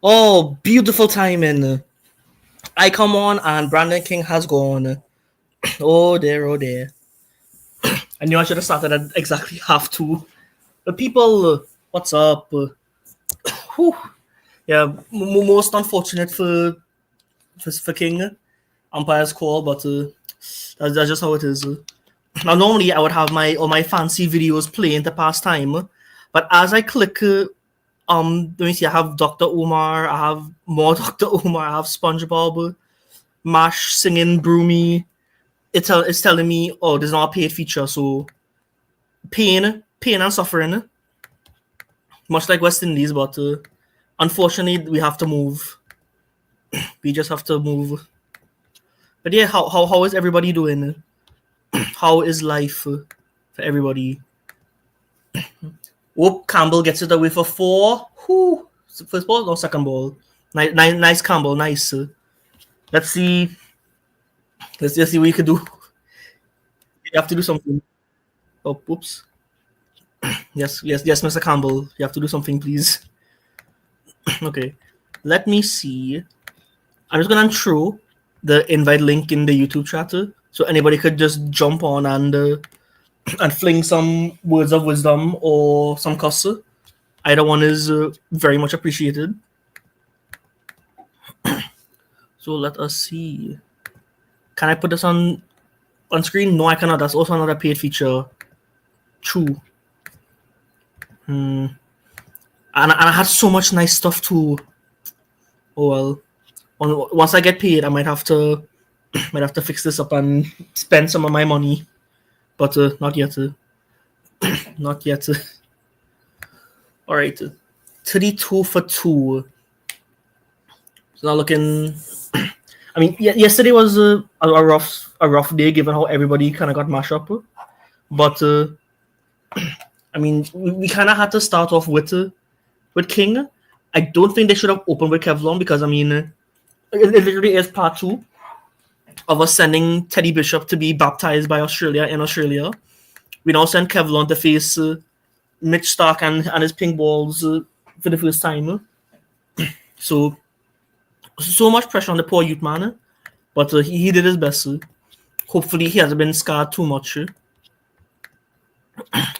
Oh, beautiful timing. I come on and Brandon King has gone. Oh dear, oh dear. I knew I should have started at exactly half two. But people, what's up? Whew. Yeah, most unfortunate for King. Umpire's call, but that's just how it is. Now, normally I would have all my fancy videos playing to pass time, but as I click, let me see, I have Dr. Omar, I have more Dr. Omar, I have SpongeBob, Mash singing Broomy. It's telling me, oh, there's not a paid feature, so pain and suffering, much like West Indies, but unfortunately we have to move. We just have to move. But yeah, how is everybody doing? How is life for everybody? Whoop, Campbell gets it away for 4. Whoo. First ball or second ball? Nice Campbell, nice. Let's see. Let's just see what you can do. You have to do something. Oh, whoops. Yes, Mr. Campbell. You have to do something, please. Okay. Let me see. I'm just gonna throw the invite link in the YouTube chat, so anybody could just jump on and fling some words of wisdom or some cuss. Either one is very much appreciated. So let us see. Can I put this on screen? No, I cannot. That's also another paid feature. True. And I had so much nice stuff too. Oh well. Once I get paid, I might have to fix this up and spend some of my money. But not yet. Not yet. All right. 32 for 2. So now looking. I mean, yesterday was a rough day given how everybody kind of got mashed up. But I mean, we kind of had to start off with King. I don't think they should have opened with Kevlon because I mean, it literally is part 2 of us sending Teddy Bishop to be baptized by Australia in Australia. We now send Kevlon to face Mitch Stark and his pink balls for the first time. So much pressure on the poor youth man, but he did his best. Hopefully he hasn't been scarred too much.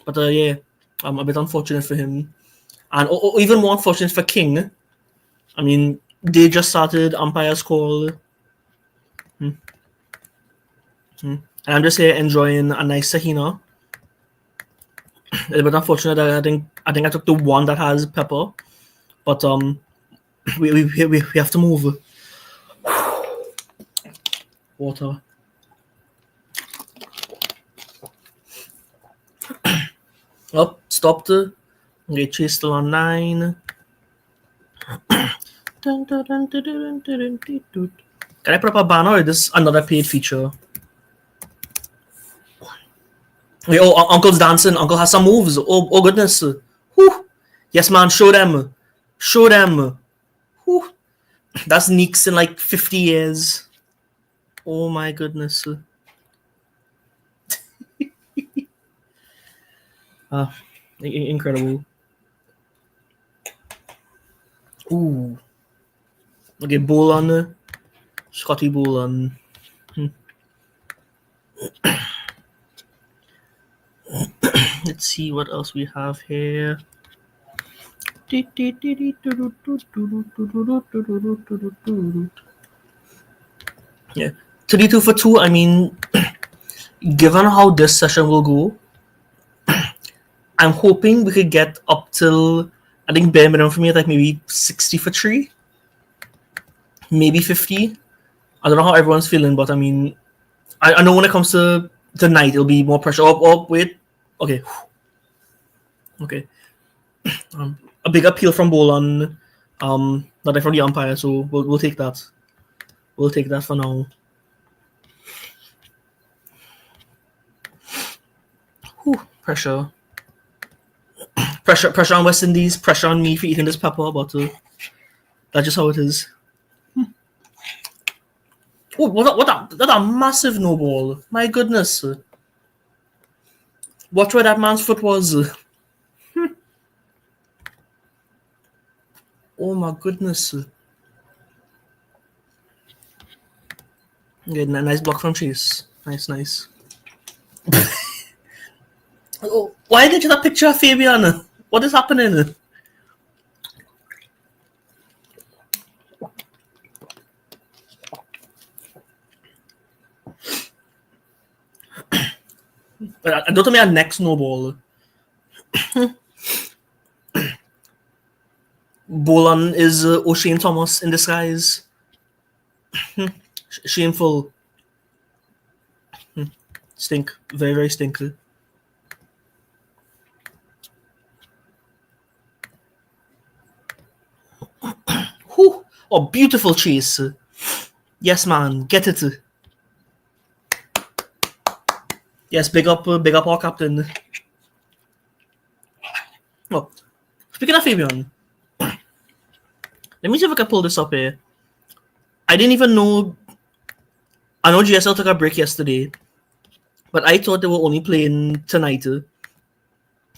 But yeah, a bit unfortunate for him. And even more unfortunate for King. I mean, they just started umpire's call. And I'm just here enjoying a nice Sahina. It's a bit unfortunate that I think I took the one that has pepper. But we have to move. Water. Oh, stopped. Okay, Chase still on 9. Can I put up a banner or is this another paid feature? Wait, oh, Uncle's dancing. Uncle has some moves. Oh goodness. Whew. Yes, man, show them. Show them. Whew. That's Neeks in like 50 years. Oh my goodness. Incredible. Ooh. Okay, Bolan. Scotty Bolan. Let's see what else we have here. Yeah, 32 for 2. I mean, given how this session will go, I'm hoping we could get up till, I think bare minimum for me, like maybe 60 for 3. Maybe 50. I don't know how everyone's feeling, but I mean, I know when it comes to tonight, it'll be more pressure. Oh, wait. Okay. Okay. A big appeal from Bolan, not from the umpire, so we'll take that. We'll take that for now. Whew, pressure on West Indies, pressure on me for eating this pepper, but that's just how it is. Oh, what a massive no ball! My goodness! Watch where that man's foot was. Oh my goodness. Yeah, nice block from Chase. Nice. Oh, why did you that picture of Fabian? What is happening? I don't tell me our next snowball. Bolan is O'Shane Thomas in disguise. Shameful. Stink. Very stinky. Whew. Oh, beautiful chase. Yes, man. Get it. Yes, big up our captain. Oh, speaking of Fabian, let me see if I can pull this up here. I didn't even know. I know GSL took a break yesterday, but I thought they were only playing tonight.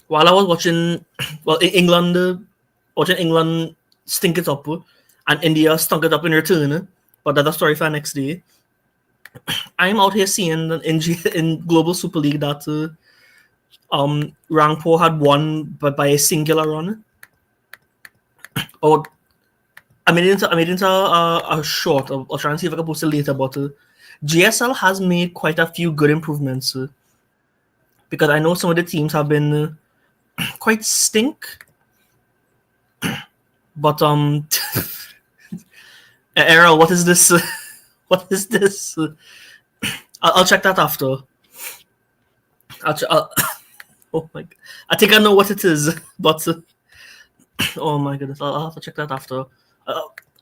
While I was watching, watching England stink it up, and India stunk it up in return. But that's a story for next day. I'm out here seeing in Global Super League that Rangpo had won by a singular run. Oh, I made it into a short. I'll try and see if I can post it later. But GSL has made quite a few good improvements because I know some of the teams have been quite stink. But Errol, what is this? What is this? I'll check that after. Oh my! I think I know what it is, but oh my goodness, I'll have to check that after.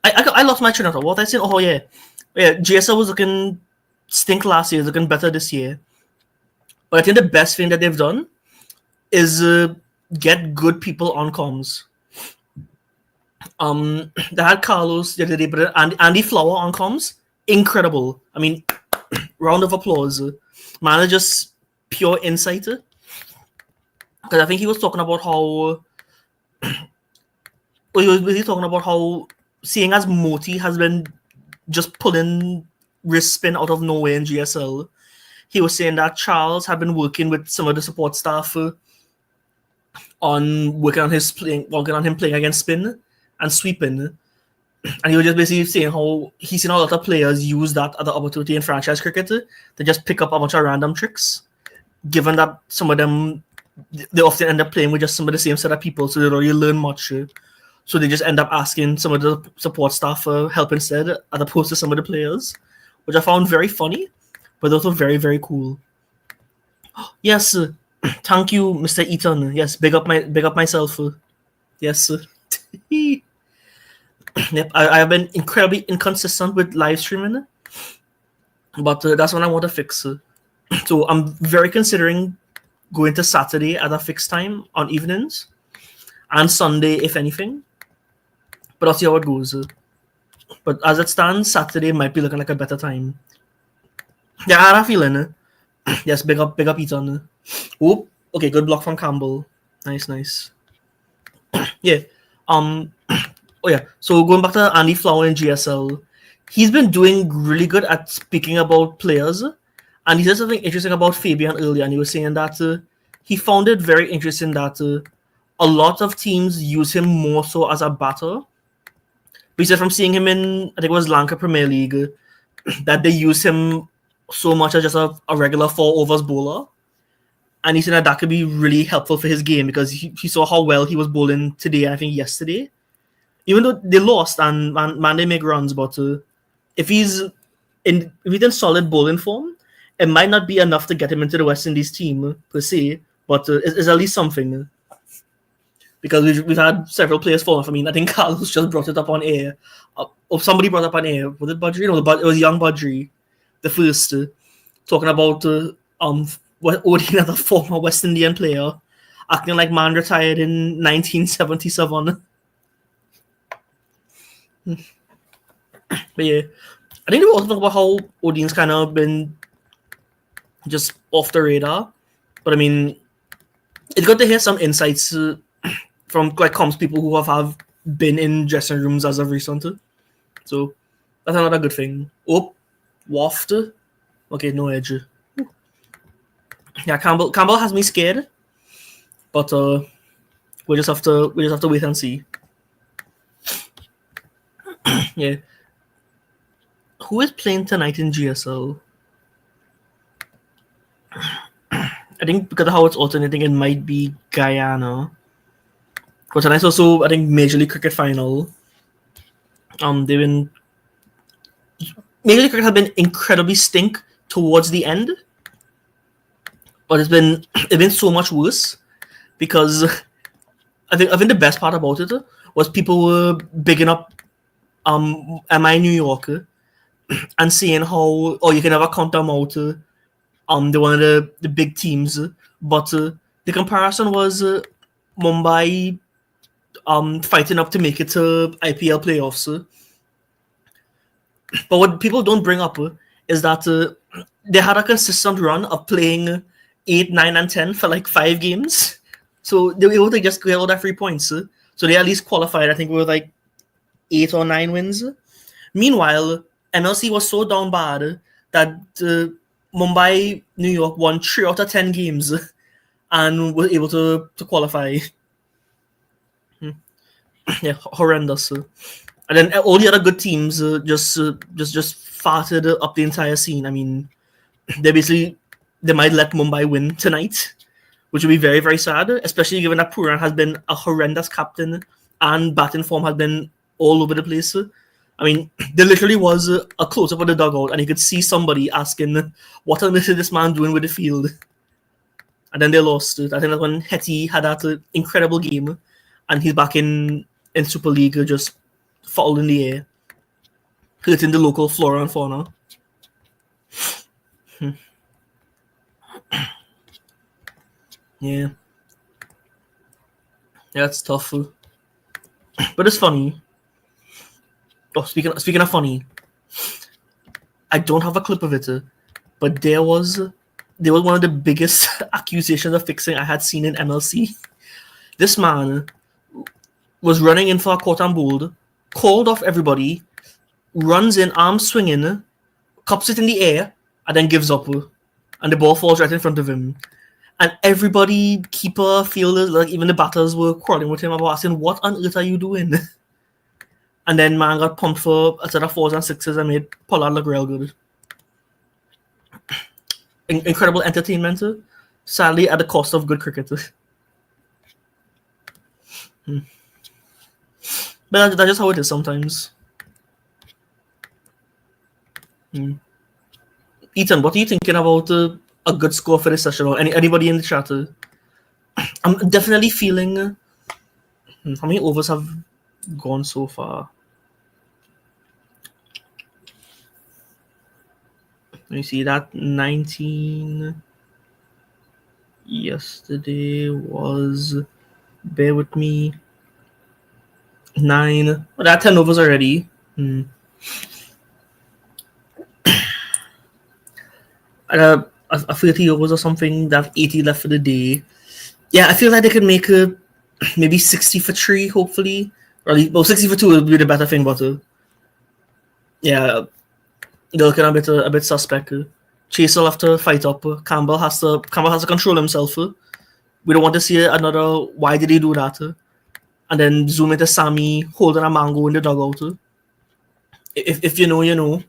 I lost my train of thought. What I said? Oh yeah, GSL was looking stink last year, looking better this year. But I think the best thing that they've done is get good people on comms. They had Carlos the other day, but Andy Flower on comms, incredible. I mean, round of applause. Man, is just pure insight. Because I think he was talking about how he was really talking about how seeing as Moti has been just pulling wrist spin out of nowhere in GSL, he was saying that Charles had been working with some of the support staff on working on him playing against spin and sweeping. And he was just basically saying how he's seen a lot of players use that other opportunity in franchise cricket to just pick up a bunch of random tricks, given that some of them, they often end up playing with just some of the same set of people, so they don't really learn much. So they just end up asking some of the support staff for help instead, as opposed to some of the players, which I found very funny, but also very cool. Yes, thank you, Mr. Eaton. Yes, big up myself. Yes. Yep, I have been incredibly inconsistent with live streaming, but that's what I want to fix. So I'm very considering going to Saturday at a fixed time on evenings, and Sunday if anything. But I'll see how it goes. But as it stands, Saturday might be looking like a better time. Yeah, I had a feeling. Yes, big up Eaton. Oh, okay, good block from Campbell. Nice. Yeah. Oh yeah. So going back to Andy Flower in GSL, he's been doing really good at speaking about players, and he said something interesting about Fabian earlier, and he was saying that he found it very interesting that a lot of teams use him more so as a batter. But he said from seeing him in, I think it was Lanka Premier League, that they use him so much as just a regular 4 overs bowler. And he said that could be really helpful for his game because he saw how well he was bowling today, I think yesterday. Even though they lost and man they make runs, but if he's in solid bowling form, it might not be enough to get him into the West Indies team per se, but it's at least something. Because we've had several players fall off. I mean, I think Carlos just brought it up on air. Or somebody brought up on air. Was it Budry? No, it was young Budry, the first, talking about owning another former West Indian player, acting like man retired in 1977. But yeah, I think we also talk about how Odine's kind of been just off the radar. But I mean, it's good to hear some insights from like comms people who have been in dressing rooms as of recent. So that's another good thing. Oh, waft. Okay, no edge. Yeah, Campbell has me scared, but we just have to wait and see. Yeah. Who is playing tonight in GSL? I think because of how it's alternating, it might be Guyana. But tonight's also, I think, Major League Cricket final. They've been Major League Cricket have been incredibly stink towards the end, but it's been so much worse because I think the best part about it was people were bigging up MI New York and seeing how you can never count them out. They're one of the big teams, but the comparison was Mumbai fighting up to make it to IPL playoffs. But what people don't bring up is that they had a consistent run of playing 8, 9, and 10 for like 5 games. So they were able to just get all that 3 points. So they at least qualified, I think, with like 8 or 9 wins. Meanwhile, MLC was so down bad that Mumbai, New York won 3 out of 10 games and were able to qualify. Yeah, horrendous. And then all the other good teams just farted up the entire scene. I mean, they might let Mumbai win tonight, which would be very, very sad, especially given that Puran has been a horrendous captain and batting form has been all over the place. I mean, there literally was a close-up of the dugout and you could see somebody asking, what on earth is this man doing with the field? And then they lost. I think that's when Hetty had that incredible game and he's back in Super League just fouled in the air, hurting the local flora and fauna. Yeah, it's tough, but it's funny. Oh, speaking of funny, I don't have a clip of it, but there was one of the biggest accusations of fixing I had seen in MLC. This man was running in for a caught and bowled, called off everybody, runs in, arms swinging, cups it in the air, and then gives up. And the ball falls right in front of him. And everybody, keeper, fielders, like even the batters were quarreling with him about asking, what on earth are you doing? And then man got pumped for a set of 4s and 6s and made Pollard look real good. Incredible entertainment, sadly at the cost of good cricket. But that's just how it is sometimes. Ethan, what are you thinking about a good score for this session? Or anybody in the chat? I'm definitely feeling... how many overs have gone so far? Let me see, that 19... Yesterday was... Bear with me... 9... Oh, that 10 overs already. A 30 overs or something, they have 80 left for the day. Yeah, I feel like they could make maybe 60 for 3, hopefully. Or at least, 60 for 2 would be the better thing, but yeah, they're looking a bit suspect. Chase will have to fight up. Campbell has to control himself. We don't want to see another why did he do that? And then zoom into Sammy holding a mango in the dugout. If you know, you know.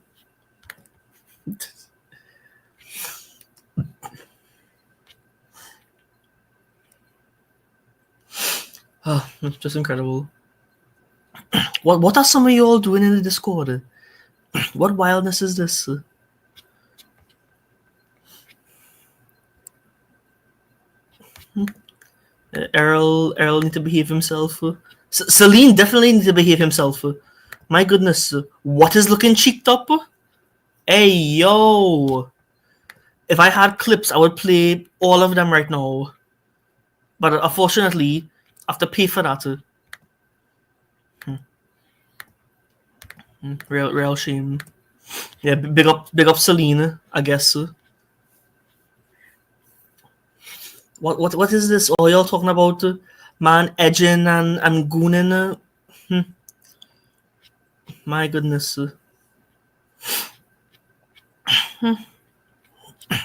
Just incredible. What are some of you all doing in the Discord? What wildness is this? Errol need to behave himself. Celine definitely need to behave himself. My goodness, what is looking cheeked up? Hey, yo! If I had clips, I would play all of them right now. But unfortunately, I have to pay for that. Real shame. Yeah, big up Celine, I guess. What is this? Oh, y'all talking about man edging and gooning? My goodness.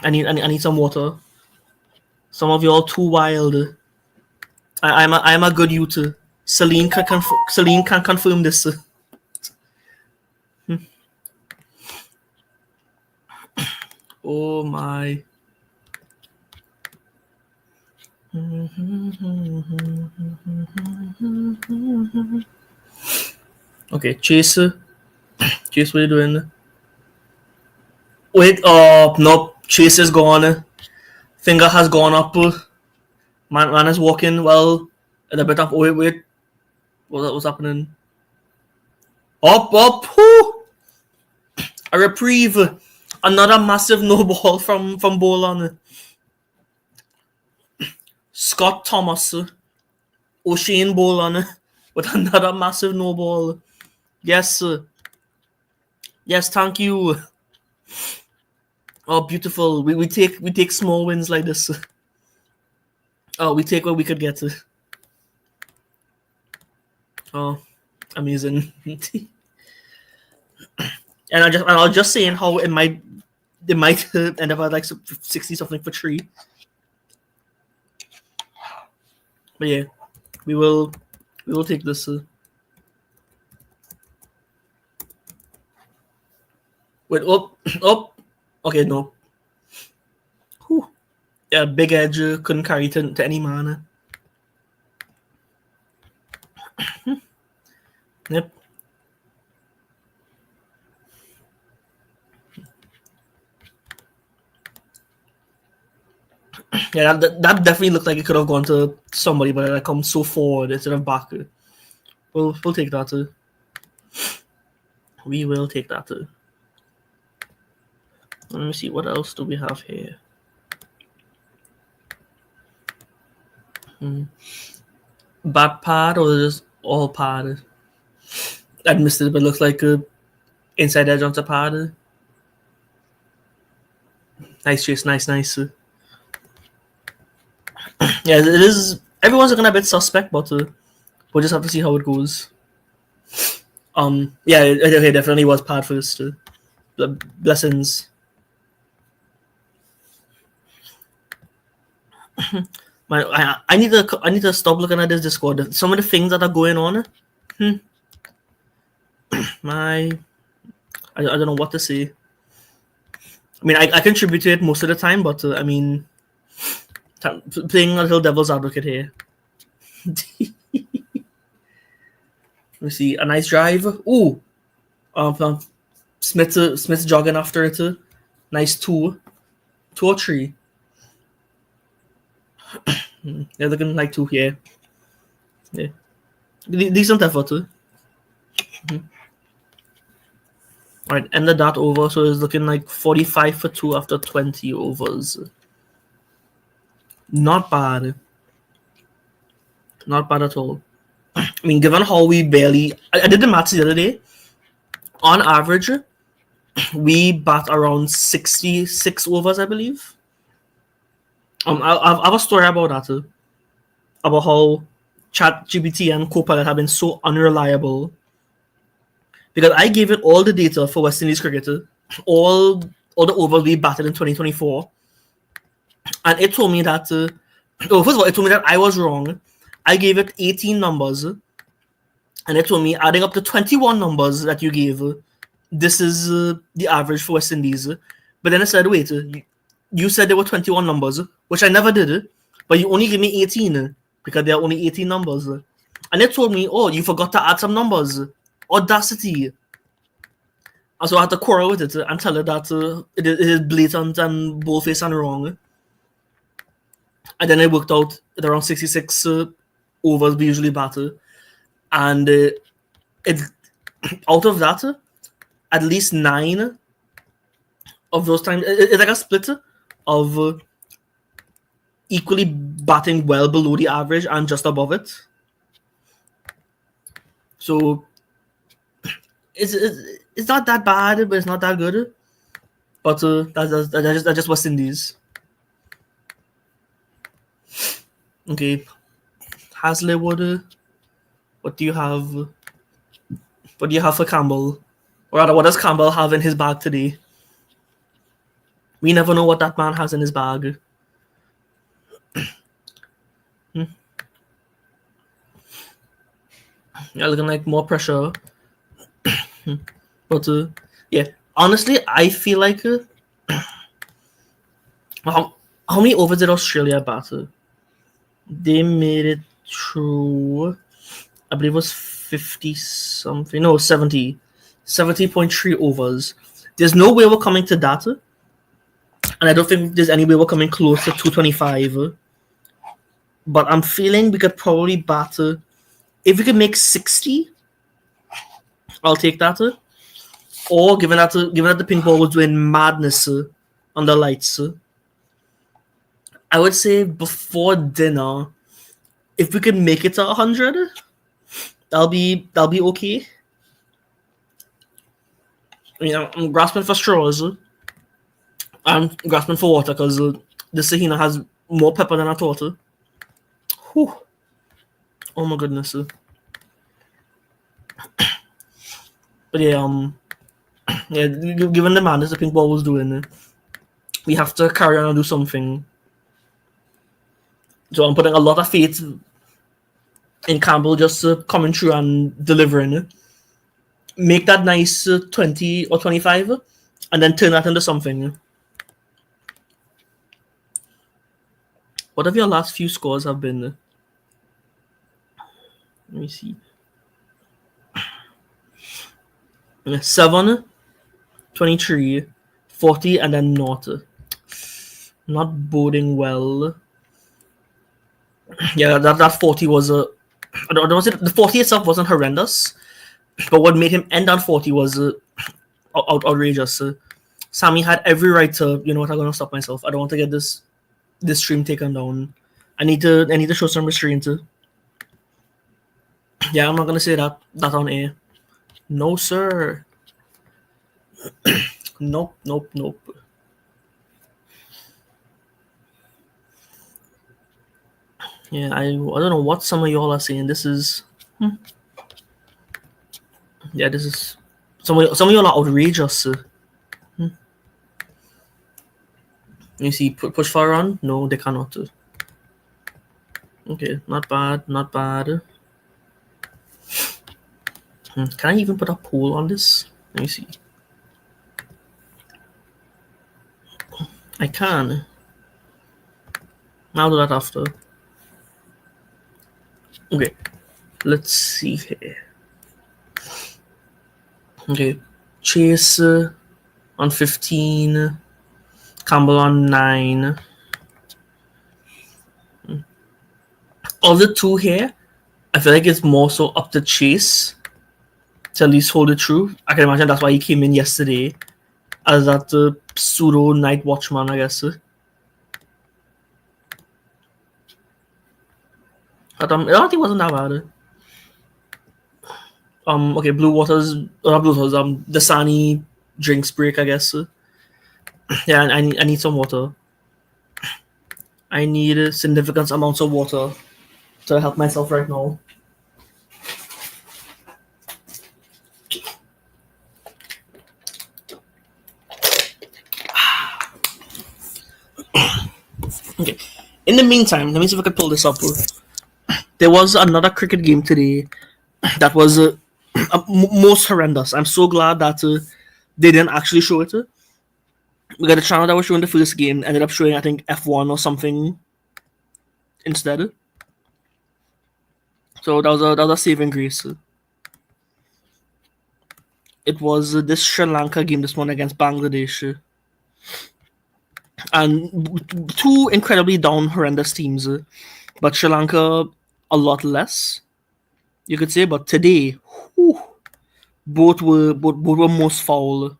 I need some water. Some of y'all too wild. I'm a good youth. Celine can confirm this. Oh my. Okay, Chase. Chase, what are you doing? Wait, nope. Chase is gone. Finger has gone up. Man is walking well. A bit of wait. What's happening? Up. Whoo! A reprieve. Another massive no ball from Bolan. Scott Thomas. O'Shane Bolan with another massive no ball. Yes. Yes, thank you. Oh, beautiful. We take small wins like this. Oh, we take what we could get. Oh, amazing. And I was just saying how it might end up at like 60 something for 3. But yeah, we will take this. Wait, up. Okay, no. Whew. Yeah, big edge couldn't carry to any man. Yep. Yeah, that definitely looked like it could have gone to somebody, but it comes so forward instead of back. We'll take that. We will take that. Let me see, what else do we have here? Bad pad or just all pad? I missed it, but it looks like a inside edge onto pad. Nice chase, nice. Yeah, it is. Everyone's looking a bit suspect, but we'll just have to see how it goes. Yeah, it definitely was pad first. Blessings. I need to stop looking at this Discord. Some of the things that are going on. I don't know what to say. I mean, I contribute to it most of the time, but I mean, playing a little devil's advocate here. Let me see, a nice drive. Ooh, Smith's jogging after it. Nice 2 or 3. They're looking like 2 here. Yeah, decent effort. All right, ended that over, so it's looking like 45 for 2 after 20 overs. Not bad. Not bad at all. I mean, given how we barely... I did the maths the other day. On average, we bat around 66 overs, I believe. I have a story about that too. About how ChatGPT and Copilot have been so unreliable. Because I gave it all the data for West Indies cricket, all the overs we batted in 2024. And it told me that... first of all, it told me that I was wrong. I gave it 18 numbers. And it told me, adding up the 21 numbers that you gave, this is the average for West Indies. But then I said, wait, you said there were 21 numbers, which I never did, but you only gave me 18 because there are only 18 numbers. And it told me, oh, you forgot to add some numbers. Audacity. And so I had to quarrel with it and tell her that it is blatant and bold-faced and wrong. And then it worked out at around 66 overs we usually batter. And it out of that, at least 9 of those times, it's like a split of equally batting well below the average and just above it. So it's not that bad, but it's not that good. But that's just West Indies. Okay, Hazlewood, what do you have? What do you have for Campbell? Or rather, what does Campbell have in his bag today? We never know what that man has in his bag. Yeah, looking like more pressure. But yeah, honestly, I feel like how many overs did Australia bat? They made it through, I believe it was 50 something. No, 70. 70.3 overs. There's no way we're coming to that. And I don't think there's any way we're coming close to 225. But I'm feeling we could probably bat. If we could make 60, I'll take that. Or given that the pink ball was doing madness on the lights, I would say before dinner, if we could make it to 100, that'll be okay. I mean, I'm grasping for straws. I'm grasping for water because the Sahina has more pepper than I thought. Whew. Oh my goodness. But yeah, yeah, given the madness the pink ball was doing, we have to carry on and do something. So I'm putting a lot of faith in Campbell just coming through and delivering. Make that nice 20 or 25 and then turn that into something. What have your last few scores have been? Let me see. 7, 23, 40, and then not. Not boding well. Yeah, that 40 was a. I don't say the 40 itself wasn't horrendous, but what made him end on 40 was outrageous. Sammy had every right to, you know what, I'm gonna stop myself. I don't want to get this stream taken down. I need to show some restraint. Yeah, I'm not gonna say that on air. No, sir. Nope. Yeah, I don't know what some of y'all are saying. This is, yeah, this is some of y'all are outrageous. You see, push far on? No, they cannot. Okay, not bad. Can I even put a poll on this? Let me see. I can. I'll do that after. Okay, let's see here. Okay, Chase on 15, Campbell on 9. Of the two here, I feel like it's more so up to Chase to at least hold it true. I can imagine that's why he came in yesterday as that pseudo night watchman, I guess. But I don't think it wasn't that bad. Okay, Blue Waters, not Blue Waters, Dasani drinks break, I guess. Yeah, I need some water. I need significant amounts of water to help myself right now. Okay. In the meantime, let me see if I can pull this up. There was another cricket game today that was most horrendous. I'm so glad that they didn't actually show it. We got a channel that was showing the first game, ended up showing, I think, F1 or something instead. So that was a saving grace. It was this Sri Lanka game this one against Bangladesh. And two incredibly down horrendous teams. But Sri Lanka a lot less, you could say. But today, whew, both were most foul.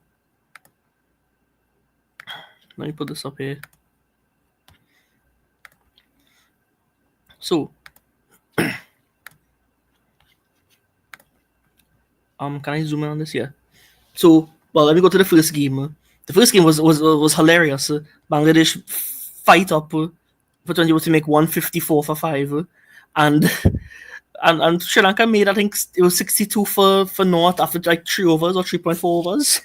Let me put this up here. So, can I zoom in on this? Yeah. So, well, let me go to the first game. The first game was hilarious. Bangladesh fight up for 20 to make 154 for 5, and and Sri Lanka made, I think it was 62 for North after like 3 overs or 3.4 overs.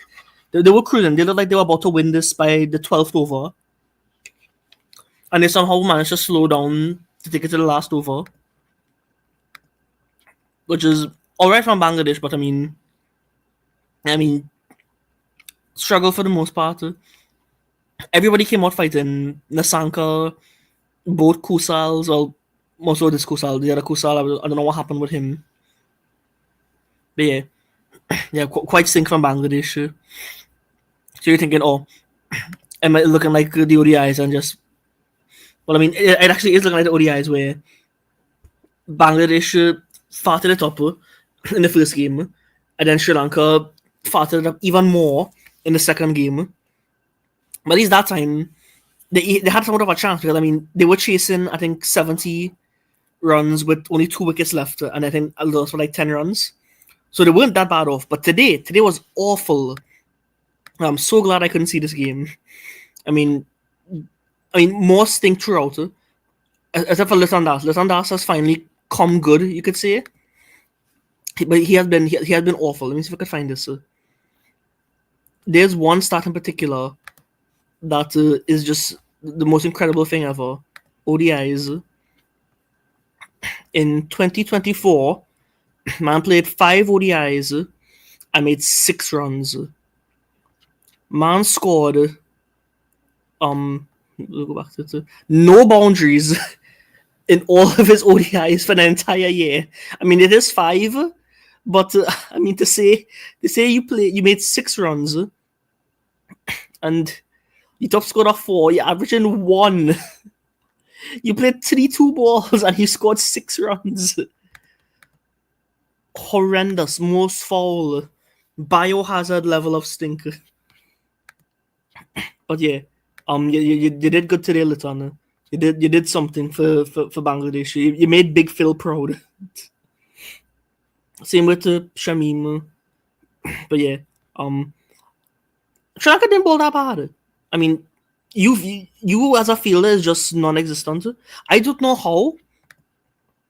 They were cruising. They looked like they were about to win this by the 12th over, and they somehow managed to slow down to take it to the last over, which is all right from Bangladesh. But I mean, struggle for the most part. Everybody came out fighting. Nasanka, both Kusals, well, most of this Kusal, the other Kusal, I don't know what happened with him. But yeah, quite stink from Bangladesh. So you're thinking, oh, am I looking like the ODIs and just... Well, I mean, it actually is looking like the ODIs where Bangladesh farted it up in the first game, and then Sri Lanka farted it up even more in the second game. But at least that time, they had somewhat of a chance because, I mean, they were chasing, I think, 70 runs with only 2 wickets left, and I think I lost for like 10 runs. So they weren't that bad off. But today was awful. I'm so glad I couldn't see this game. I mean, more stink throughout, except for Litan Das. Litan Das has finally come good, you could say. But he has been awful. Let me see if I could find this. There's one stat in particular that is just the most incredible thing ever. ODIs. In 2024, man played 5 ODIs and made 6 runs. Man scored we'll go back to no boundaries in all of his ODIs for the entire year. I mean, it is 5, but I mean to say you made 6 runs and you top scored off 4, you're averaging 1. You played 32 balls and you scored 6 runs. Horrendous, most foul, biohazard level of stink. But yeah, you did good today, Litan. You did something for Bangladesh. You made Big Phil proud. Same with Shamim. But yeah, Sri Lanka didn't bowl that bad. I mean, you as a fielder is just non-existent. I don't know how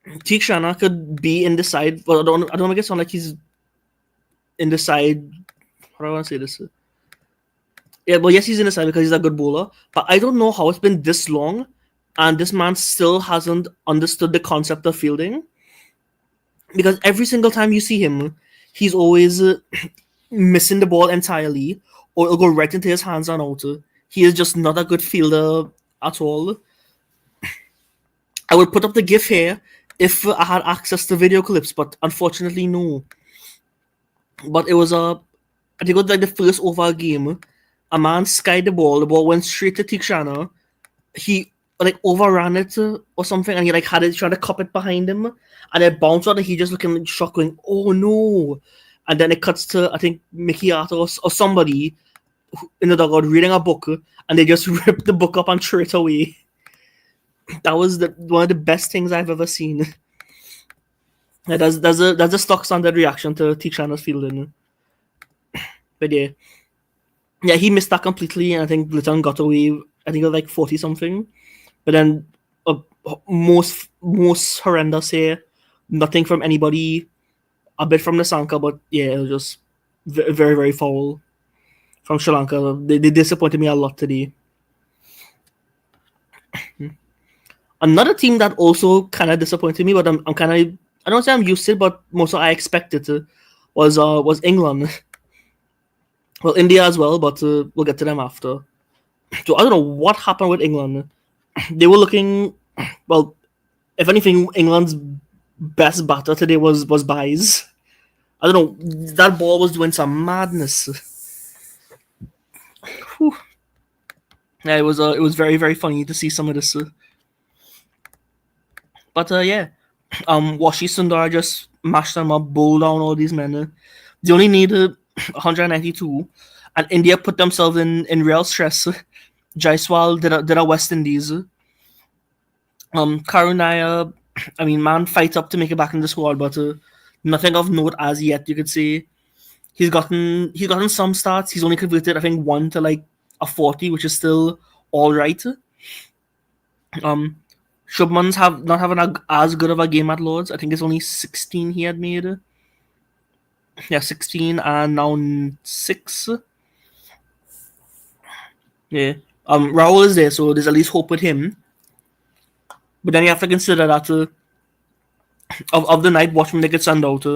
Tikshana could be in the side. Well, I don't make it sound like he's in the side. How do I want to say this? Yeah, well, yes, he's in the side because he's a good bowler. But I don't know how it's been this long, and this man still hasn't understood the concept of fielding. Because every single time you see him, he's always missing the ball entirely, or it'll go right into his hands and out. He is just not a good fielder at all. I would put up the GIF here if I had access to video clips, but unfortunately, no. But it was I think it was like the first over game. A man skied the ball went straight to Tikshana. He like overran it or something, and he like had it trying to cup it behind him, and it bounced out, and he just looking shocked, going, "Oh no!" And then it cuts to I think Mickey Arthur or somebody in the dugout reading a book, and they just ripped the book up and threw it away. That was one of the best things I've ever seen. Yeah, that's a stock standard reaction to Tikshana's fielding. But yeah, he missed that completely, and I think Litan got away. I think it was like 40 something. But then most horrendous here. Nothing from anybody. A bit from Nasanka, but yeah, it was just very, very foul from Sri Lanka. They disappointed me a lot today. Another team that also kind of disappointed me, but I'm kind of, I don't say I'm used to it, but most of I expected to, was England. Well, India as well, but we'll get to them after. So I don't know what happened with England. They were looking, well, if anything, England's best batter today was Baez. I don't know, that ball was doing some madness. Whew. Yeah, it was very, very funny to see some of this. But yeah, Washi Sundar just mashed them up, bowled down all these men. They only needed 192, and India put themselves in real stress. Jaiswal did a West Indies. Karunaya, I mean, man, fights up to make it back in the squad, but nothing of note as yet. You could say he's gotten some starts. He's only converted, I think, 1 to like a 40, which is still all right. Shubman's not having as good of a game at Lords. I think it's only 16 he had made. Yeah, 16 and now 6. Yeah. Rahul is there, so there's at least hope with him. But then you have to consider that of the night watchmen that get sent out.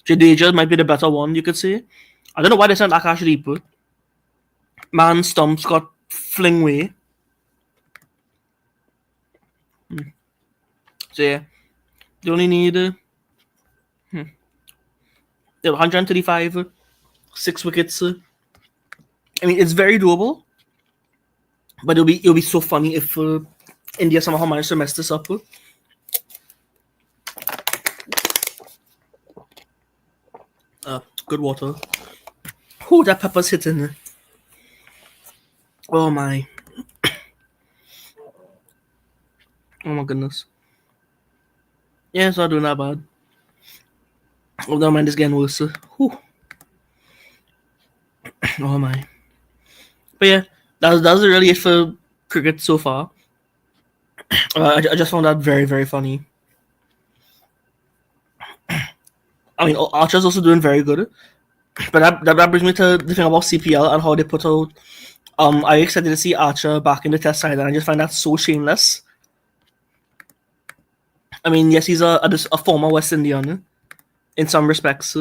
Jadeja might be the better one, you could say. I don't know why they sent Akash Reaper. Man Stumps got Flingway. So yeah, they only need 135, 6 wickets. I mean, it's very doable, but it'll be so funny if India somehow managed to mess this up. Good water. Oh, that pepper's hitting. Oh my. Oh my goodness. Yeah, it's not doing that bad. Oh, never mind, it's getting worse. Whew. Oh my. But yeah, that was really it for cricket so far. I just found that very, very funny. I mean, Archer's also doing very good. But that brings me to the thing about CPL and how they put out. I excited to see Archer back in the test side, and I just find that so shameless. I mean, yes, he's a former West Indian in some respects,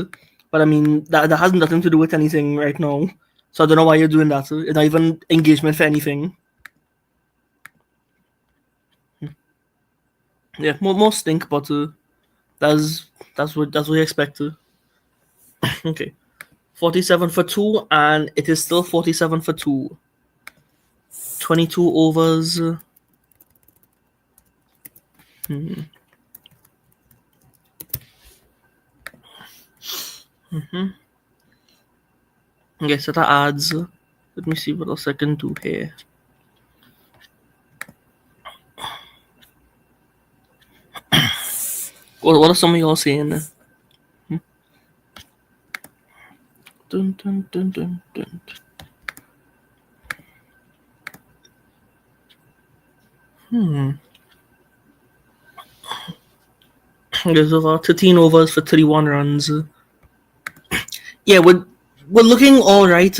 but I mean that has nothing to do with anything right now. So I don't know why you're doing that. It's not even engagement for anything. Yeah, more stink, but that's what you expect. Okay, 47 for 2, and it is still 47 for 2. 22 overs. Okay, so that adds. Let me see what else I can do here. What are some of y'all saying? Dun, dun, dun, dun, dun. There's over 13 overs for 31 runs. Yeah, we're looking all right.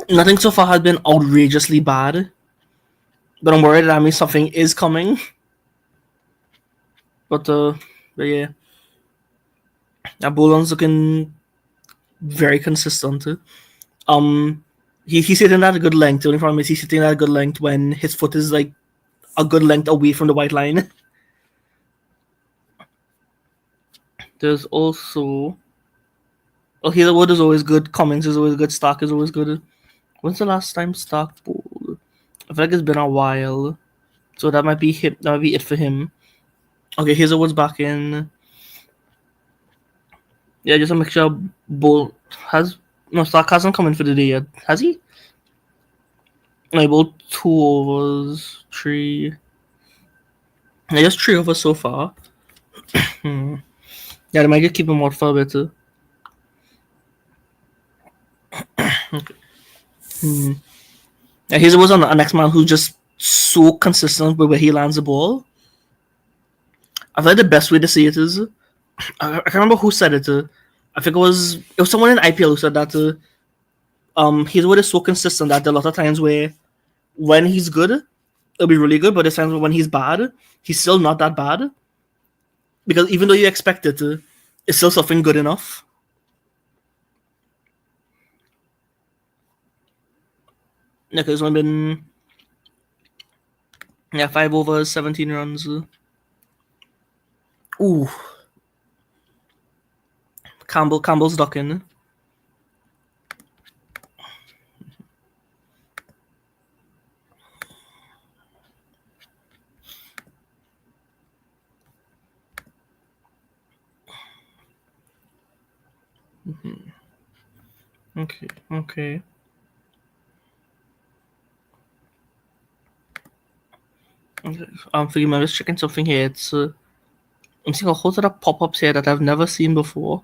Nothing so far has been outrageously bad, but I'm worried that means something is coming. But yeah, Bolan's looking very consistent. He's sitting at a good length. The only problem is he's sitting at a good length when his foot is like a good length away from the white line. There's also Hazelwood is always good. Cummins is always good. Stark is always good. When's the last time Stark bowled? I feel like it's been a while. So that might be him. That might be it for him. Okay, Hazelwood's back in. Yeah, just to make sure Bowl has Stark hasn't come in for the day yet. Has he? No, he bowled 2 overs, 3. Yeah, just 3 overs so far. Yeah, they might just keep him out for a bit. Okay. Yeah, Hazelwood's on the next man who's just so consistent with where he lands the ball. I feel like the best way to see it is, I can't remember who said it. I think it was someone in IPL who said that. Hazelwood is so consistent that there are a lot of times where when he's good, it'll be really good, but there's times when he's bad, he's still not that bad. Because even though you expect it, it's still something good enough. Yeah, because it's only been 5 overs, 17 runs. Ooh. Campbell's ducking. Okay. I'm thinking I'm just checking something here. It's I'm seeing a whole lot of pop-ups here that I've never seen before.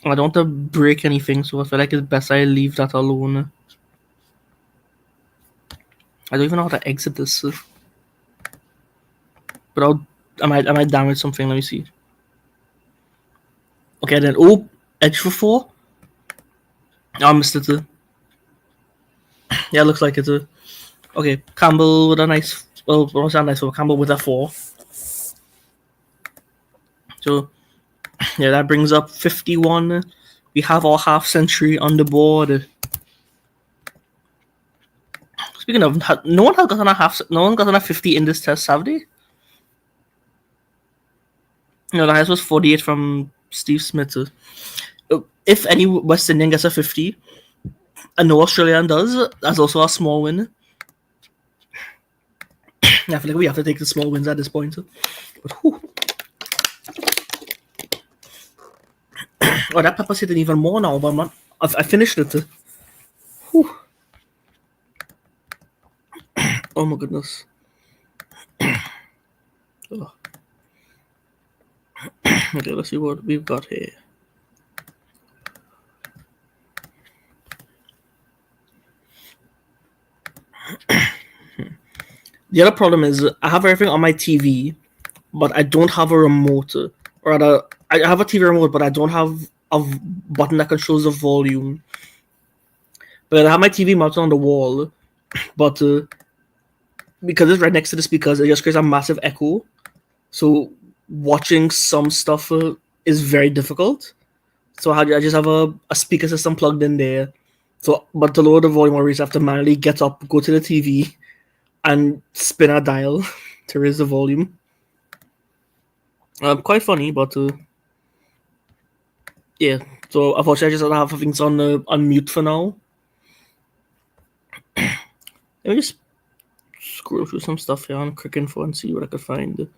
I don't want to break anything, so I feel like it's best I leave that alone. I don't even know how to exit this. But I might damage something. Let me see. Okay, then edge for 4. Oh, I missed it. Yeah, looks like it. Okay, Campbell with a nice. Well, what's that nice one? Campbell with a 4. So yeah, that brings up 51. We have our half century on the board. Speaking of, no one got on a 50 in this test, have they? No, the highest was 48 from Steve Smith. If any West Indian gets a 50, and no Australian does, that's also a small win. I feel like we have to take the small wins at this point. But, oh, that pepper's hitting even more now, but man, I finished it. Whew. Oh my goodness. Oh. Okay, let's see what we've got here. The other problem is I have everything on my TV, but I don't have a remote. Or rather, I have a TV remote, but I don't have a button that controls the volume. But I have my TV mounted on the wall, but because it's right next to the speakers, it just creates a massive echo. So watching some stuff is very difficult. So I just have a speaker system plugged in there. So, but to lower the volume, I have to manually get up, go to the TV, and spin a dial to raise the volume. Quite funny, but yeah. So unfortunately, I just have things on mute for now. Let me just scroll through some stuff here on Quick Info and see what I could find.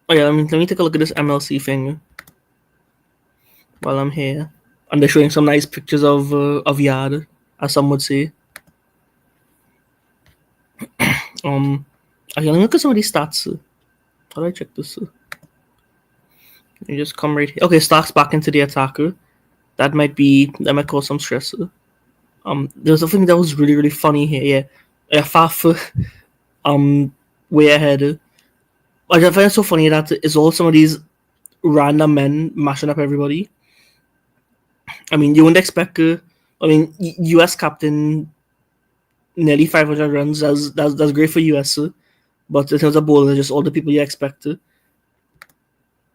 Oh yeah, let me take a look at this MLC thing while I'm here. And they're showing some nice pictures of yard, as some would say. Okay, let me look at some of these stats. How do I check this? You just come right here. Okay, Stark's back into the attacker. That might cause some stress. There's something that was really funny here. Yeah, Faf, way ahead. I find it so funny that it's all some of these random men mashing up everybody. I mean, you wouldn't expect. US captain, nearly 500 runs. That's great for US. But in terms of bowlers, just all the people you expect. And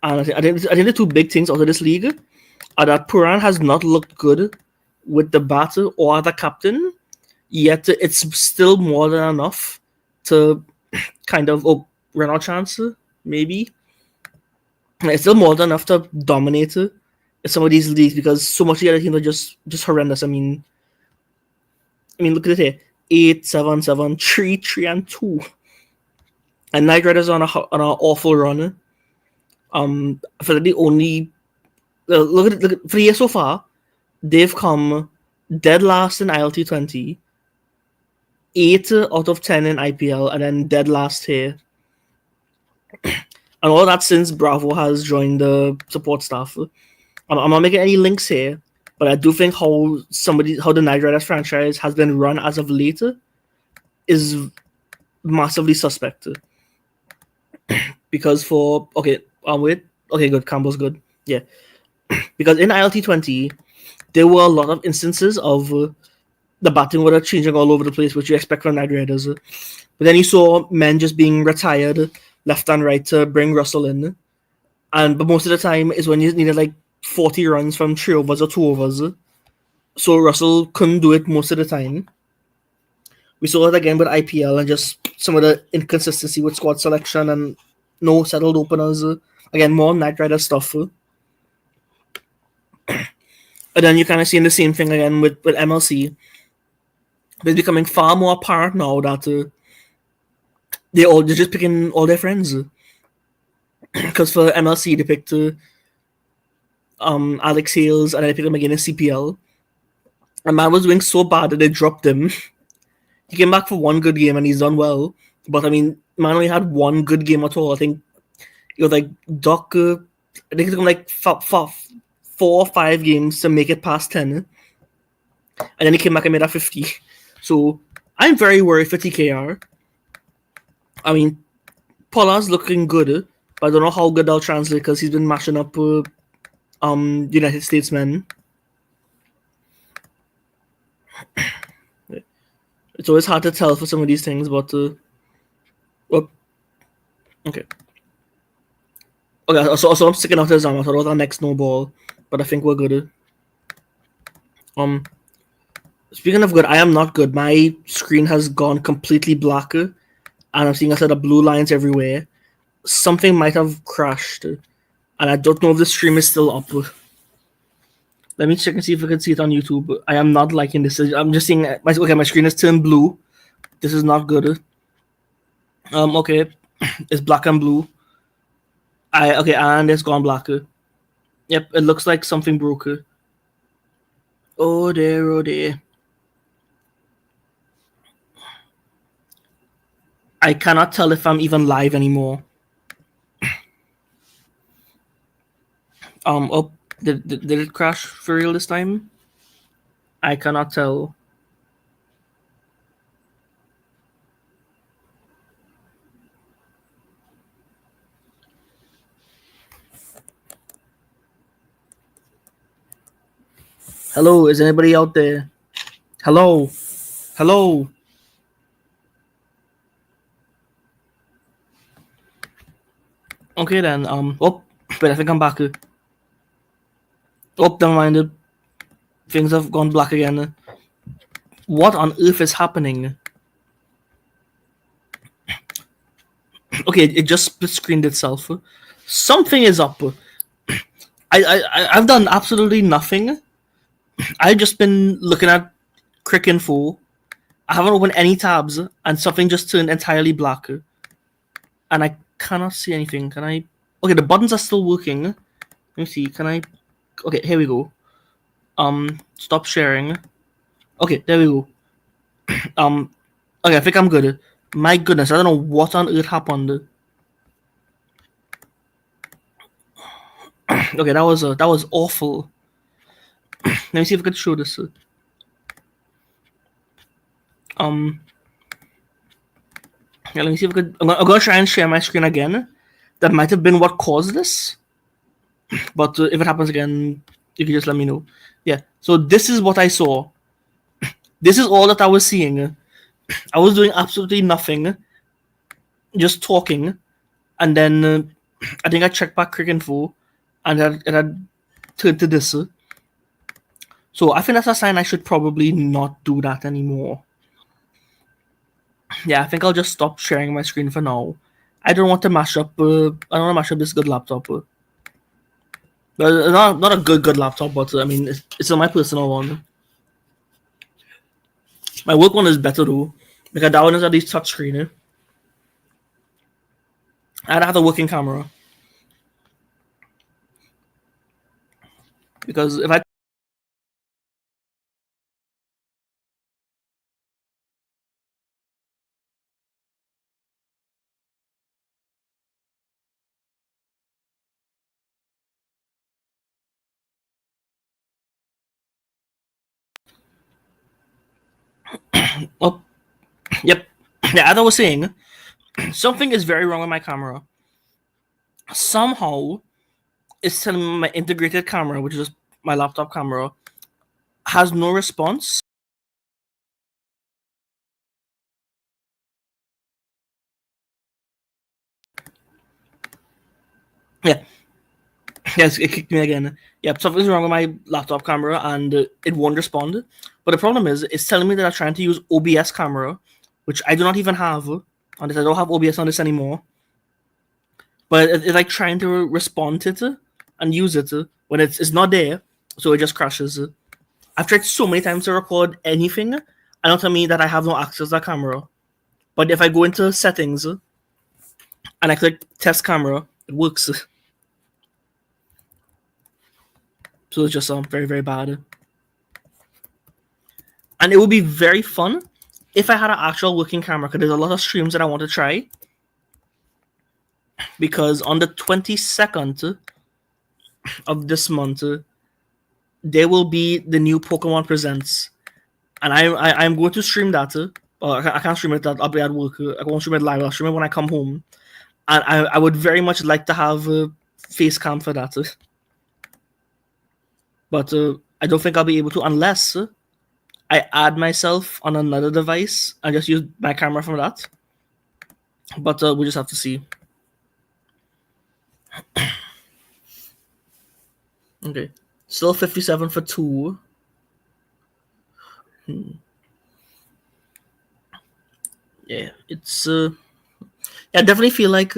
I think the two big things out of this league are that Puran has not looked good with the bat or the captain, yet it's still more than enough to kind of run our chance, maybe. It's still more than enough to dominate some of these leagues because so much of the other teams are just horrendous. I mean, look at it here: 8, 7, 7, 3, 3, and 2. And Knight Riders on an awful run. For the only look at for the year so far, they've come dead last in ILT20, 8 out of 10 in IPL, and then dead last here. And all that since Bravo has joined the support staff. I'm not making any links here, but I do think how the Knight Riders franchise has been run as of late is massively suspect. Because good, Campbell's good. Yeah. Because in ILT20, there were a lot of instances of the batting order changing all over the place, which you expect from Knight Riders. But then you saw men just being retired left and right to bring Russell in. But most of the time is when you needed like 40 runs from 3 overs or 2 overs. So Russell couldn't do it most of the time. We saw it again with IPL and just some of the inconsistency with squad selection and no settled openers. Again, more Knight Rider stuff. And then you're kind of seeing the same thing again with MLC. It's becoming far more apparent now that they're just picking all their friends. Because for MLC, they picked Alex Hales and then they picked him again in CPL. And man was doing so bad that they dropped him. He came back for one good game and he's done well. But I mean, man only had one good game at all. I think it was like Doc. I think it took him like 4 or 5 games to make it past 10. And then he came back and made a 50. So I'm very worried for TKR. I mean, Pollard's looking good, but I don't know how good that'll translate because he's been mashing up United States men. It's always hard to tell for some of these things, but well, okay. Okay, so I'm sticking out to Zama. So that was our next snowball, but I think we're good. Speaking of good, I am not good. My screen has gone completely black, and I'm seeing a set of blue lines everywhere. Something might have crashed, and I don't know if the stream is still up. Let me check and see if I can see it on YouTube. I am not liking this. I'm just seeing my screen is turned blue. This is not good. Okay, it's black and blue. Okay, and it's gone black. Yep, it looks like something broke. Oh dear, oh dear. I cannot tell if I'm even live anymore. Oh, did it crash for real this time? I cannot tell. Hello, is anybody out there? Hello? Hello? Okay then, oh, wait, I think I'm back. Oh, never mind. Things have gone black again. What on earth is happening? Okay, it just split screened itself. Something is up. I've done absolutely nothing. I've just been looking at Crick Info. I haven't opened any tabs, and something just turned entirely black. And I cannot see anything. Can I? Okay, the buttons are still working. Let me see. Can I? Okay, here we go. Stop sharing. Okay, there we go. Okay, I think I'm good. My goodness, I don't know what on earth happened. Okay, that was awful. Let me see if I can show this. Yeah, let me see if I could. I'm gonna try and share my screen again. That might have been what caused this. But if it happens again, you can just let me know. Yeah. So this is what I saw. This is all that I was seeing. I was doing absolutely nothing, just talking, and then I think I checked back Crick Info, and it had turned to this. So I think that's a sign I should probably not do that anymore. Yeah, I think I'll just stop sharing my screen for now. I don't want to mash up. I don't want to mash up this good laptop. Not a good laptop, but I mean it's still my personal one. My work one is better though, because that one is at least touchscreen. I'd have a working camera. Because if I oh yep. Yeah, as I was saying, something is very wrong with my camera. Somehow it's telling me my integrated camera, which is my laptop camera, has no response. Yeah. Yes, it kicked me again. Yeah, something's wrong with my laptop camera and it won't respond. But the problem is, it's telling me that I'm trying to use OBS camera, which I do not even have on this. I don't have OBS on this anymore. But it's like trying to respond to it and use it when it's not there, so it just crashes. I've tried so many times to record anything, and it'll tell me that I have no access to that camera. But if I go into settings and I click test camera, it works. So it's just very, very bad. And it would be very fun if I had an actual working camera, because there's a lot of streams that I want to try. Because on the 22nd of this month, there will be the new Pokemon Presents. and I'm going to stream that. I can't stream it. That I'll be at work. I won't stream it live. I'll stream it when I come home, and I would very much like to have a face cam for that. But I don't think I'll be able to unless I add myself on another device and just use my camera from that. But we'll just have to see. Okay, still 57 for 2. Yeah, it's I definitely feel like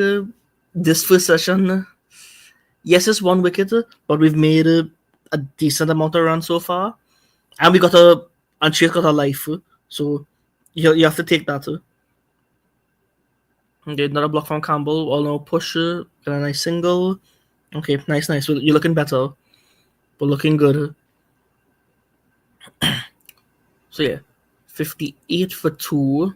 this first session. Yes, it's 1 wicket, but we've made a decent amount of runs so far, and we got and she's got a life, so you have to take that. Okay, another block from Campbell. All now push, got a nice single. Okay, nice. You're looking better, but looking good. So yeah, 58 for 2.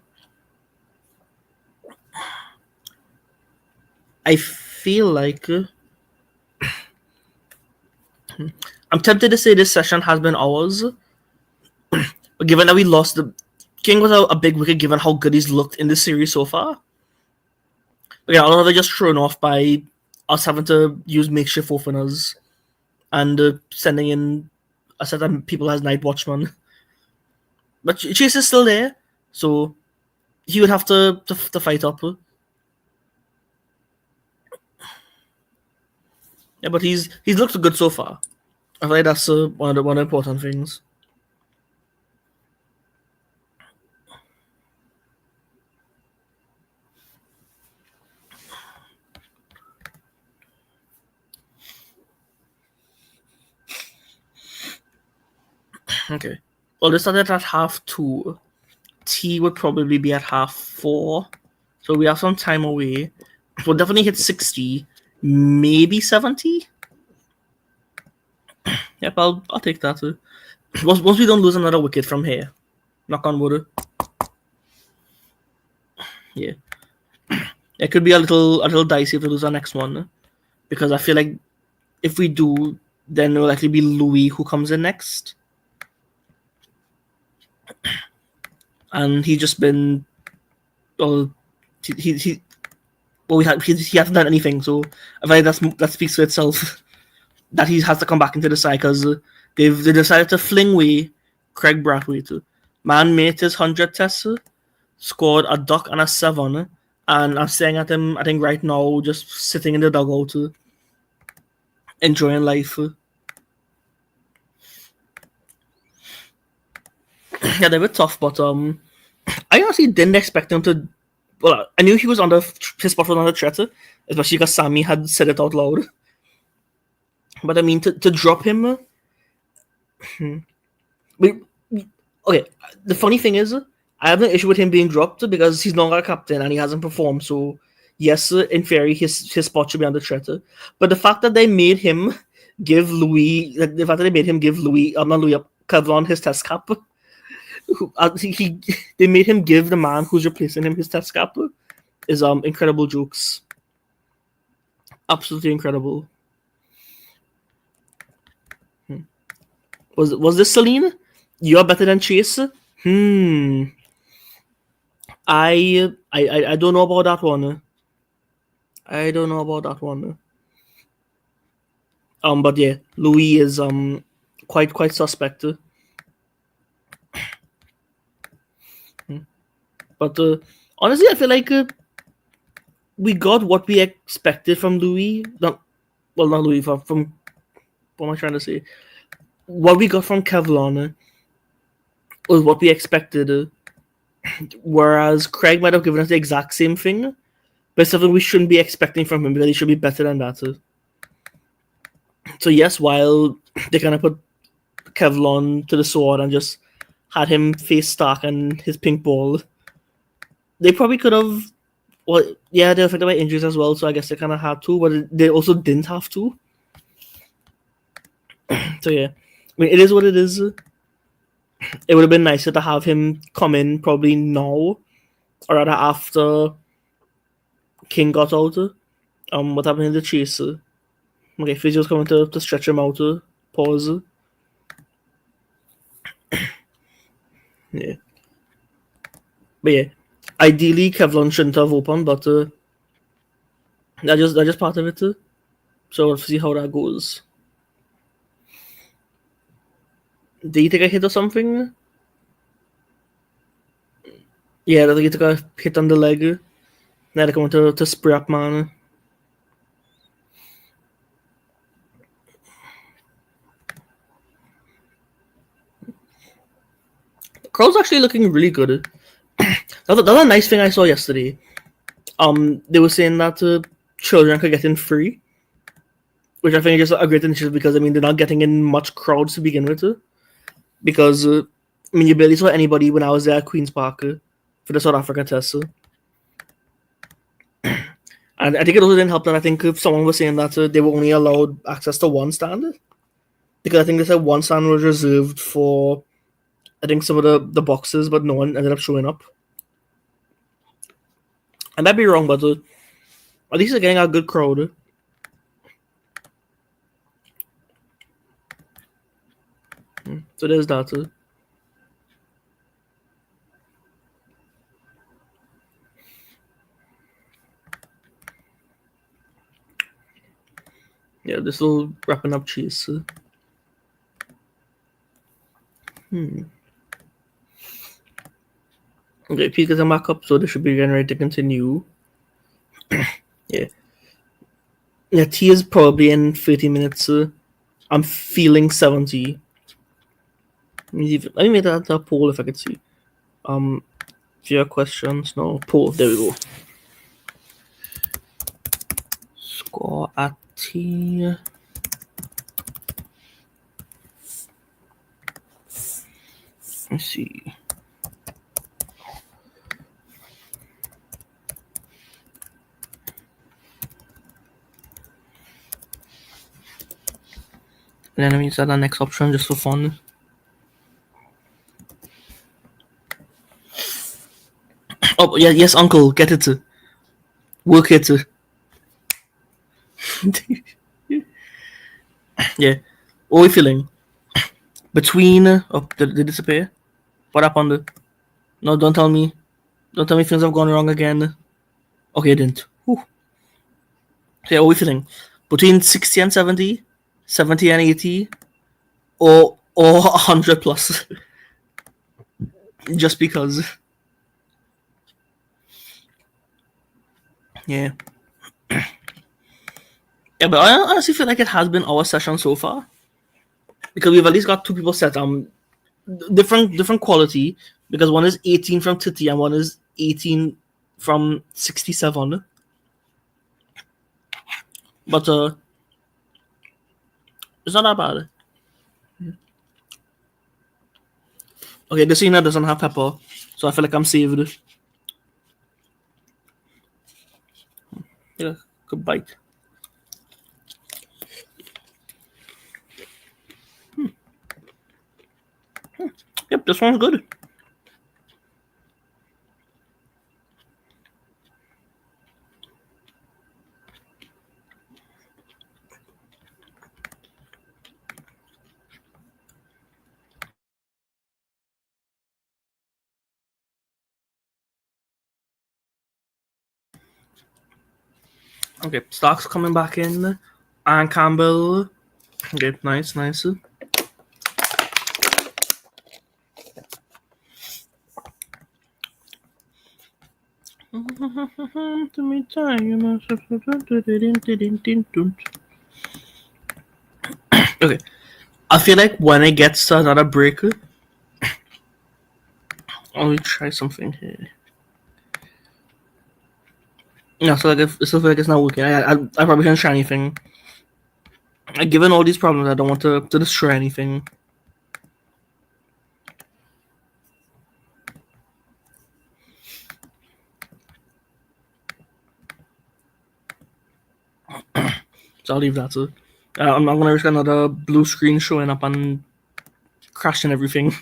I feel like I'm tempted to say this session has been ours, but given that we lost the King was a big wicket, given how good he's looked in this series so far. But yeah, a lot of it just thrown off by us having to use makeshift openers and sending in a set of people as night watchman. But Chase is still there, so he would have to fight up. Yeah, but he's looked good so far. I feel like that's one of the important things. Okay. Well, they started at 2:30. T would probably be at 4:30. So we have some time away. We'll definitely hit 60, maybe 70. Yep, I'll take that. Once we don't lose another wicket from here, knock on wood. Yeah, it could be a little dicey if we lose our next one, because I feel like if we do, then it will likely be Louis who comes in next, and he's just been, well, he hasn't done anything, so I feel like that speaks for itself. That he has to come back into the side because they decided to fling away Craig Brathwaite. Man made his 100 tests, scored a duck and a 7, and I'm staring at him, I think right now, just sitting in the dugout, enjoying life. Yeah, they were tough, but I honestly didn't expect him to. Well, I knew he was under his spot was under threat, especially because Sammy had said it out loud. But I mean, to drop him. Okay, the funny thing is, I have an issue with him being dropped because he's not our captain and he hasn't performed. So, yes, in theory, his spot should be under threat. But the fact that they made him give Louis, not Louis, Kevlon his test cap. They made him give the man who's replacing him his test cap is incredible jokes. Absolutely incredible. Was this Celine? You're better than Chase? I don't know about that one. I don't know about that one. But yeah, Louis is quite suspect. But honestly, I feel like we got what we expected from Louis. Not Louis. From what am I trying to say? What we got from Kevlon was what we expected. Whereas Craig might have given us the exact same thing, but something we shouldn't be expecting from him because he should be better than that. So yes, while they kind of put Kevlon to the sword and just had him face Stark and his pink ball, they probably could have. Well, yeah, they're affected by injuries as well, so I guess they kind of had to, but they also didn't have to. So yeah, I mean, it is what it is. It would have been nicer to have him come in probably now, or rather after King got out. What happened in the chase? Okay, Physio's coming to stretch him out. Pause. Yeah. But yeah, ideally Kevlon shouldn't have opened, but that's just part of it too. So we'll see how that goes. Did he take a hit or something? Yeah, I think he took a hit on the leg. Now they're coming to spray up, man. The crowd's actually looking really good. That's a nice thing I saw yesterday. They were saying that children could get in free, which I think is just a great initiative because I mean they're not getting in much crowds to begin with. Because I mean you barely saw anybody when I was there at Queens Park for the South Africa test. And I think it also didn't help that I think if someone was saying that they were only allowed access to one stand, because I think they said one stand was reserved for I think some of the boxes, but no one ended up showing up. I might be wrong, but at least they're getting a good crowd. So there's that. Yeah, this little wrapping up cheese. Okay, peak is a back up, so they should be getting ready to continue. Yeah. Yeah, tea is probably in 30 minutes. I'm feeling 70. Let me make that a poll if I could see. If you have questions, no poll. There we go. Score at tea. Let's see. And then let me set the next option just for fun. Oh yeah, yes, uncle, get it. Work it. Yeah. What are we feeling? Between oh, did they disappear? What happened? No, don't tell me. Don't tell me things have gone wrong again. Okay, it didn't. Whew. So yeah, what are we feeling? Between 60 and 70, 70 and 80, or 100 plus. Just because. Yeah. Yeah, but I honestly feel like it has been our session so far. Because we've at least got two people set. Different quality. Because one is 18 from Titi and one is 18 from 67. But it's not that bad. Okay, this Cena doesn't have pepper, so I feel like I'm saved. Yeah, good bite. Yep, this one's good. Okay, Stark's coming back in. And Campbell. Okay, nice. Okay, I feel like when it gets to another break, let me try something here. Yeah, so like it still feel like it's not working. I probably shouldn't try anything. Given all these problems, I don't want to destroy anything. So I'll leave that to. I'm not gonna risk another blue screen showing up and crashing everything.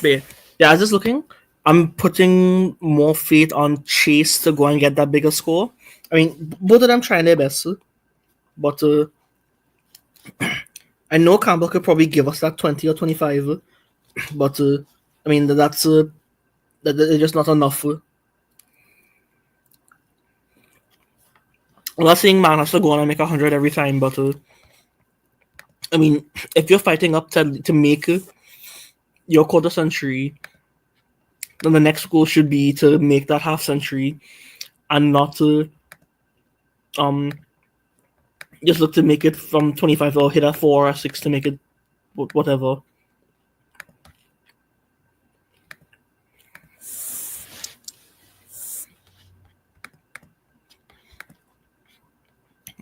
But yeah, I was just looking. I'm putting more faith on Chase to go and get that bigger score. I mean, both of them trying their best, but I know Campbell could probably give us that 20 or 25. but I mean that is just not enough. I'm not saying man has to go on and make 100 every time, but I mean, if you're fighting up to make your quarter century, then the next goal should be to make that half century, and not to um just look to make it from 25 or hit a 4 or 6 to make it whatever.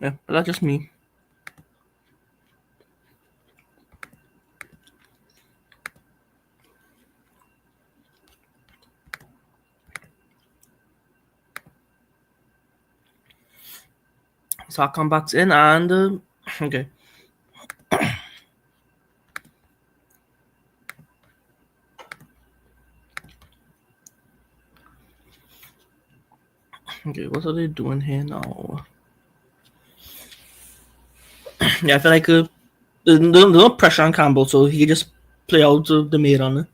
Yeah, but that's just me. So I'll come back in and okay. Okay, what are they doing here now? Yeah, I feel like there's no pressure on Campbell, so he can just play out the maid on it.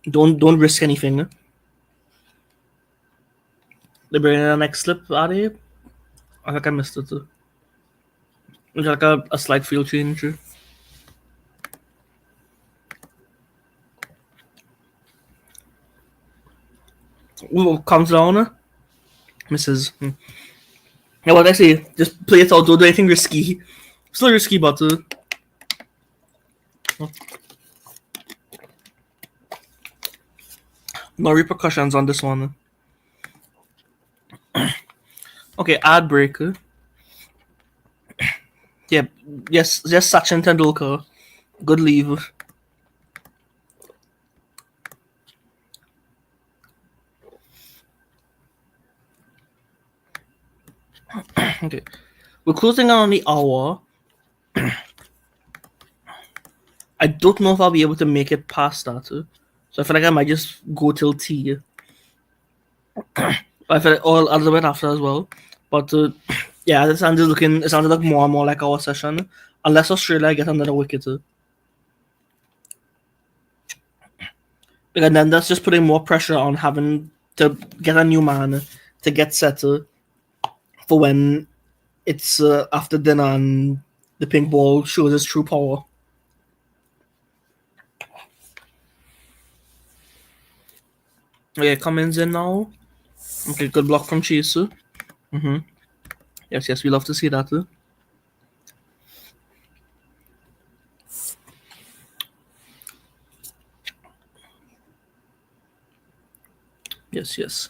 Don't risk anything. They bring in the next slip out of here. I think I missed it too. It's like a slight field change. Ooh, comes down. Misses. Yeah, what I say, just play it out. Don't do anything risky. Still risky, but no repercussions on this one. Okay, ad breaker. Yeah, yes, just Sachin Tendulkar. Good leave. Okay, we're closing on the hour. I don't know if I'll be able to make it past that. So I feel like I might just go till tea. I feel like all a little bit after as well. But yeah, it sounds like more and more like our session. Unless Australia get another wicket. And then that's just putting more pressure on having to get a new man to get set for when it's after dinner and the pink ball shows its true power. Okay, Cummins in now. Okay, good block from Chase. Yes, we love to see that. Yes.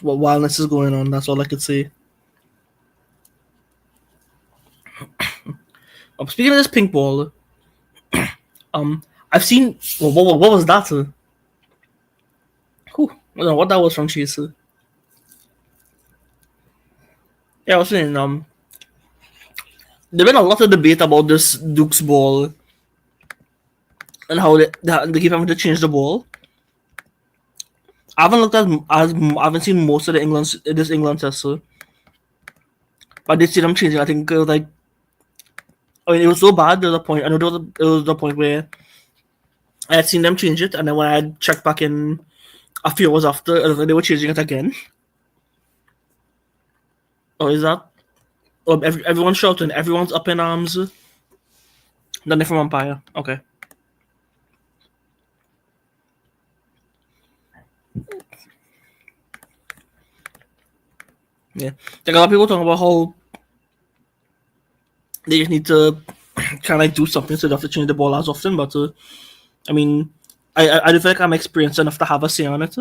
What wildness is going on? That's all I could say. Speaking of this pink ball, I've seen what was that? Whew, I don't know what that was from Chase. Yeah, I was saying there's been a lot of debate about this Duke's ball and how they keep having to change the ball. I haven't looked at as I haven't seen most of this England test, but I did see them changing. I think like I mean it was so bad. There was a point. I know there was the point where I had seen them change it, and then when I had checked back in a few hours after, it was like they were changing it again. Or is that? Everyone's shouting. Everyone's up in arms. Then they're from umpire. Okay. Yeah. Like a lot of people talking about how they just need to kind of like do something so they have to change the ball as often. But I mean, I do feel like I'm experienced enough to have a say on it.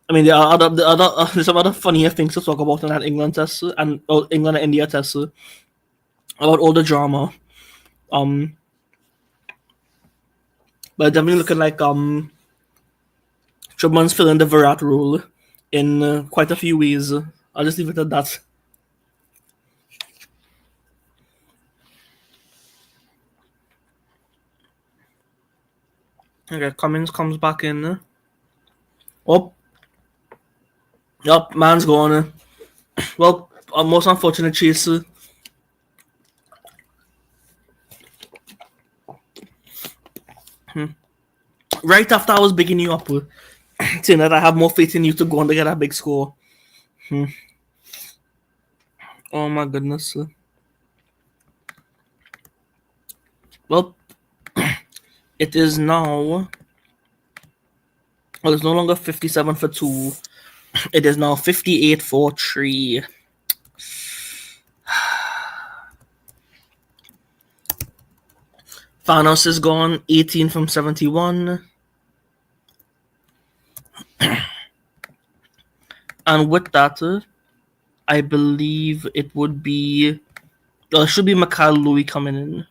I mean, there are there's some other funnier things to talk about in that England test and England and India test about all the drama. Um, but definitely looking like Shubman's filling the Virat role in quite a few ways. I'll just leave it at that. Okay, Cummins comes back in. Oh, yep, man's gone. Well, a most unfortunate chase. Right after I was bigging you up, saying that I have more faith in you to go on to get a big score. Oh my goodness. Well, it is now. Well, it's no longer 57 for 2. It is now 58 for 3. Thanos is gone, 18 from 71. And with that, I believe it would be. It should be Mikhail Louis coming in.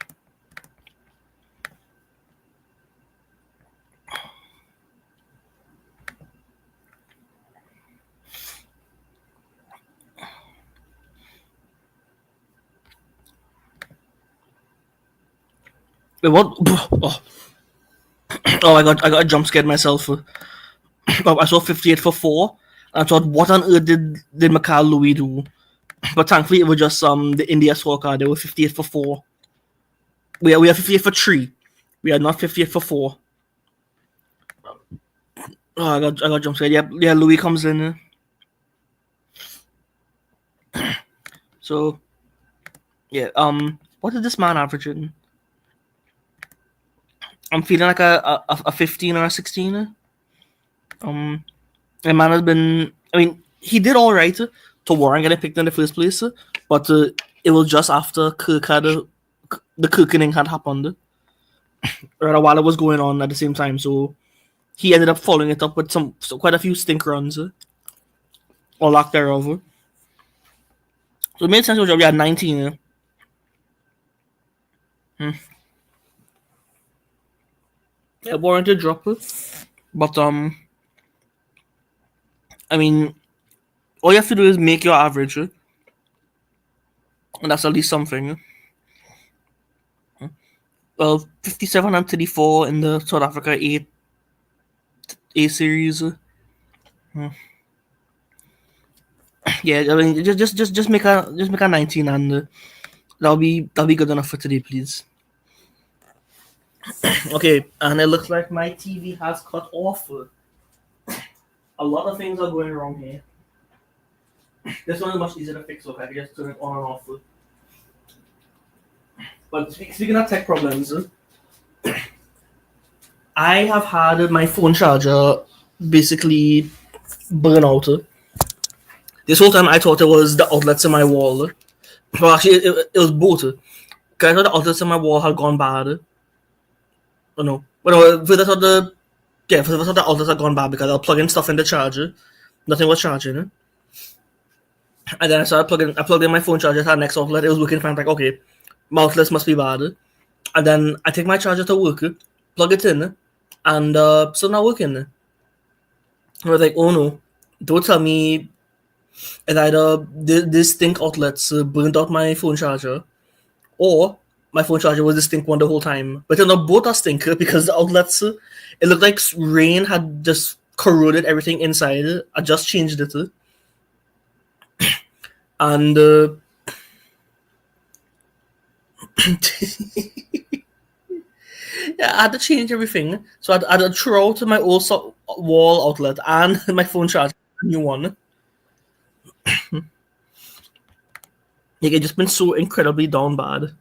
Wait, what? Oh, oh I got jump scared myself. I saw 58 for 4. I thought, what on earth did Mikhail Louis do? But thankfully, it was just the India scorecard. They were 58 for 4. We are 58 for 3. We are not 58 for 4. Oh, I got jump scared. Yeah, Louis comes in. So, yeah, what is this man averaging? I'm feeling like a 15 or a 16. The man has been. I mean, he did all right to warrant getting picked in the first place, but it was just after Kirk had the Kirkening had happened, or while it was going on at the same time. So he ended up following it up with quite a few stink runs, or lack thereof. So it made sense. We had 19. Yeah, warranted drop, but I mean, all you have to do is make your average, and that's at least something. Well, 57 and 34 in the South Africa A series. Yeah, I mean, just make a 19, and that'll be good enough for today, please. Okay, and it looks like my TV has cut off. A lot of things are going wrong here. This one is much easier to fix, so I can just turn it on and off. But speaking of tech problems, I have had my phone charger basically burn out. This whole time I thought it was the outlets in my wall. Well, actually, it was both. Because I thought the outlets in my wall had gone bad. Oh no. But no, first I thought the outlets had gone bad because I was plugging stuff in the charger. Nothing was charging. And then I plugged in my phone charger to the next outlet. It was working fine. I'm like, okay, my outlets must be bad. And then I take my charger to work, plug it in, and still not working. I was like, oh no, don't tell me it either this stink outlets burned out my phone charger, or my phone charger was the stink one the whole time. But no, both are stinker because the outlets, it looked like rain had just corroded everything inside. I just changed it. And yeah, I had to change everything. So I had to throw out my old wall outlet and my phone charger, a new one. Like, it's just been so incredibly down bad.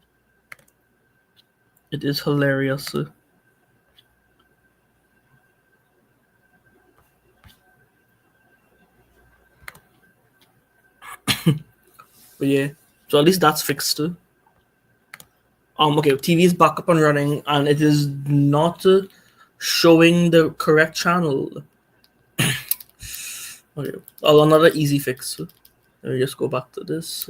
It is hilarious. But yeah, so at least that's fixed. Okay, TV is back up and running, and it is not showing the correct channel. Okay, another easy fix. Let me just go back to this.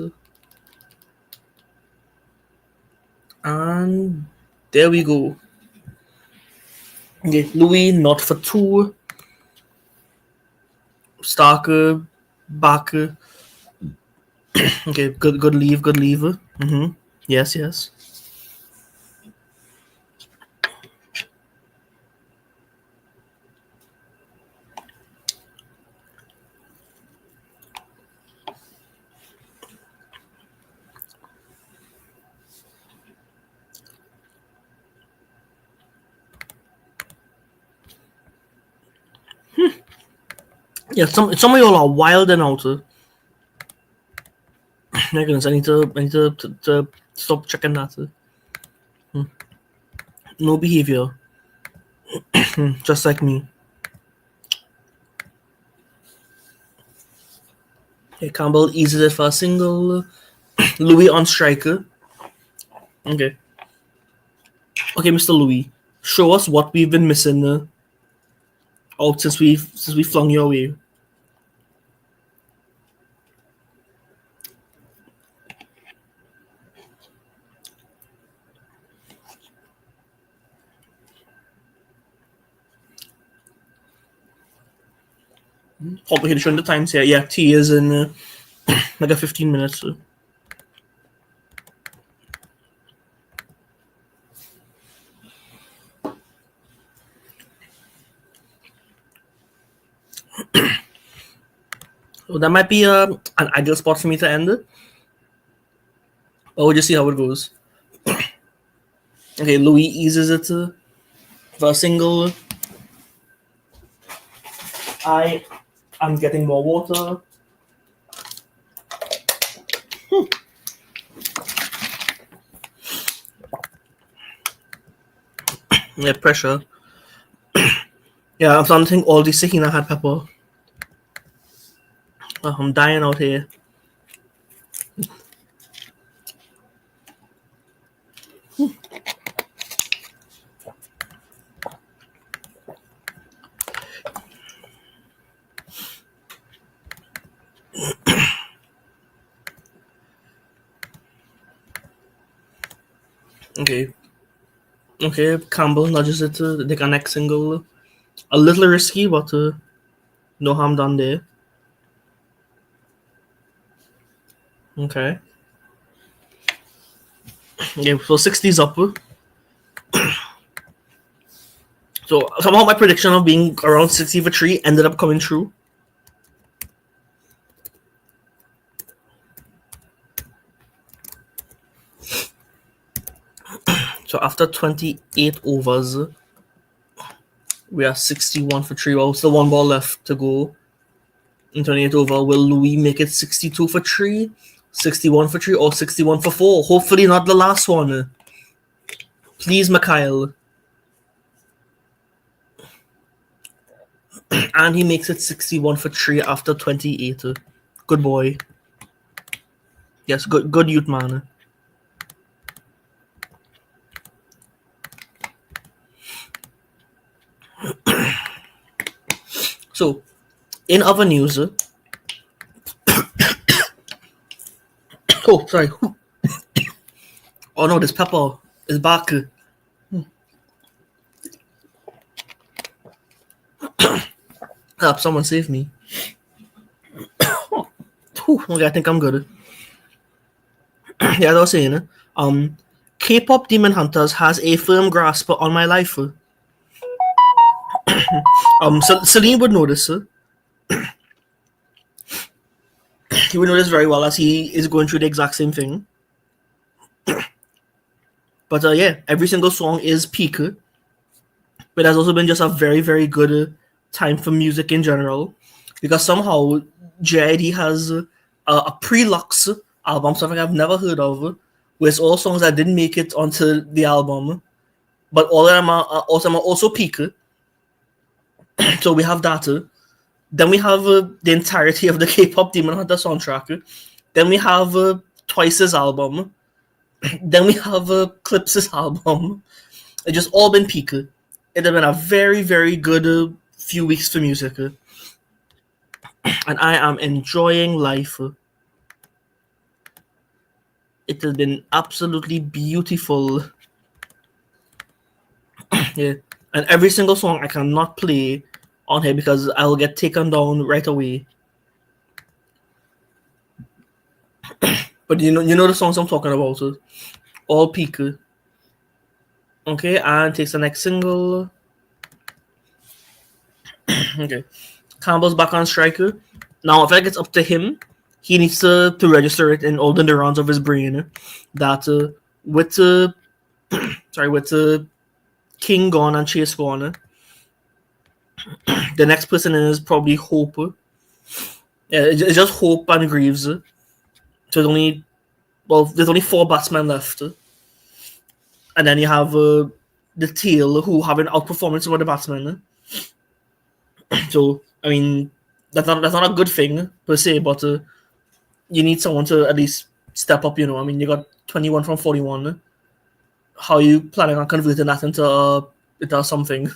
And there we go. Okay, Louis not for 2. Starker back. Okay, good leave. Yes. Yeah, some of y'all are wild and out. My goodness, I need to stop checking that. No behavior, just like me. Okay, Campbell eases it for a single. Louis on striker. Okay. Okay, Mr. Louis, show us what we've been missing out since we flung your way. Complicated showing the times here. Yeah, tea is in like a 15 minutes. So that might be an ideal spot for me to end it. But we'll just see how it goes. Okay, Louis eases it for a single. I am getting more water. Yeah, pressure. Yeah, I'm starting to think all these Sakina had pepper. Oh, I'm dying out here. Okay. Okay, Campbell nudges it to the next single. A little risky, but no harm done there. Okay. Okay, so 60's up. So somehow my prediction of being around 60 for 3 ended up coming true. So after 28 overs, we are 61 for 3. Well, still one ball left to go in 28 over. Will Louis make it 62 for 3, 61 for 3, or 61 for 4? Hopefully not the last one. Please, Mikhail. And he makes it 61 for 3 after 28. Good boy. Yes, good youth, man. So, in other news, oh, sorry. Oh no, this pepper is back. Help, someone save me. Okay, I think I'm good. Yeah, as I was saying, K-pop Demon Hunters has a firm grasp on my life. Celine would notice. He would notice very well as he is going through the exact same thing. But yeah, every single song is peak. But has also been just a very, very good time for music in general. Because somehow JID has a pre-lux album, something I've never heard of, with all songs that didn't make it onto the album. But all of them are also peak. So we have that. Then we have the entirety of the K-pop Demon Hunter soundtrack. Then we have Twice's album. Then we have Clips's album. It's just all been peak. It has been a very, very good few weeks for music. And I am enjoying life. It has been absolutely beautiful. Yeah. And every single song I cannot play on here because I'll get taken down right away. But you know the songs I'm talking about. All peak. Okay, and takes the next single. Okay. Campbell's back on striker. Now, if it's up to him, he needs to register it in all the neurons of his brain that with King gone and Chase gone, the next person is probably Hope. Yeah, it's just Hope and Greaves. So there's only 4 batsmen left, and then you have the tail who have an outperformance over the batsmen. So I mean, that's not a good thing per se, but you need someone to at least step up. I mean, you got 21 from 41. How are you planning on converting that into something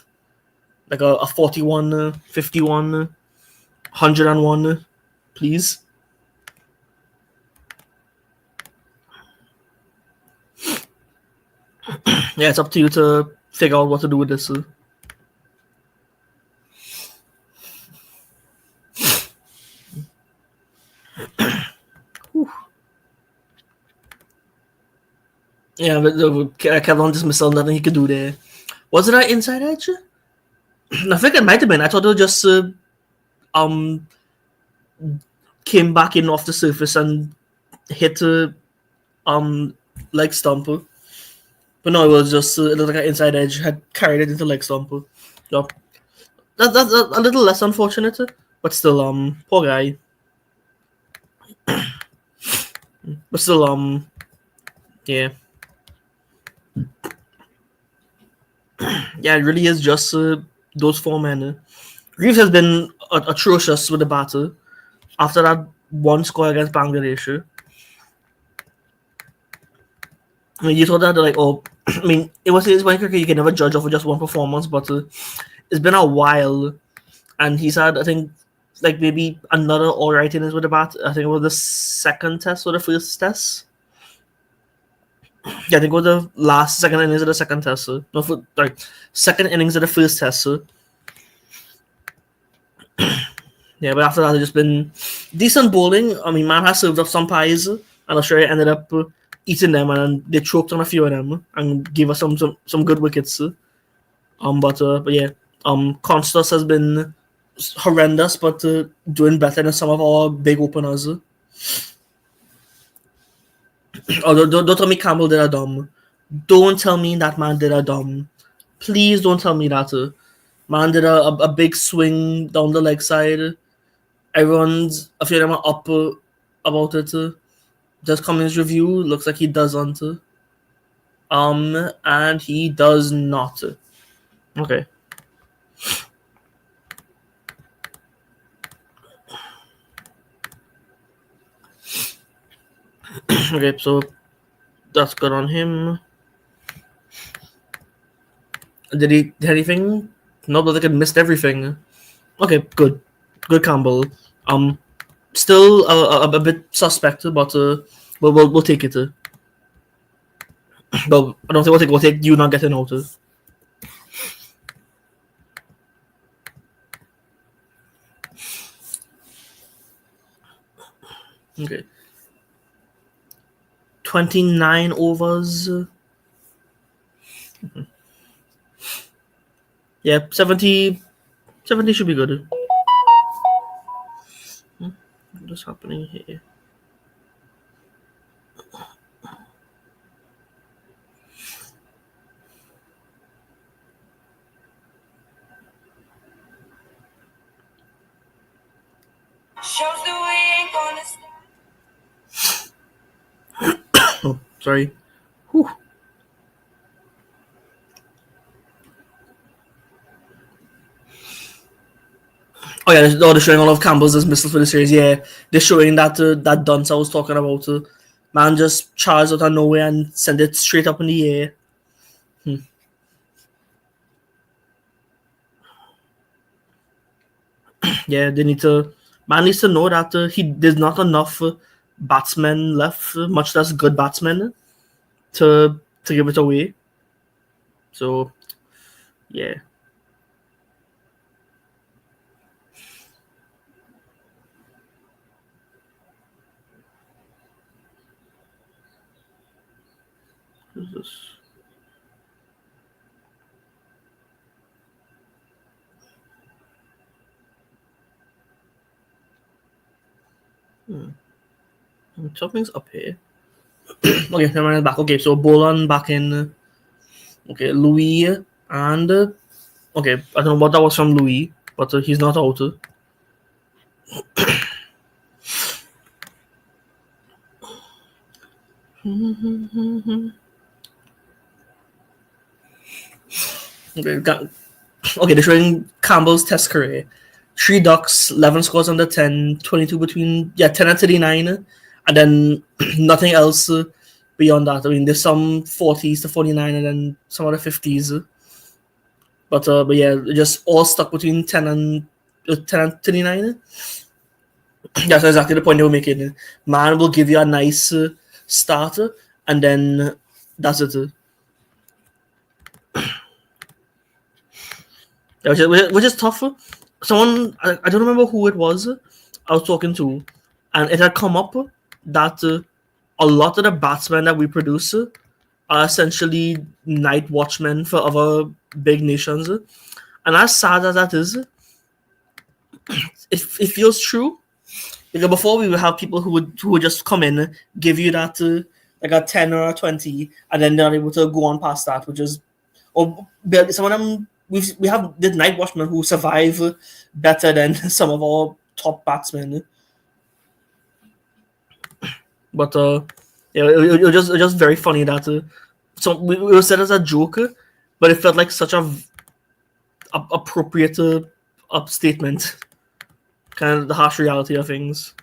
like a 41, 51, 101, please? Yeah, it's up to you to figure out what to do with this. Yeah, but Kevin dismissal, nothing he could do there. Was it an inside edge? I think it might have been. I thought it just um came back in off the surface and hit leg stump. But no, it was just it looked like an inside edge had carried it into leg stump. So that's a little less unfortunate, but still poor guy. But still yeah. Yeah, it really is just those 4 men. Reeves has been atrocious with the batter after that one score against Bangladesh. I mean, you thought that like, oh, I mean, it was his one cricket. You can never judge off of just one performance, but it's been a while, and he's had, I think, like maybe another alright innings with the bat. I think it was the second test or the first test. Yeah, I think it was the second innings of the second test. No, second innings of the first test. Yeah, but after that, it's just been decent bowling. I mean, man has served up some pies, and Australia ended up eating them, and they choked on a few of them and gave us some good wickets. But yeah, Constas has been horrendous, but doing better than some of our big openers. Oh, don't tell me Campbell did a dumb. Don't tell me that man did a dumb. Please don't tell me that. Man did a big swing down the leg side. Everyone's, a few of them are up about it. Just Cummings review looks like he doesn't. And he does not. Okay. Okay, so that's good on him. Did he do anything? No, but like I missed everything. Okay, good Campbell. Still a bit suspect, but we'll take it. But I don't think we'll take you not getting out. Okay. 29 overs. Yeah, 70 should be good. What's happening here? Shows the way gonna oh, sorry. Whew. Oh yeah, they're showing all of Campbell's dismissals for the series. Yeah, they're showing that that dunce I was talking about. Man just charged out of nowhere and sent it straight up in the air. Yeah, they need to. Man needs to know that there's not enough batsmen left, much less good batsmen, to give it away. So, yeah. Who's this? Something's up here. Okay, never mind, back. Okay, so Bolan back in. Okay, Louis and okay, I don't know what that was from Louis, but he's not out. Okay, okay, they're showing Campbell's test career. 3 ducks, 11 scores under 10, 22 between 10 and 39, and then nothing else beyond that. I mean, there's some 40s to 49, and then some other 50s. But yeah, just all stuck between 10 and 39. That's exactly the point they were making. Man will give you a nice starter, and then that's it. Which is tough. Someone, I don't remember who it was I was talking to, and it had come up that a lot of the batsmen that we produce are essentially night watchmen for other big nations. And as sad as that is, it feels true. Because before we would have people who would just come in, give you that like a 10 or a 20, and then they're able to go on past that, which is, or some of them we have the night watchmen who survive better than some of our top batsmen. But yeah, it was just very funny that so it was said as a joke, but it felt like such a appropriate up statement, kind of the harsh reality of things.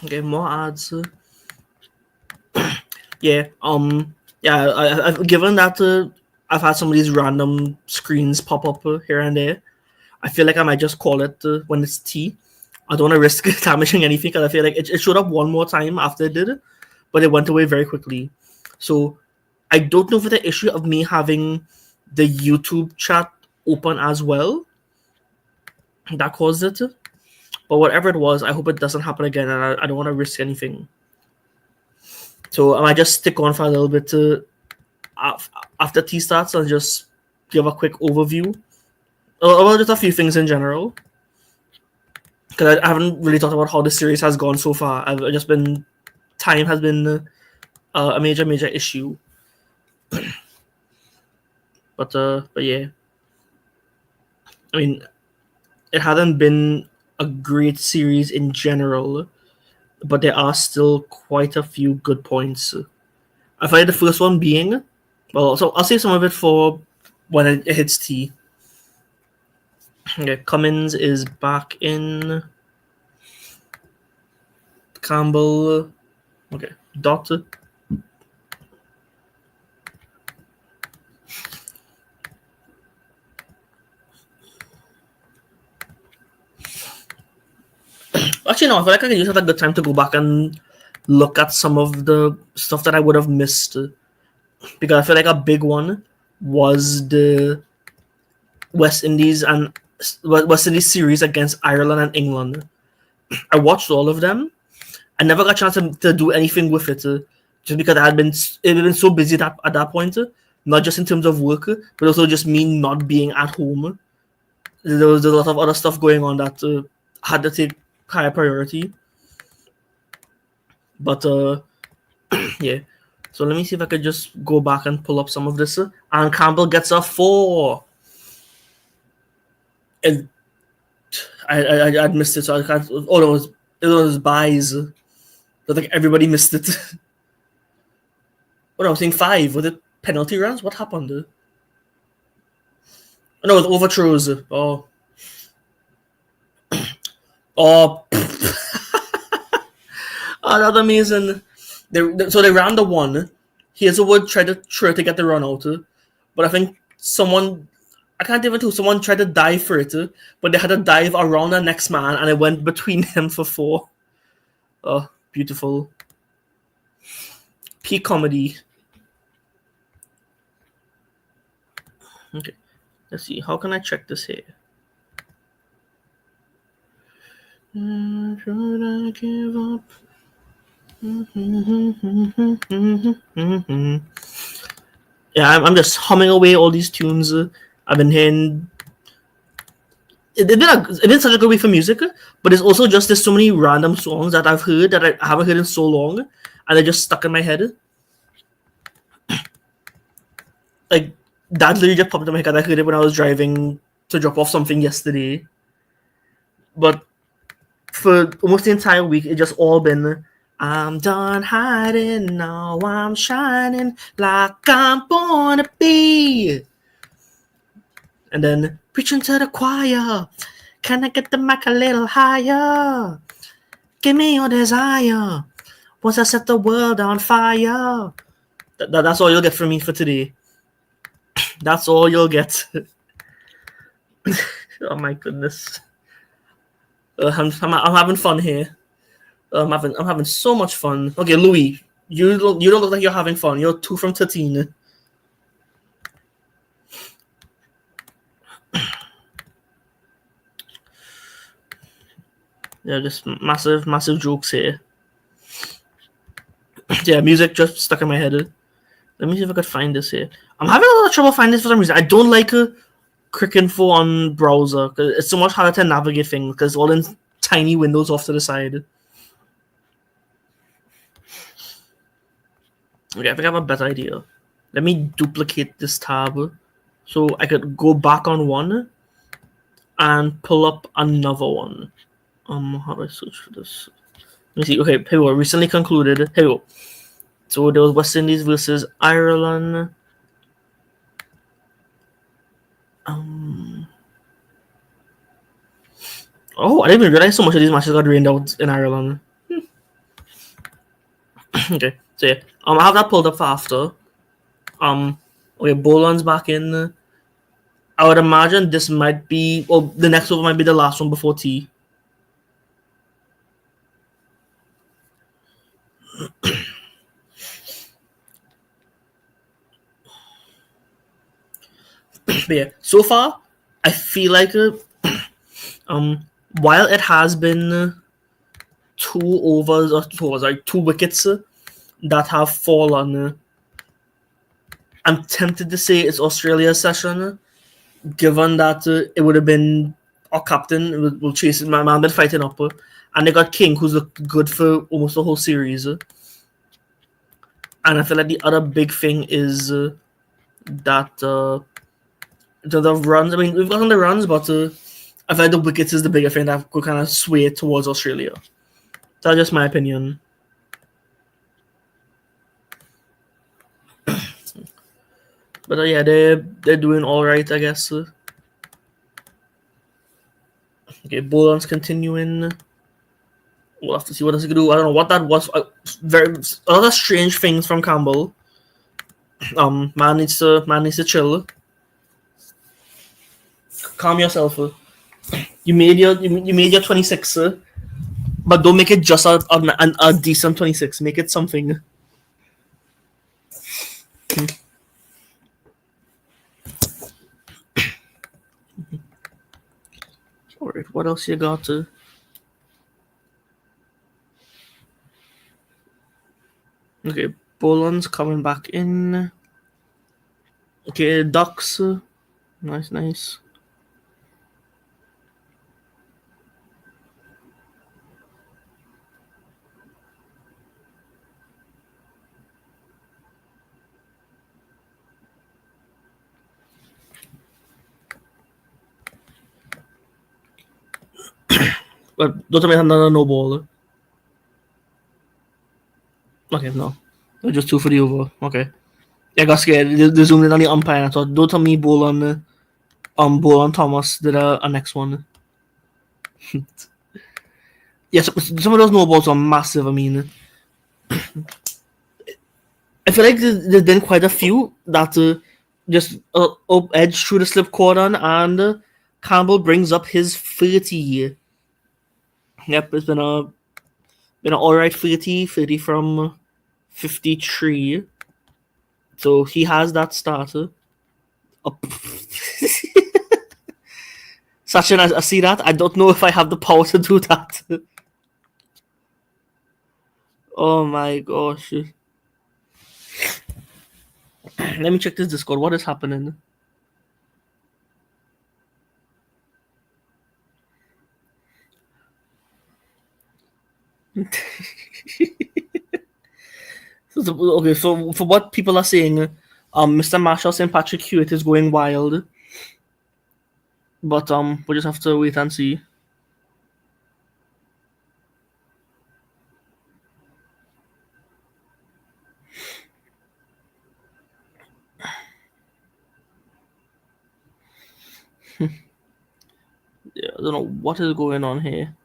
Okay, more ads. Yeah. Yeah. I've given that. I've had some of these random screens pop up here and there. I feel like I might just call it when it's tea. I don't want to risk damaging anything because I feel like it showed up one more time after it did, but it went away very quickly. So I don't know for the issue of me having the YouTube chat open as well that caused it. But whatever it was, I hope it doesn't happen again, and I don't want to risk anything. So I might just stick on for a little bit after T starts and just give a quick overview about just a few things in general. Because I haven't really talked about how the series has gone so far. I've just been time has been a major issue. But yeah, I mean, it hasn't been a great series in general, but there are still quite a few good points. I find the first one being, well, so I'll save some of it for when it hits T. Okay, Cummins is back in. Campbell. Okay, Doctor. Actually, no, I feel like I can use it at the time to go back and look at some of the stuff that I would have missed. Because I feel like a big one was the West Indies and West Indies series against Ireland and England. I watched all of them. I never got a chance to do anything with it, just because it had been so busy at that point, not just in terms of work, but also just me not being at home. There was a lot of other stuff going on that had to take higher priority. But yeah. So let me see if I could just go back and pull up some of this. And Campbell gets a 4. And I'd missed it, so I can't. Oh, it was buys. But like everybody missed it. What I was saying 5. Was it penalty runs? What happened? Oh, no, it was overthrows. Oh. Oh. Oh, that's amazing. So they ran the one. Hazelwood tried to try to get the run out, but I think I can't even tell, someone tried to dive for it, but they had to dive around the next man and it went between them for 4. Oh, beautiful. Peak comedy. Okay, let's see. How can I check this here? should I give up? Yeah, I'm just humming away all these tunes. I've been hearing. It been such a good week for music, but it's also just there's so many random songs that I've heard that I haven't heard in so long, and they're just stuck in my head. Like that literally just popped in my head. I heard it when I was driving to drop off something yesterday, but for almost the entire week, it just all been. I'm done hiding, now I'm shining like I'm born to be. And then preaching to the choir, can I get the mic a little higher? Give me your desire. Once I set the world on fire. That's all you'll get from me for today. That's all you'll get. Oh my goodness. I'm having fun here. I'm having so much fun. Okay, Louis, you don't look like you're having fun. You're 2 from 13. Yeah, just massive jokes here. Yeah, music just stuck in my head. Let me see if I could find this here. I'm having a lot of trouble finding this for some reason. I don't like Cricinfo on browser because it's so much harder to navigate things because all in tiny windows off to the side. Okay, I think I have a better idea. Let me duplicate this tab so I could go back on one and pull up another one. How do I search for this? Let me see. Okay, here we go. Recently concluded. Here we go. So there was West Indies versus Ireland. Oh, I didn't even realize so much of these matches got rained out in Ireland. Okay, so yeah, I have that pulled up for after. Okay, Boland's back in. I would imagine this might be, well, the next over might be the last one before tea. But yeah, so far, I feel like, while it has been 2 wickets that have fallen, I'm tempted to say it's Australia's session, given that it would have been our captain will chase it. My man been fighting up, and they got King, who's looked good for almost the whole series. And I feel like the other big thing is that the runs. I mean, we've gotten the runs, but I feel like the wickets is the bigger thing that could kind of sway towards Australia. That's just my opinion. But yeah, they're doing all right, I guess. Okay, Boland's continuing. We'll have to see what else he can do. I don't know what that was. A lot of strange things from Campbell. Man needs to chill. Calm yourself. You made your 26, but don't make it just a decent 26. Make it something. Alright, what else you got? Okay, Boland's coming back in. Okay, Ducks. Nice. But don't tell me another no ball. Okay, no. Just 2 for the over. Okay. Yeah, I got scared. They zoomed in on the umpire. I thought, don't tell me Boland Thomas did a next one. Yes, some of those no balls are massive. I mean, I feel like there's been quite a few that just up edge through the slip cordon, and Campbell brings up his 30. Yep, it's been an alright 30 from 53. So he has that starter. Sachin, I see that. I don't know if I have the power to do that. Oh my gosh. Let me check this Discord. What is happening? Okay, so for what people are saying, Mr. Marshall St. Patrick Hewitt is going wild, but we'll just have to wait and see. Yeah, I don't know what is going on here.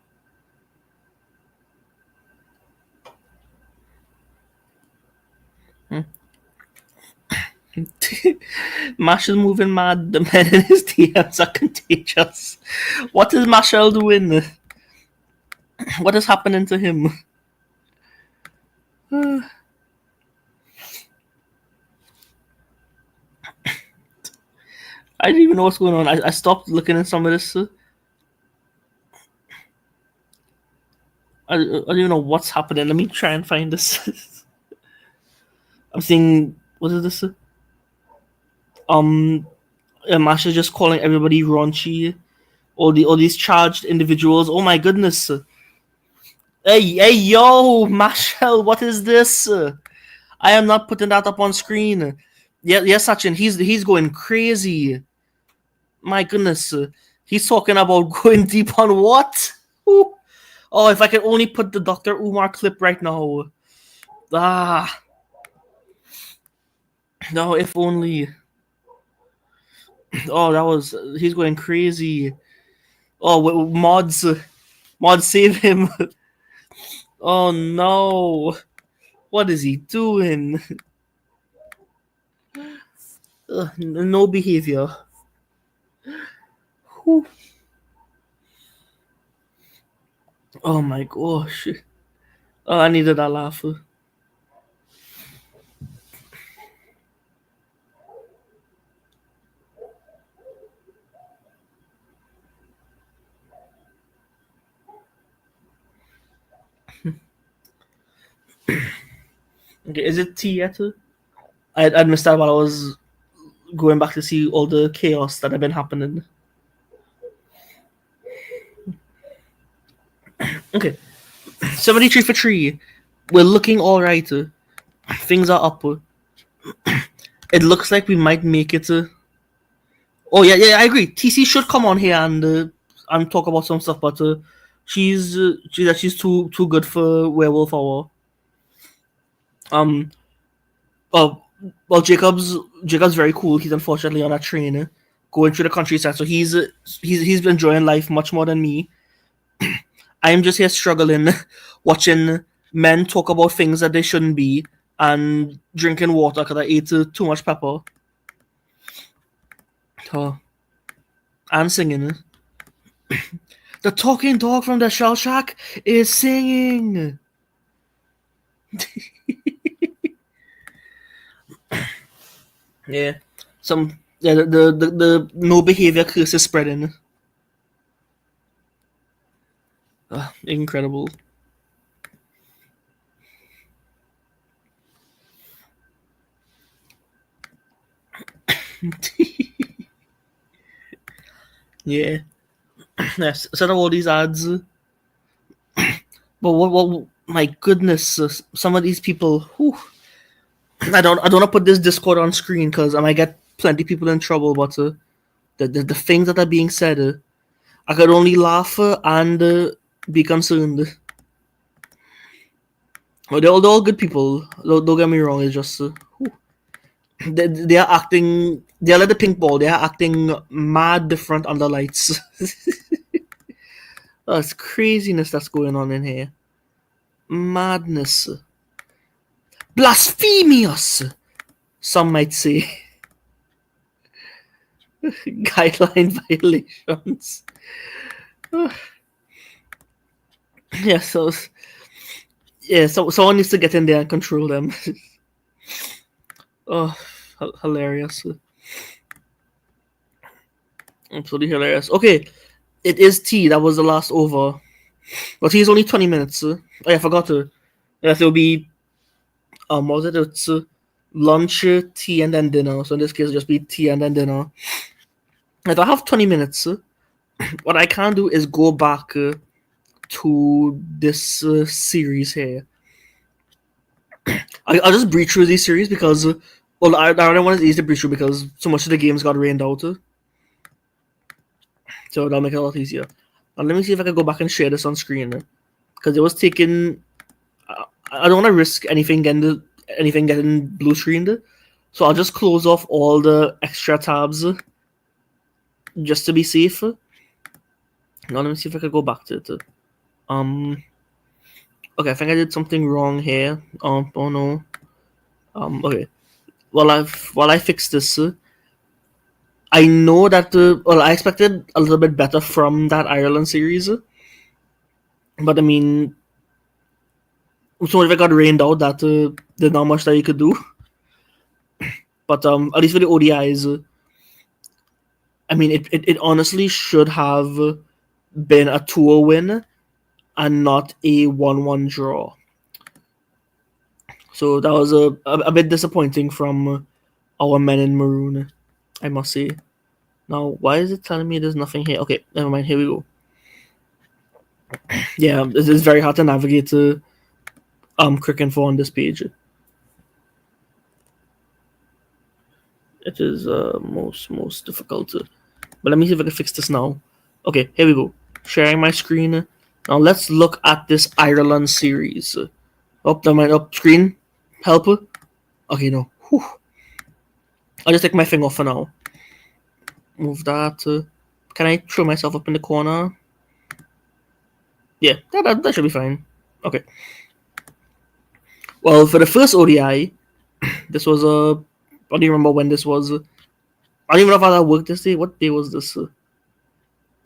Mash is moving mad. The men in his DMs are contagious. What is Marshall doing? What is happening to him? I don't even know what's going on. I stopped looking at some of this. I don't even know what's happening. Let me try and find this. I'm seeing. What is this? Masha just calling everybody raunchy. All these charged individuals. Oh my goodness. Hey, yo, Marshall, what is this? I am not putting that up on screen. Yeah, yes, Sachin, he's going crazy. My goodness, he's talking about going deep on what? Ooh. Oh, if I could only put the Dr. Umar clip right now. Ah, no, if only. Oh, he's going crazy. Oh, mods, save him. Oh no, what is he doing? No behavior. Whew. Oh my gosh. Oh, I needed that laugh. Okay, is it tea yet? I missed that while I was going back to see all the chaos that had been happening. Okay, 73 for 3. We're looking alright. Things are up. It looks like we might make it. Oh yeah, I agree. TC should come on here and talk about some stuff, but she's too good for Werewolf Hour. Um, well, Jacob's very cool. He's unfortunately on a train going through the countryside, so he's been enjoying life much more than me. I'm just here struggling, watching men talk about things that they shouldn't be, and drinking water because I ate too much pepper. Oh, and singing. The talking dog from the shell shack is singing. Yeah, the no behavior curse is spreading. Incredible. Yeah. Yes. Set up all these ads. But what? My goodness! Some of these people. Whew, I don't want to put this Discord on screen because I might get plenty of people in trouble. But the things that are being said, I could only laugh and be concerned. Oh, they're all good people. Don't get me wrong. It's just they are acting. They are like the pink ball. They are acting mad different under lights. That's craziness that's going on in here. Madness. Blasphemous! Some might say. Guideline violations. Yeah, so someone needs to get in there and control them. Oh, hilarious. Absolutely hilarious. Okay, it is tea. That was the last over. But tea is only 20 minutes. Oh yeah, I forgot to. Yes, it'll be what was it? It's lunch, tea, and then dinner. So in this case, it'll just be tea and then dinner. If I have 20 minutes, what I can do is go back to this series here. I'll just breach through these series because, well, I don't want it easy to breach through because so much of the games got rained out. So that'll make it a lot easier. Now let me see if I can go back and share this on screen because it was taking. I don't want to risk anything getting blue screened, so I'll just close off all the extra tabs just to be safe. Now let me see if I can go back to it. Okay, I think I did something wrong here. Oh no. Okay. While I fix this, I know that I expected a little bit better from that Ireland series, but I mean, so if I got rained out, that there's not much that you could do. But at least for the ODIs, I mean, it honestly should have been a 2-0 win and not a 1-1 draw. So that was a bit disappointing from our men in maroon, I must say. Now, why is it telling me there's nothing here? Okay, never mind. Here we go. Yeah, it is very hard to navigate Crick 4 on this page. It is most difficult. But let me see if I can fix this now. Okay, here we go. Sharing my screen. Now let's look at this Ireland series. Oh, never mind. Up screen. Help. Okay, no. Whew. I'll just take my thing off for now. Move that. Can I throw myself up in the corner? Yeah, that should be fine. Okay. Well, for the first ODI, this was I don't even remember when this was. I don't even know if I worked this day. What day was this?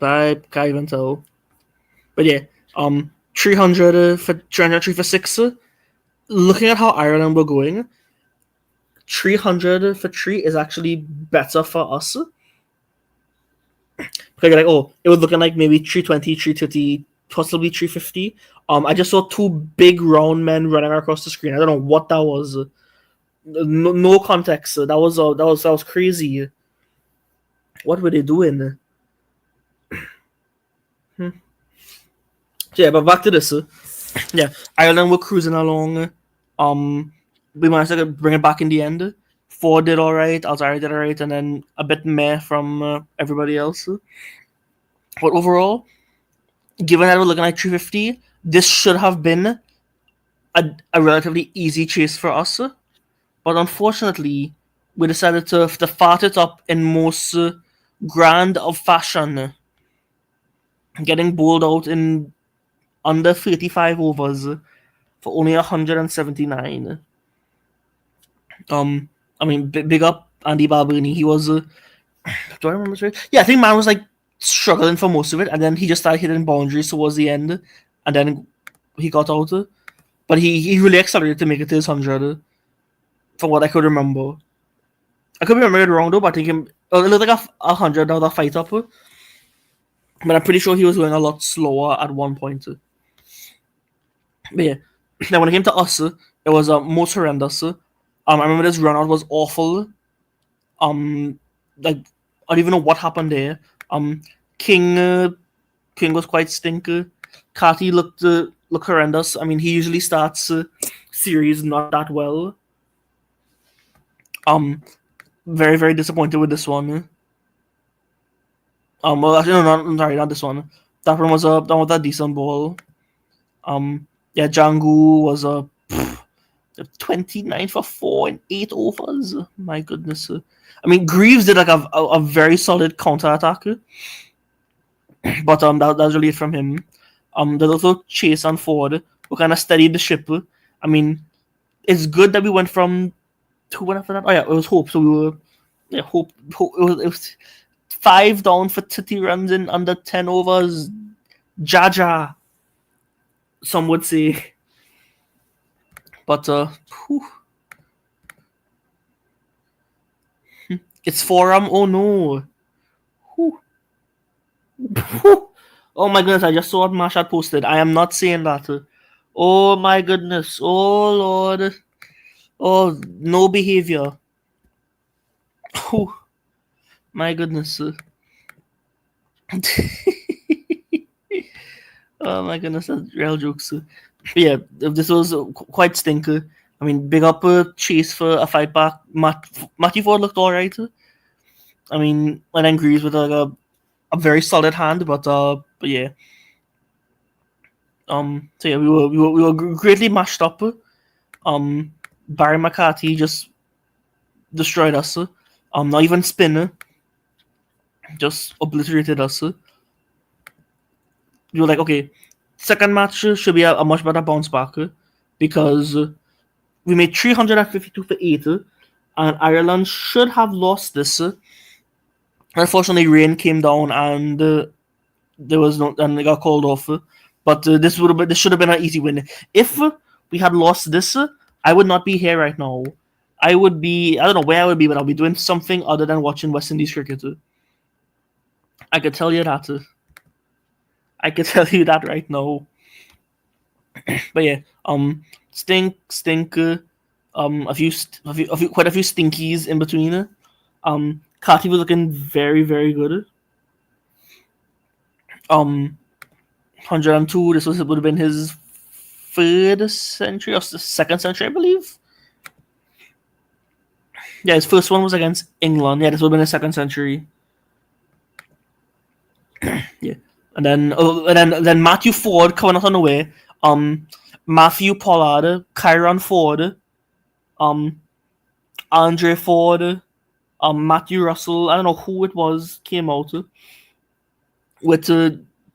I can't even tell. But yeah, 300 for 303 for 6. Looking at how Ireland were going, 300 for 3 is actually better for us. Because you're like, oh, it was looking like maybe 320, 330, possibly 350. I just saw two big round men running across the screen. I don't know what that was. No context. That was crazy. What were they doing? So yeah, but back to this. Yeah, Ireland were cruising along. We managed to bring it back in the end. 4 did alright, Alzari did alright, and then a bit meh from everybody else. But overall, given that we're looking at 350, this should have been a relatively easy chase for us. But unfortunately, we decided to fart it up in most grand of fashion, getting bowled out in under 35 overs for only 179. I mean, big up Andy Balbini. He was, do I remember this right? Yeah, I think man was like struggling for most of it, and then he just started hitting boundaries towards the end, and then he got out. But he really accelerated to make it to his 100, from what I could remember. I could be remembering it wrong though, but I think it looked like a 100 now, that fight up. But I'm pretty sure he was going a lot slower at one point. But yeah, then when it came to us, it was most horrendous. I remember this run out was awful. Like I don't even know what happened there. King was quite stinky. Carty looked horrendous. I mean, he usually starts series not that well. Very very disappointed with this one. Well, actually, no, I'm sorry, not this one. That one was a decent ball. Yeah, Django was a 29 for 4 and 8 overs. My goodness. I mean, Greaves did like a very solid counter attack, but that was really it from him. There's also Chase and Ford who kind of steadied the ship. I mean, it's good that we went from 2 went after that. Oh yeah, it was Hope. So we were Hope. It was 5 down for 30 runs in under 10 overs. Jaja, some would say. But it's forum. Oh no. Oh my goodness, I just saw what Mash had posted. I am not saying that. Oh my goodness. Oh Lord. Oh, no behavior. Oh my goodness. Oh my goodness, that's real jokes. But yeah, this was quite stinker. I mean, big up Chase for a fight back. Matthew Ford looked alright. I mean, and then Greaves with like a very solid hand, but yeah. So yeah, we were greatly mashed up. Barry McCarthy just destroyed us. Not even Spinner just obliterated us. We were like, okay, second match should be a much better bounce back because we made 352 for 8, and Ireland should have lost this. Unfortunately, rain came down and there was no, and they got called off. But this should have been an easy win. If we had lost this, I would not be here right now. I don't know where I would be, but I'll be doing something other than watching West Indies cricket. I could tell you that. I could tell you that right now. But yeah, stink, quite a few stinkies in between. Carty was looking very, very good. 102. This would have been his third century or second century, I believe. Yeah, his first one was against England. Yeah, this would have been his second century. Yeah, and then Matthew Ford coming out on the way. Matthew Pollard, Kyron Ford, Andre Ford, Matthew Russell. I don't know who it was came out with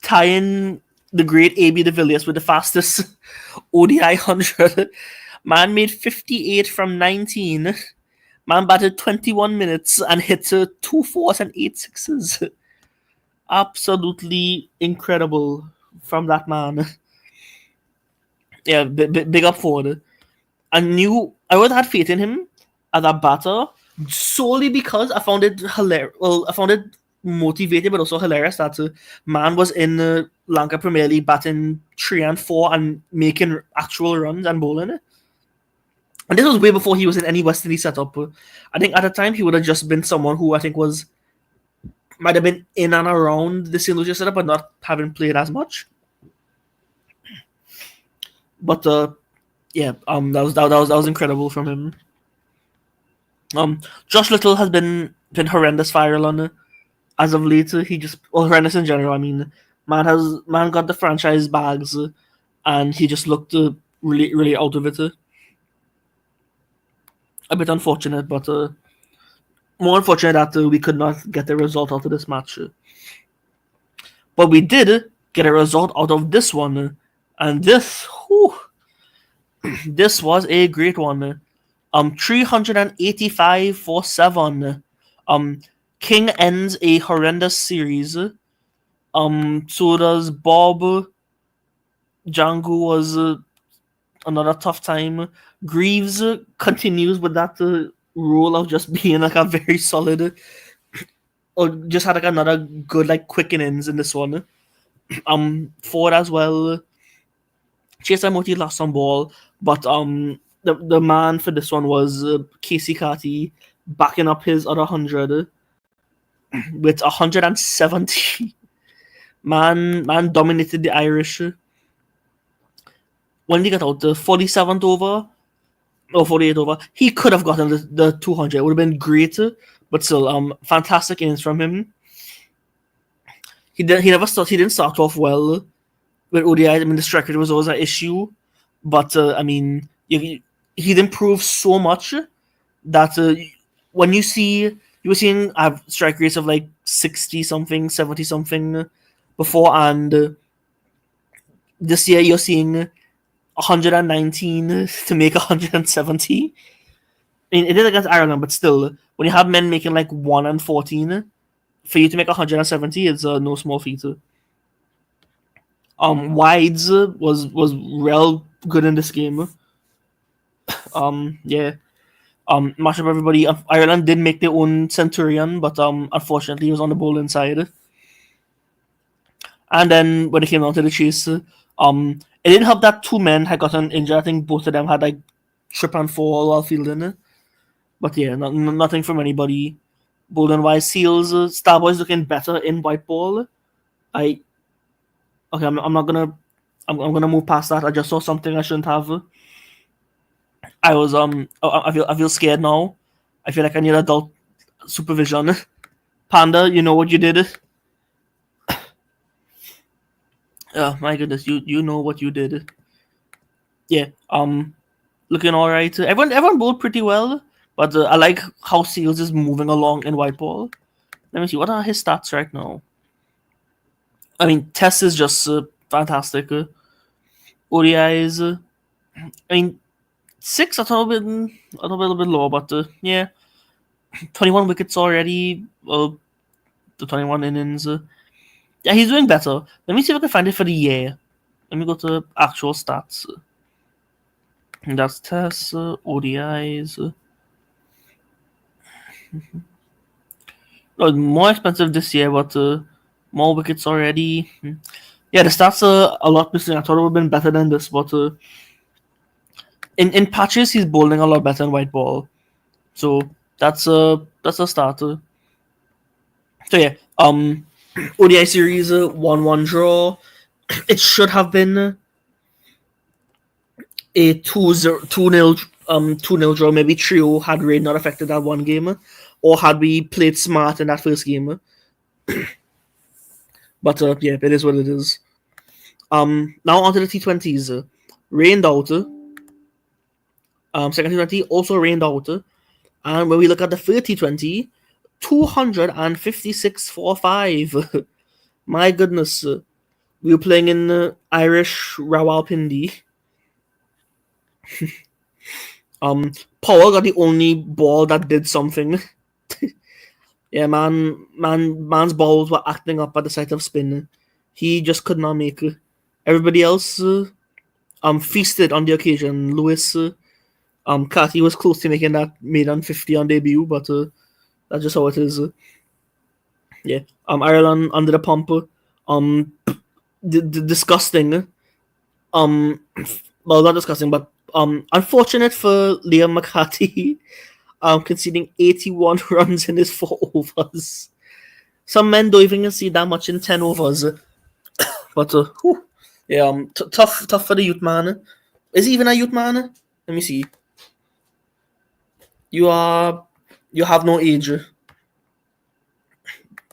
tying the great AB de Villiers with the fastest ODI 100. Man made 58 from 19. Man batted 21 minutes and hit 2 fours and 8 sixes. Absolutely incredible from that man. Yeah, big up Ford. I would have had faith in him as a batter solely because I found it hilarious. Well, I found it motivated but also hilarious that man was in the Lanka Premier League batting 3 and 4 and making actual runs and bowling. And this was way before he was in any West Indies setup. I think at the time he would have just been someone who I think might have been in and around the St. Lucia setup but not having played as much. But yeah, that was incredible from him. Josh Little has been horrendous for Ireland as of late. He just horrendous in general. I mean, man got the franchise bags, and he just looked really really out of it. A bit unfortunate, but more unfortunate that we could not get the result out of this match. But we did get a result out of this one, and this was a great one. 385 for 7. King ends a horrendous series. So does Bob. Django was another tough time. Greaves continues with that role of just being like a very solid, or just had like another good like quick innings in this one. Ford as well. Chase Moti lost some ball, but the man for this one was Casey Carty backing up his other 100 with 170. Man dominated the Irish. When he got out the 47th over or 48th over, he could have gotten the 200. It would have been great, but still, fantastic innings from him. He didn't start off well with ODI. I mean, the strike rate was always an issue, but I mean, he'd improved so much that when you were seeing strike rates of like 60 something, 70 something before, and this year you're seeing 119 to make 170. I mean, it is against Ireland, but still, when you have men making like 1 and 14, for you to make 170, it's no small feat. Wides was real good in this game. Yeah. Match up everybody. Ireland did make their own Centurion, but unfortunately he was on the bowling side. And then when it came down to the chase, It didn't help that two men had gotten injured. I think both of them had like trip and fall while fielding. But yeah, nothing from anybody. Bowling wise, Seals, Starboy's looking better in white ball. I'm not gonna I'm gonna move past that. I just saw something I shouldn't have. I was I feel scared now. I feel like I need adult supervision. Panda, you know what you did. Oh my goodness, you know what you did. Yeah, looking all right. Everyone bowled pretty well, but I like how Seals is moving along in white ball. Let me see, what are his stats right now? I mean, Test is just fantastic. ODIs, I mean, 6. I thought a little bit low, but yeah, 21 wickets already. The 21 innings. Yeah, he's doing better. Let me see if I can find it for the year. Let me go to actual stats. And that's Tests, ODIs. More expensive this year, but more wickets already. Yeah, the stats are a lot missing. I thought it would have been better than this, but in patches he's bowling a lot better in white ball. So that's a starter. So yeah, ODI series 1-1 draw. It should have been a 2-0 draw, maybe 3-0 had rain not affected that one game, or had we played smart in that first game. But yeah, it is what it is. Now onto the T20s. Rained out. Second T20 also rained out. And when we look at the third T20, 256 for 5. My goodness. We were playing in Irish Rawalpindi. Power got the only ball that did something. Yeah, man's balls were acting up at the sight of spin. He just could not make it. Everybody else feasted on the occasion. Lewis, Cathy was close to making that maiden 50 on debut, but that's just how it is. Yeah, Ireland under the pump. Disgusting. Well, not disgusting, but unfortunate for Liam McCarthy. Conceding 81 runs in his 4 overs. Some men don't even see that much in 10 overs. But yeah, tough for the youth man. Is he even a youth man? Let me see. You have no age.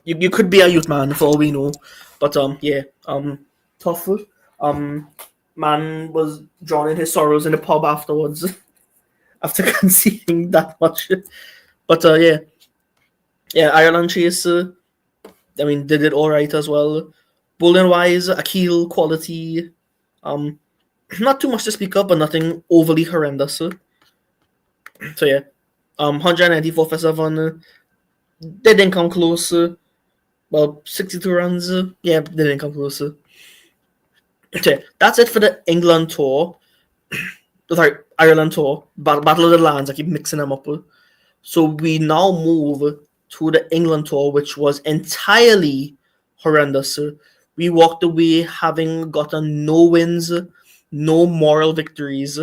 You could be a youth man for all we know. But yeah, tough. Man was drowning his sorrows in the pub afterwards. After conceding that much. But yeah, Ireland chase. I mean, they did all right as well. Bowling wise, Akil quality. Not too much to speak of, but nothing overly horrendous. So yeah, 194 for 7. They didn't come close. Well, 62 runs. Yeah, they didn't come close. Okay, that's it for the England tour. Sorry, Ireland tour. Battle of the Lands. I keep mixing them up. So we now move to the England tour, which was entirely horrendous. We walked away having gotten no wins, no moral victories.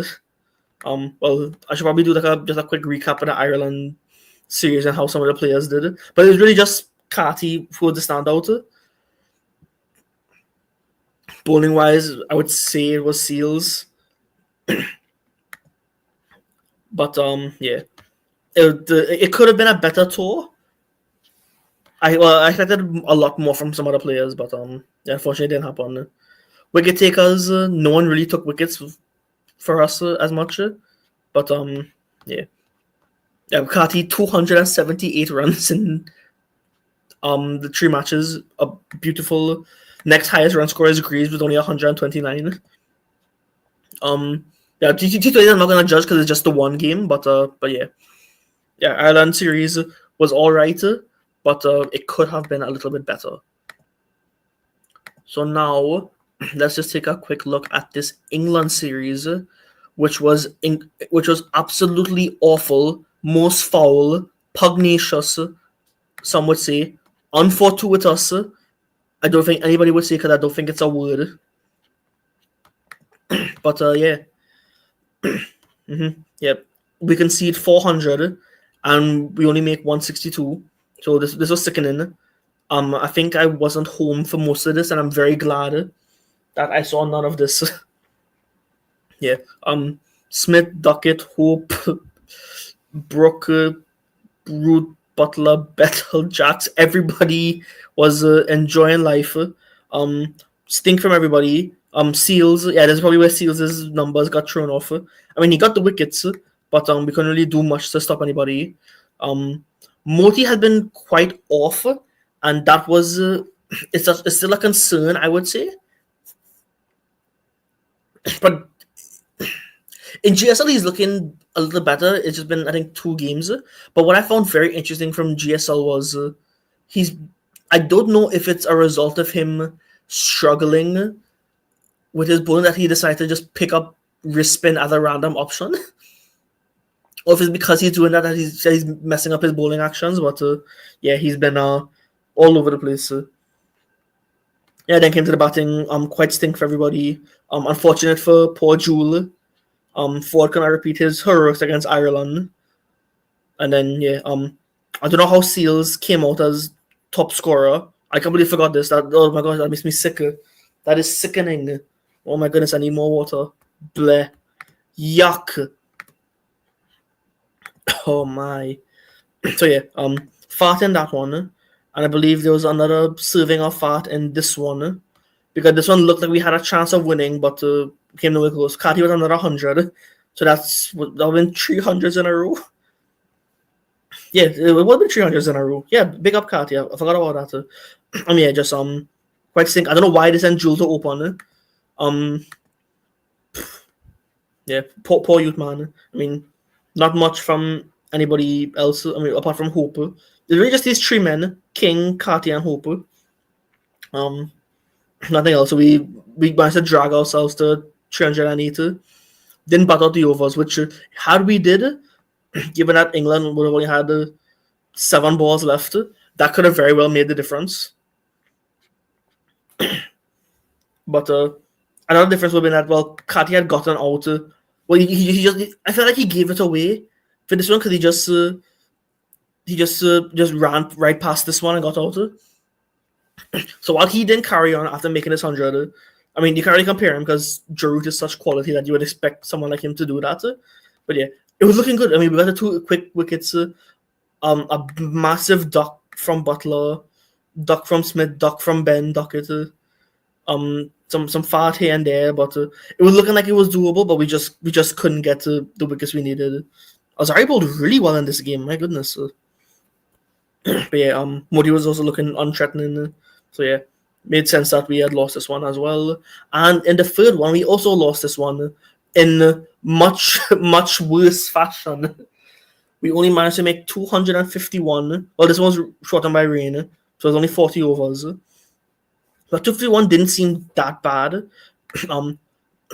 Well, I should probably do just a quick recap of the Ireland series and how some of the players did. But it was really just Carty who was the standout. Bowling wise, I would say it was Seals. But yeah, it could have been a better tour. I expected a lot more from some other players, but yeah, unfortunately, it didn't happen. Wicket takers, no one really took wickets for us as much, but yeah, Carty 278 runs in the 3 matches, a beautiful. Next highest run scorer is Greaves with only 129. Yeah, T20 I'm not gonna judge because it's just the one game, but yeah, Ireland series was all right, but it could have been a little bit better. So now let's just take a quick look at this England series, which was absolutely awful, most foul, pugnacious, some would say, unfortuitous. I don't think anybody would say because I don't think it's a word. But yeah. Yeah, we concede 400 and we only make 162. So this was sickening. I think I wasn't home for most of this, and I'm very glad that I saw none of this. Yeah. Smith, Duckett, Hope, Brooke, Root, Butler, Bethel, Jacks. Everybody was enjoying life. Stink from everybody. Seals. Yeah, that's probably where Seals' numbers got thrown off. I mean, he got the wickets, but we couldn't really do much to stop anybody. Moti had been quite off, and that was it's still a concern, I would say. But in GSL, he's looking a little better. It's just been, I think, 2 games. But what I found very interesting from GSL was he's. I don't know if it's a result of him struggling with his bowling that he decided to just pick up wrist spin as a random option, or if it's because he's doing that he's messing up his bowling actions. But yeah, he's been all over the place. Yeah, then came to the batting. Quite stink for everybody. Unfortunate for poor Jewel. Ford cannot repeat his heroics against Ireland. And then yeah, I don't know how Seals came out as top scorer. I completely forgot this. Oh my gosh, that makes me sick. That is sickening. Oh my goodness, I need more water. Bleh. Yuck. Oh my. So yeah, fart in that one. And I believe there was another serving of fart in this one. Because this one looked like we had a chance of winning, but came nowhere close. Carty was another 100. So that would have been 300s in a row. Yeah, it would have been 300s in a row. Yeah, big up Carty. I forgot about that. Yeah, just quite stink. I don't know why they sent Jewel to open. Yeah, poor youth man. I mean, not much from anybody else. I mean, apart from Hope. There's really just these 3 men: King, Carty, and Hope. Nothing else. So we managed to drag ourselves to 380. Didn't bat out the overs, which had we did, given that England would have only had 7 balls left, that could have very well made the difference. But another difference would have been that, well, Carty had gotten out. Well, he just, I felt like he gave it away for this one because he just ran right past this one and got out. So while he didn't carry on after making his 100, I mean, you can't really compare him because Giroud is such quality that you would expect someone like him to do that. But yeah, it was looking good. I mean, we got the 2 quick wickets, a massive duck from Butler, duck from Smith, duck from Ben, Duckett, some fart here and there, but it was looking like it was doable. But we just couldn't get to the wickets we needed. Azari bowled really well in this game. My goodness. But yeah, Modi was also looking unthreatening. So yeah, made sense that we had lost this one as well. And in the third one, we also lost this one in much, much worse fashion. We only managed to make 251. Well, this one was shortened by rain, so it was only 40 overs. But 251 didn't seem that bad. Oh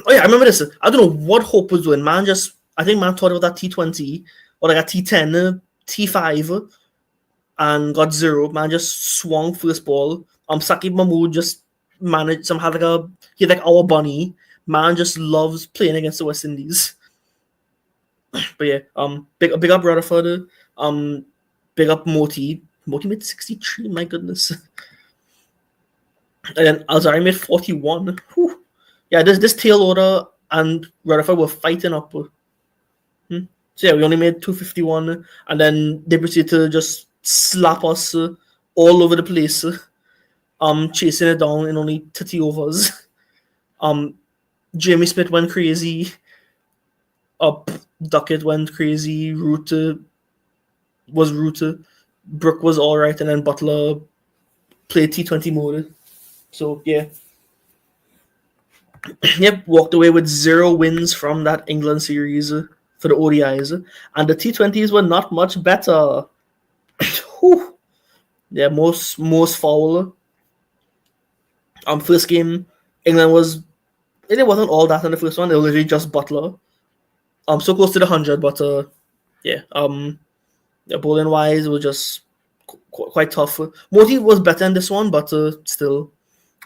yeah, I remember this. I don't know what Hope was doing. I think man thought about that T20 or like a T10, T5, and got 0. Man just swung first ball. Saqib Mahmood just managed somehow he had our bunny. Man just loves playing against the West Indies. But yeah, big up Rutherford. Big up Moti. Moti made 63. My goodness. And then Alzari made 41. Whew. Yeah, this tail order and Rutherford were fighting up. So yeah, we only made 251, and then they proceeded to just slap us all over the place. Chasing it down in only 30 overs. Jamie Smith went crazy. Duckett went crazy. Root was Root. Brooke was alright, and then Butler played T20 mode. So yeah. Yep, walked away with 0 wins from that England series for the ODIs. And the T20s were not much better. Yeah, most foul. First game, England it wasn't all that in the first one. It was literally just Butler. So close to the 100, but yeah. Bowling wise, it was just quite tough. Moti was better in this one, but still,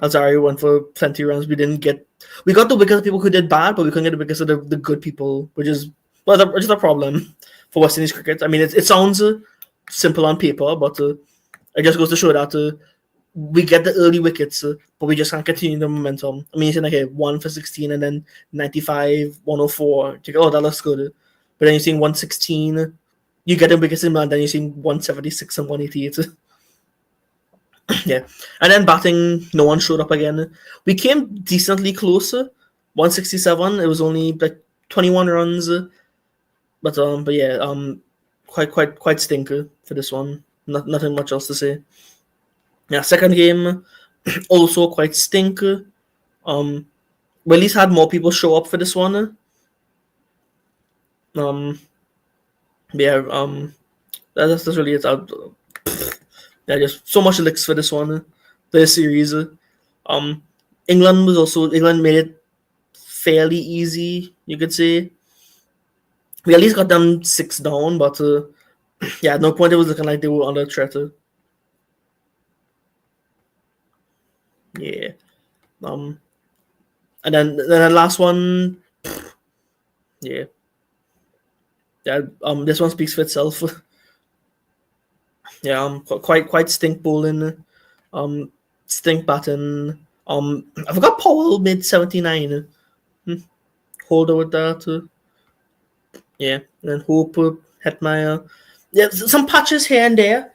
Alzari went for plenty runs. We didn't get We got the wickets of people who did bad, but we couldn't get the wickets of the good people, which is a problem for West Indies cricket. I mean, it sounds simple on paper, but it just goes to show that we get the early wickets, but we just can't continue the momentum. I mean, you're saying, okay, 1 for 16 and then 95, 104. You go, oh, that looks good. But then you're seeing 116, you get the wickets in, and then you're seeing 176 and 188. Yeah. And then batting, no one showed up again. We came decently closer. 167. It was only like 21 runs. But yeah, quite stinker for this one. Nothing much else to say. Yeah, second game, also quite stinker. We at least had more people show up for this one. Yeah, that's really it. Yeah, just so much licks for this one, the series. England made it fairly easy, you could say. We at least got them 6 down, but yeah, at no point it was looking like they were under threat. Yeah. And then the last one, yeah. Yeah, this one speaks for itself. Yeah, quite stink bowling, stink batting. I forgot Powell made 79. Holder with that. Yeah, and then Hope, Hetmeyer. Yeah, some patches here and there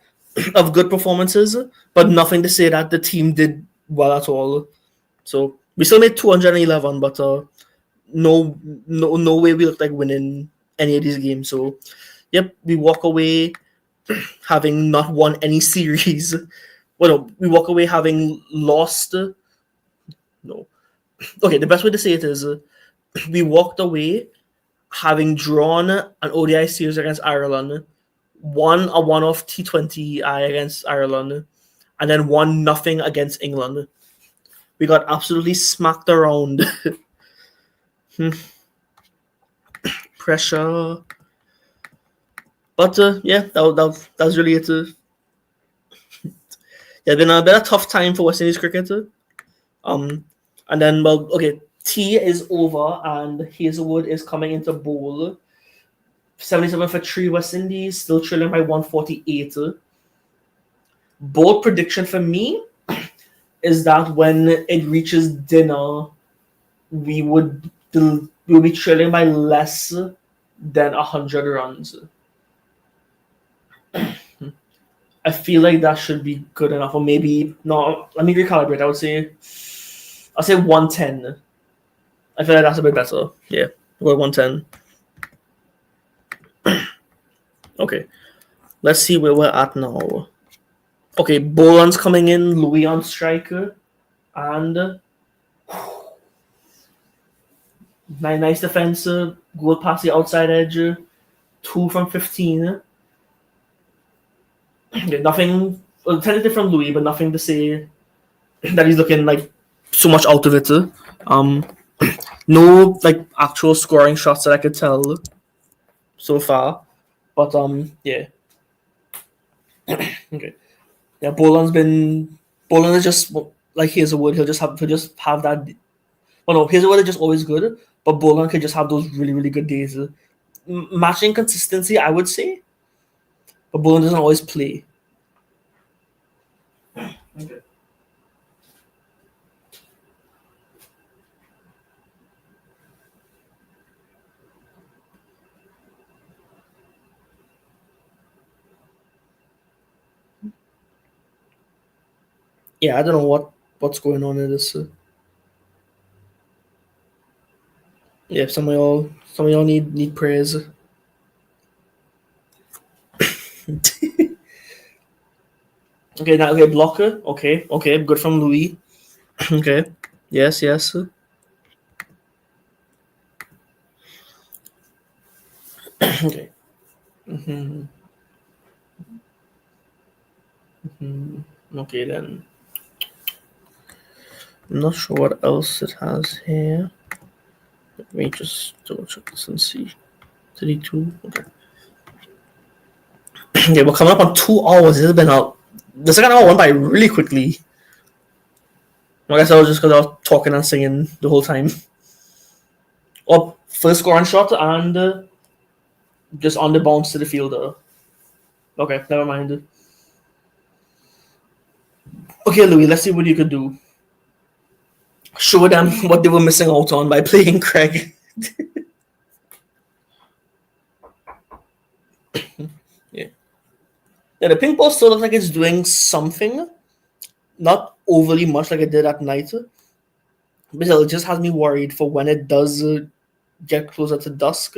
of good performances, but nothing to say that the team did well at all. So we still made 211, but no way we looked like winning any of these games. So, yep, we walk away having not won any series. Well, no, we walk away having lost. No. Okay, the best way to say it is we walked away having drawn an ODI series against Ireland, won a one-off T20I against Ireland, and then won nothing against England. We got absolutely smacked around. Pressure. But yeah, that was really it. Yeah, been a tough time for West Indies cricket. And then, well, okay, T is over and Hazelwood is coming into bowl. 77 for 3 West Indies, still trailing by 148. Bold prediction for me is that when it reaches dinner, we will be trailing by less than 100 runs. I feel like that should be good enough, or maybe no. Let me recalibrate. I'll say 110. I feel like that's a bit better. Yeah, we're 110. Okay, let's see where we're at now. Okay, Boland's coming in, Louis on striker, and nice defense. Goal past the outside edge. 2 from 15. Okay, nothing. Well, technically from Louis, but nothing to say that he's looking like so much out of it. No like actual scoring shots that I could tell so far, but yeah. Okay, yeah. Boland is just like Hazelwood. He'll just have that. Well, no, Hazelwood is just always good, but Boland can just have those really good days. Matching consistency, I would say, but Boland doesn't always play. Okay. Yeah, I don't know what's going on in this. Yeah, some of y'all need prayers. Okay, now okay, blocker. Okay, good from Louis. Okay, yes. Okay. Okay then. I'm not sure what else it has here. Let me just double check this and see. 32. Okay. Okay, we're coming up on 2 hours. This has been out. The second hour went by really quickly. I guess I was just because I was talking and singing the whole time. Up first scoring shot and just on the bounce to the fielder. Okay, never mind. Okay, Louis, let's see what you could do. Show them what they were missing out on by playing Craig. Yeah. Yeah, the pink ball still looks like it's doing something. Not overly much like it did at night. But it just has me worried for when it does get closer to dusk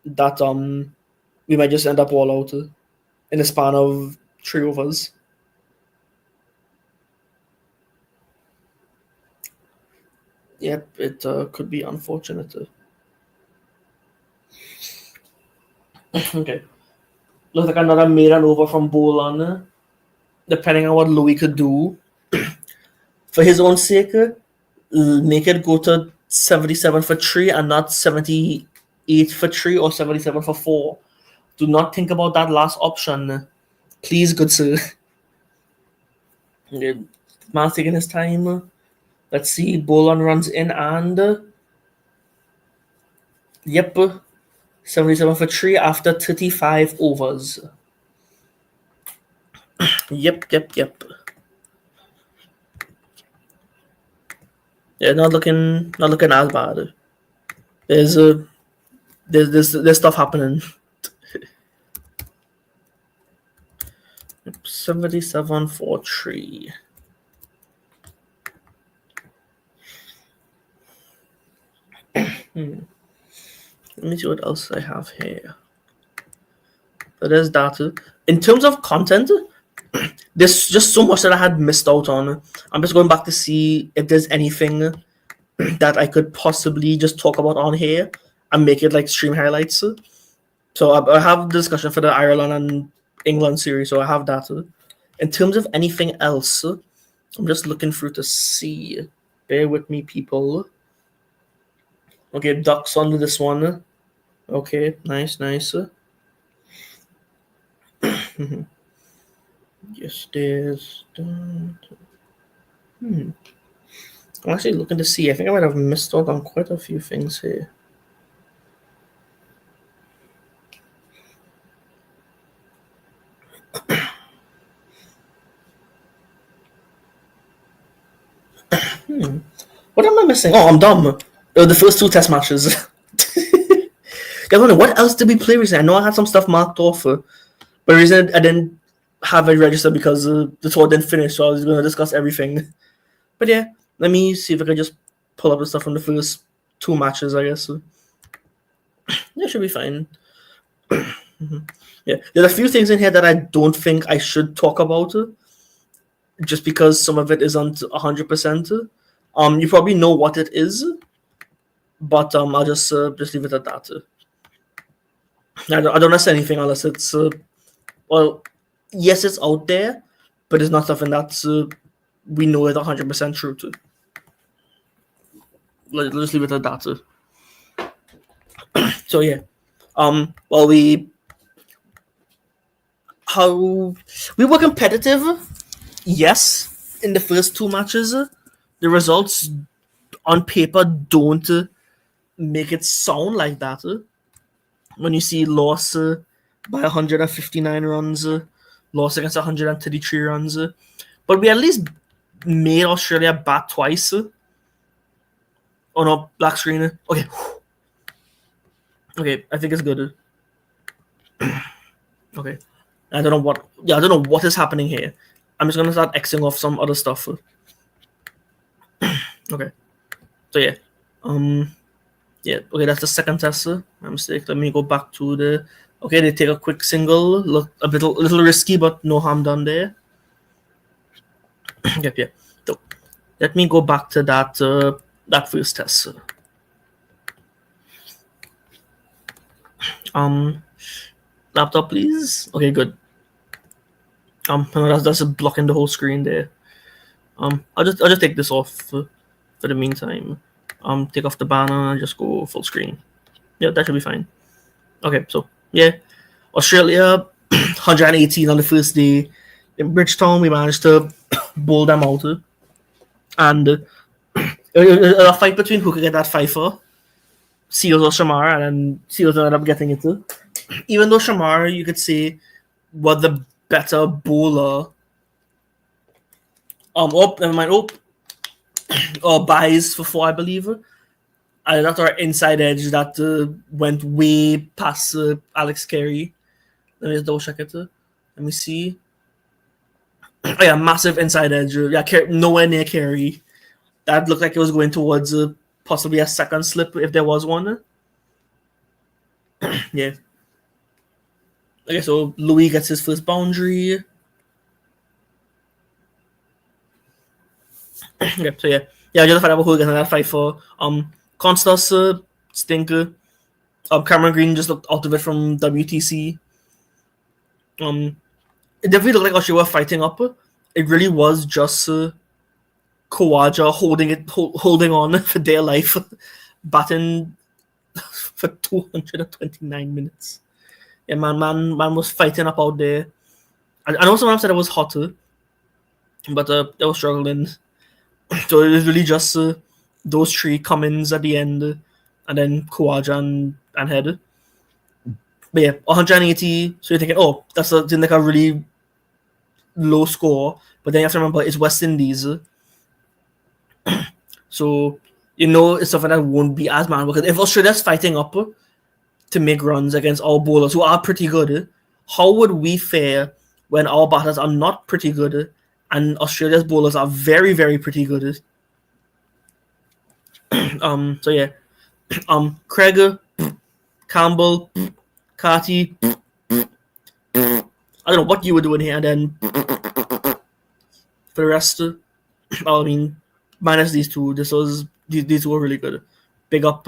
that we might just end up all out in a span of 3 overs. Yep, it could be unfortunate. Okay. Looks like another made an over from Bolan. Depending on what Louis could do, for his own sake, make it go to 77 for 3 and not 78 for 3 or 77 for 4. Do not think about that last option. Please, good sir. Man's taking his time. Let's see. Bolan runs in and. Yep. 77 for 3 after 35 overs. Yep. Yeah, not looking as bad. There's stuff happening. 77 for 3. Let me see what else I have here. So there's that. In terms of content, there's just so much that I had missed out on. I'm just going back to see if there's anything that I could possibly just talk about on here and make it like stream highlights. So I have the discussion for the Ireland and England series, so I have that. In terms of anything else, I'm just looking through to see. Bear with me, people. Okay, Ducks on this one. Okay, nice. Yes, there's that. I'm actually looking to see. I think I might have missed out on quite a few things here. What am I missing? Oh, I'm dumb. The first 2 test matches. I wonder what else did we play recently? I know I had some stuff marked off, but the reason I didn't have it registered because the tour didn't finish, so I was going to discuss everything. But yeah, let me see if I can just pull up the stuff from the first 2 matches, I guess. Yeah, should be fine. Yeah, there's a few things in here that I don't think I should talk about, just because some of it isn't 100%. You probably know what it is, but I'll just leave it at that. I don't say anything unless it's well, yes, it's out there, but it's not something that's we know is 100% true to. Let's just leave it at that. So yeah, well we were competitive, yes, in the first 2 matches. The results on paper don't make it sound like that. When you see loss by 159 runs, loss against 133 runs, but we at least made Australia bat twice. Oh no, black screen. Okay. Okay, I think it's good. Okay. I don't know what is happening here. I'm just gonna start Xing off some other stuff. Okay. So yeah. Yeah, okay, that's the second test. My mistake. Let me go back to the okay, they take a quick single. Look a little risky, but no harm done there. Yep, yeah. So let me go back to that that first test. Laptop, please. Okay, good. That's blocking the whole screen there. I'll just take this off for the meantime. Take off the banner and just go full screen. Yeah, that should be fine. Okay, so yeah, Australia 118 on the first day. In Bridgetown, we managed to bowl them out. and a fight between who could get that fifer, Seals or Shamar, and then Seals ended up getting it. Even though Shamar, you could say, was the better bowler. Never mind. Or buys for 4, I believe. That's our inside edge that went way past Alex Carey. Let me just double check it. Let me see. Oh yeah, massive inside edge. Yeah, nowhere near Carey. That looked like it was going towards possibly a second slip if there was one. Yeah. Okay, so Louis gets his first boundary. Okay, so yeah, just the fact that who getting that fight for Constas stinker. Cameron Green just looked out of it from WTC. It definitely looked like Australia were fighting up. It really was just Kawaja holding on for dear life, batting for 229 minutes. Yeah, man was fighting up out there. I know someone said it was hotter, but they were struggling. So it was really just those three Cummins at the end, and then Kawaja and Head. But yeah, 180. So you're thinking, oh, that's like a really low score. But then you have to remember it's West Indies. So it's something that won't be as bad, because if Australia's fighting up to make runs against our bowlers who are pretty good, how would we fare when our batters are not pretty good and Australia's bowlers are very, very pretty good? So yeah, Craig, Campbell, Carty. I don't know what you were doing here, and then for the rest, I mean, minus these two, these two were really good. Big up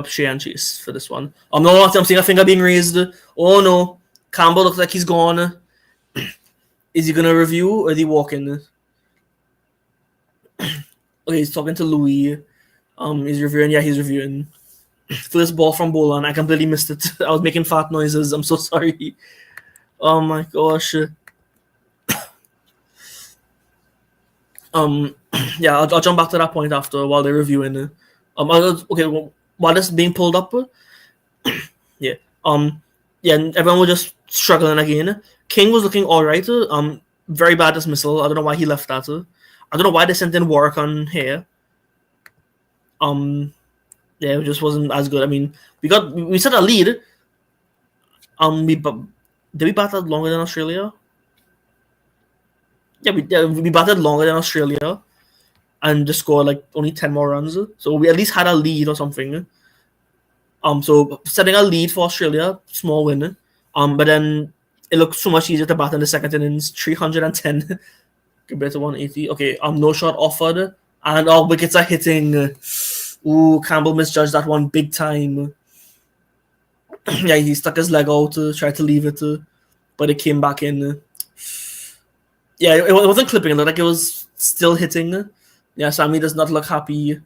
Shea and Chase for this one. No, I'm seeing a finger being raised. Oh no, Campbell looks like he's gone. Is he gonna review or is he walking? Okay, he's talking to Louis. He's reviewing. Yeah, he's reviewing. First ball from Bolan. I completely missed it. I was making fart noises. I'm so sorry. Oh my gosh. Yeah, I'll jump back to that point after while they're reviewing. Okay, while this is being pulled up, yeah, and everyone was just struggling again. King was looking alright. Very bad dismissal. I don't know why he left that. I don't know why they sent in Warwick on here. Yeah, it just wasn't as good. I mean, we set a lead. Did we bat that longer than Australia? Yeah, we batted longer than Australia and just scored like only 10 more runs. So we at least had a lead or something. So setting a lead for Australia, small win. But then it looked so much easier to bat in the second innings. 310 compared to 180. Okay, no shot offered. And our wickets are hitting. Ooh, Campbell misjudged that one big time. Yeah, he stuck his leg out to try to leave it, but it came back in. Yeah, it wasn't clipping. It looked like it was still hitting. Yeah, Sammy does not look happy.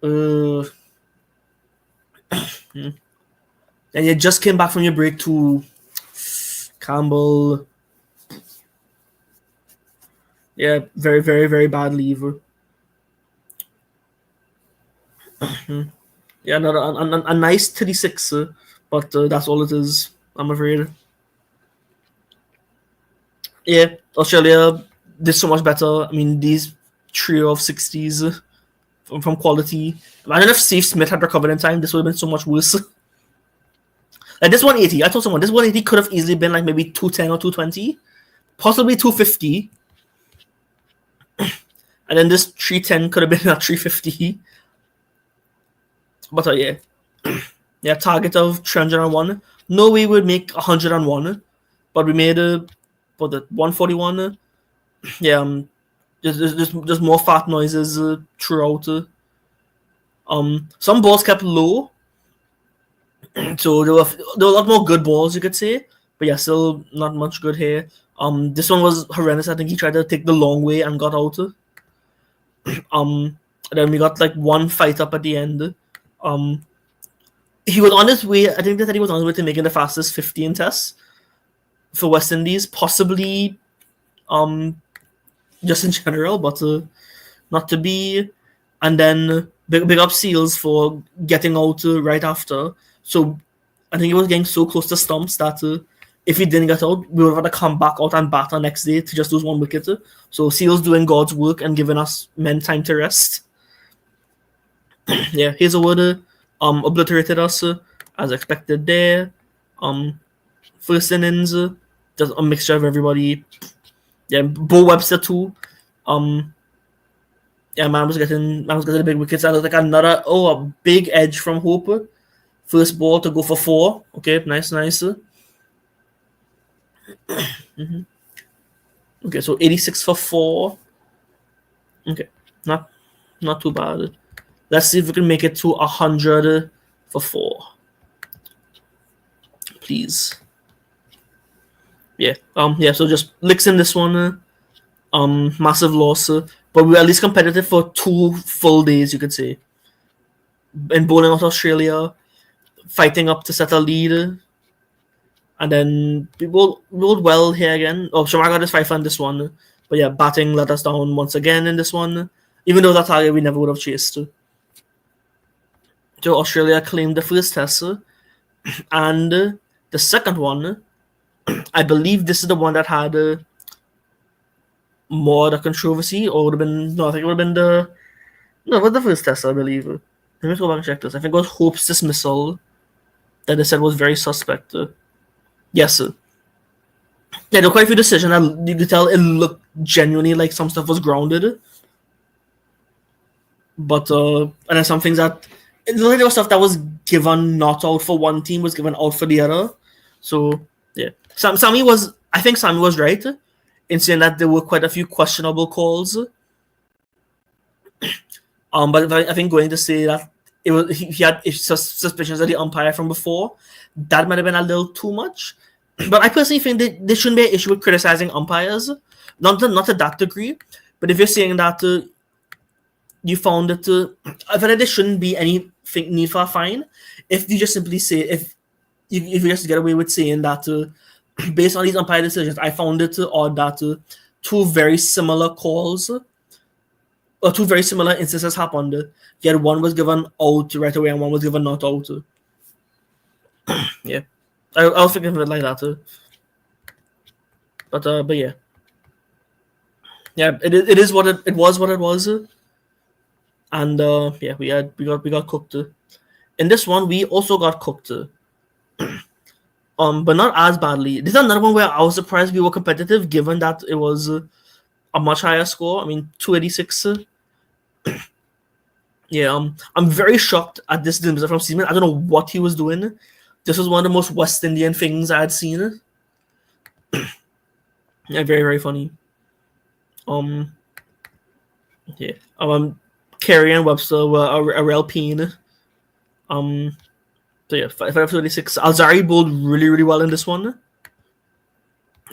And you just came back from your break to Campbell. Yeah, very, very, very bad leave. Yeah, a nice 36, but that's all it is, I'm afraid. Yeah, Australia did so much better. I mean, these trio of 60s from quality. Imagine if Steve Smith had recovered in time, this would have been so much worse. Like this 180, I told someone, this 180 could have easily been like maybe 210 or 220, possibly 250. And then this 310 could have been at 350. But yeah. Yeah, target of 301. No way we would make 101, but we made for the 141. Yeah, just more fat noises throughout. Some balls kept low, so there were a lot more good balls, you could say. But yeah, still not much good here. This one was horrendous. I think he tried to take the long way and got out. Then we got like one fight up at the end. He was on his way. I think they said he was on his way to making the fastest 15 tests for West Indies, possibly just in general. But not to be, and then big up Seals for getting out right after. So I think he was getting so close to stumps that if he didn't get out, we would have had to come back out and bat the next day to just lose 1 wicket. So Seals doing God's work and giving us men time to rest. Yeah, Hazelwood obliterated us as expected there. First innings, just a mixture of everybody. Yeah, Bo Webster too. Yeah, man was getting the big wickets. I looked like a big edge from Hope. First ball to go for 4. Okay, nice. Mm-hmm. Okay, so 86 for 4. Okay, not too bad. Let's see if we can make it to 100 for 4. Please. Yeah. So just licks in this one. Massive loss. But we were at least competitive for 2 full days, you could say. In bowling out Australia, fighting up to set a lead. And then we bowled well here again. Oh, Shamar got his 5 on this one. But yeah, batting let us down once again in this one. Even though that target we never would have chased. So Australia claimed the first test. And the second one, I believe this is the one that had more the controversy, or would have been I think it would have been the first test, I believe. Let me go back and check this. I think it was Hope's dismissal that they said was very suspect. Yes, sir. Yeah, there were quite a few decisions that you could tell it looked genuinely like some stuff was grounded. But and then some things that it looked like there was stuff that was given not out for one team was given out for the other. So yeah, Sammy was right in saying that there were quite a few questionable calls. But I think going to say that it was he had suspicions of the umpire from before, that might have been a little too much. But I personally think that there shouldn't be an issue with criticizing umpires, not to that degree. But if you're saying that you found it, I feel like there shouldn't be anything need for a fine. If you just simply say if you just get away with saying that based on these umpire decisions, I found it odd that 2 very similar calls or 2 very similar instances happened. Yet one was given out right away and one was given not out. Yeah, I'll think of it like that. But yeah, it is what it was. What it was. And yeah, we got cooked. In this one, we also got cooked. But not as badly. This is another one where I was surprised we were competitive, given that it was a much higher score. I mean, 286. Yeah, I'm very shocked at this dismissal from Seaman. I don't know what he was doing. This was one of the most West Indian things I had seen. Yeah, very, very funny. Yeah. Carey and Webster were a real pain. So yeah, 536. Alzari bowled really, really well in this one.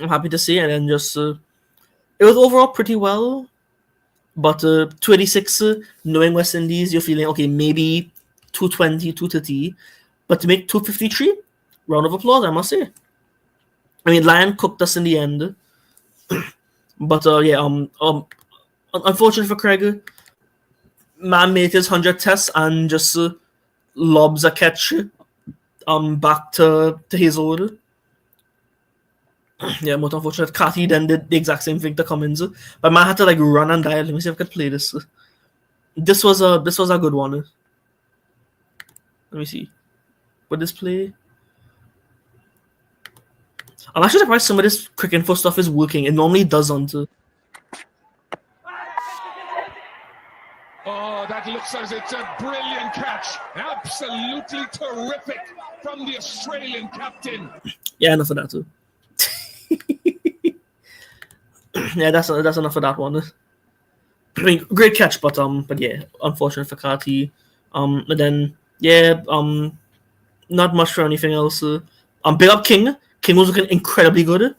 I'm happy to see, and then just it was overall pretty well. But 286, knowing West Indies, you're feeling okay, maybe 220, 230, but to make 253, round of applause, I must say. I mean, Lion cooked us in the end, but yeah, unfortunately for Craig, man made his 100 tests and just lobs a catch back to Hazelwood. Yeah, most unfortunate. Cathy then did the exact same thing to Cummins, but man had to like run and die. Let me see if I could play this. This was a good one. Let me see. Would this play? I'm actually surprised some of this quick info stuff is working. It normally doesn't. Oh, that looks as it's a brilliant catch. Absolutely terrific from the Australian captain. Yeah, enough of that too. Yeah, that's enough of that one. I mean, great catch, but yeah, unfortunate for Carty. And then yeah, not much for anything else. Big up King. King was looking incredibly good,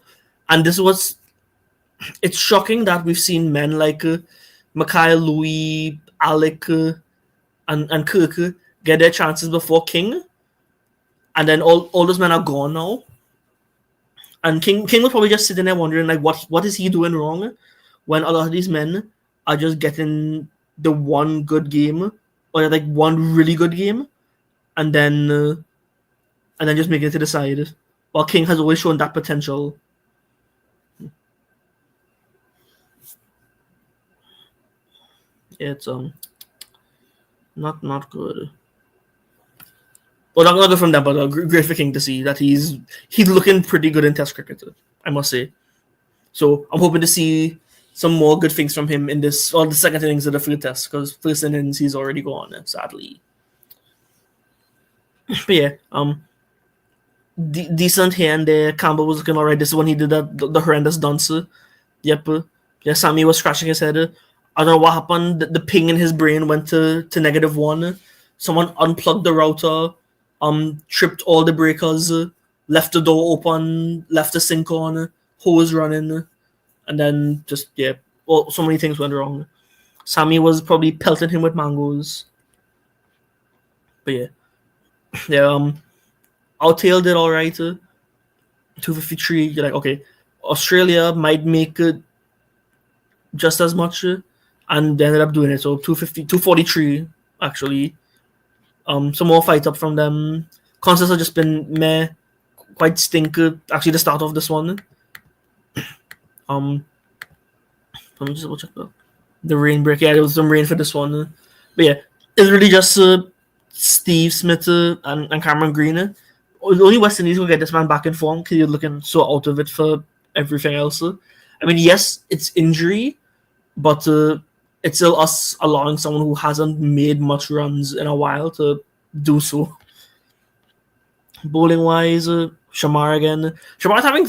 and it's shocking that we've seen men like Mikhail, Louis, Alec, and Kirk get their chances before King, and then all those men are gone now. And King was probably just sitting there wondering like what is he doing wrong when a lot of these men are just getting the one good game or like one really good game, and then just making it to the side. While King has always shown that potential. It's not good. Well, not good from them, but great for King to see that he's looking pretty good in Test cricket, I must say. So I'm hoping to see some more good things from him in this or the second innings of the field test, because first innings he's already gone, sadly. But yeah, decent here and there. Campbell was looking alright. This is when he did the horrendous dance. Yep. Yeah, Sammy was scratching his head. I don't know what happened. The ping in his brain went to -1. Someone unplugged the router, tripped all the breakers, left the door open, left the sink on, hose running, and then just well, so many things went wrong. Sammy was probably pelting him with mangoes. But yeah, our tail did all right. 253. You're like, okay, Australia might make it just as much, and they ended up doing it. So 243 actually. Some more fight up from them. Concerts have just been meh, quite stinker. Actually, the start of this one. Let me just double check the rain break. Yeah, there was some rain for this one. But yeah, it's really just Steve Smith and Cameron Green. Only West Indies will get this man back in form because you're looking so out of it for everything else. I mean, yes, it's injury, but it's still us allowing someone who hasn't made much runs in a while to do so. Bowling wise, Shamar again. Shamar's having.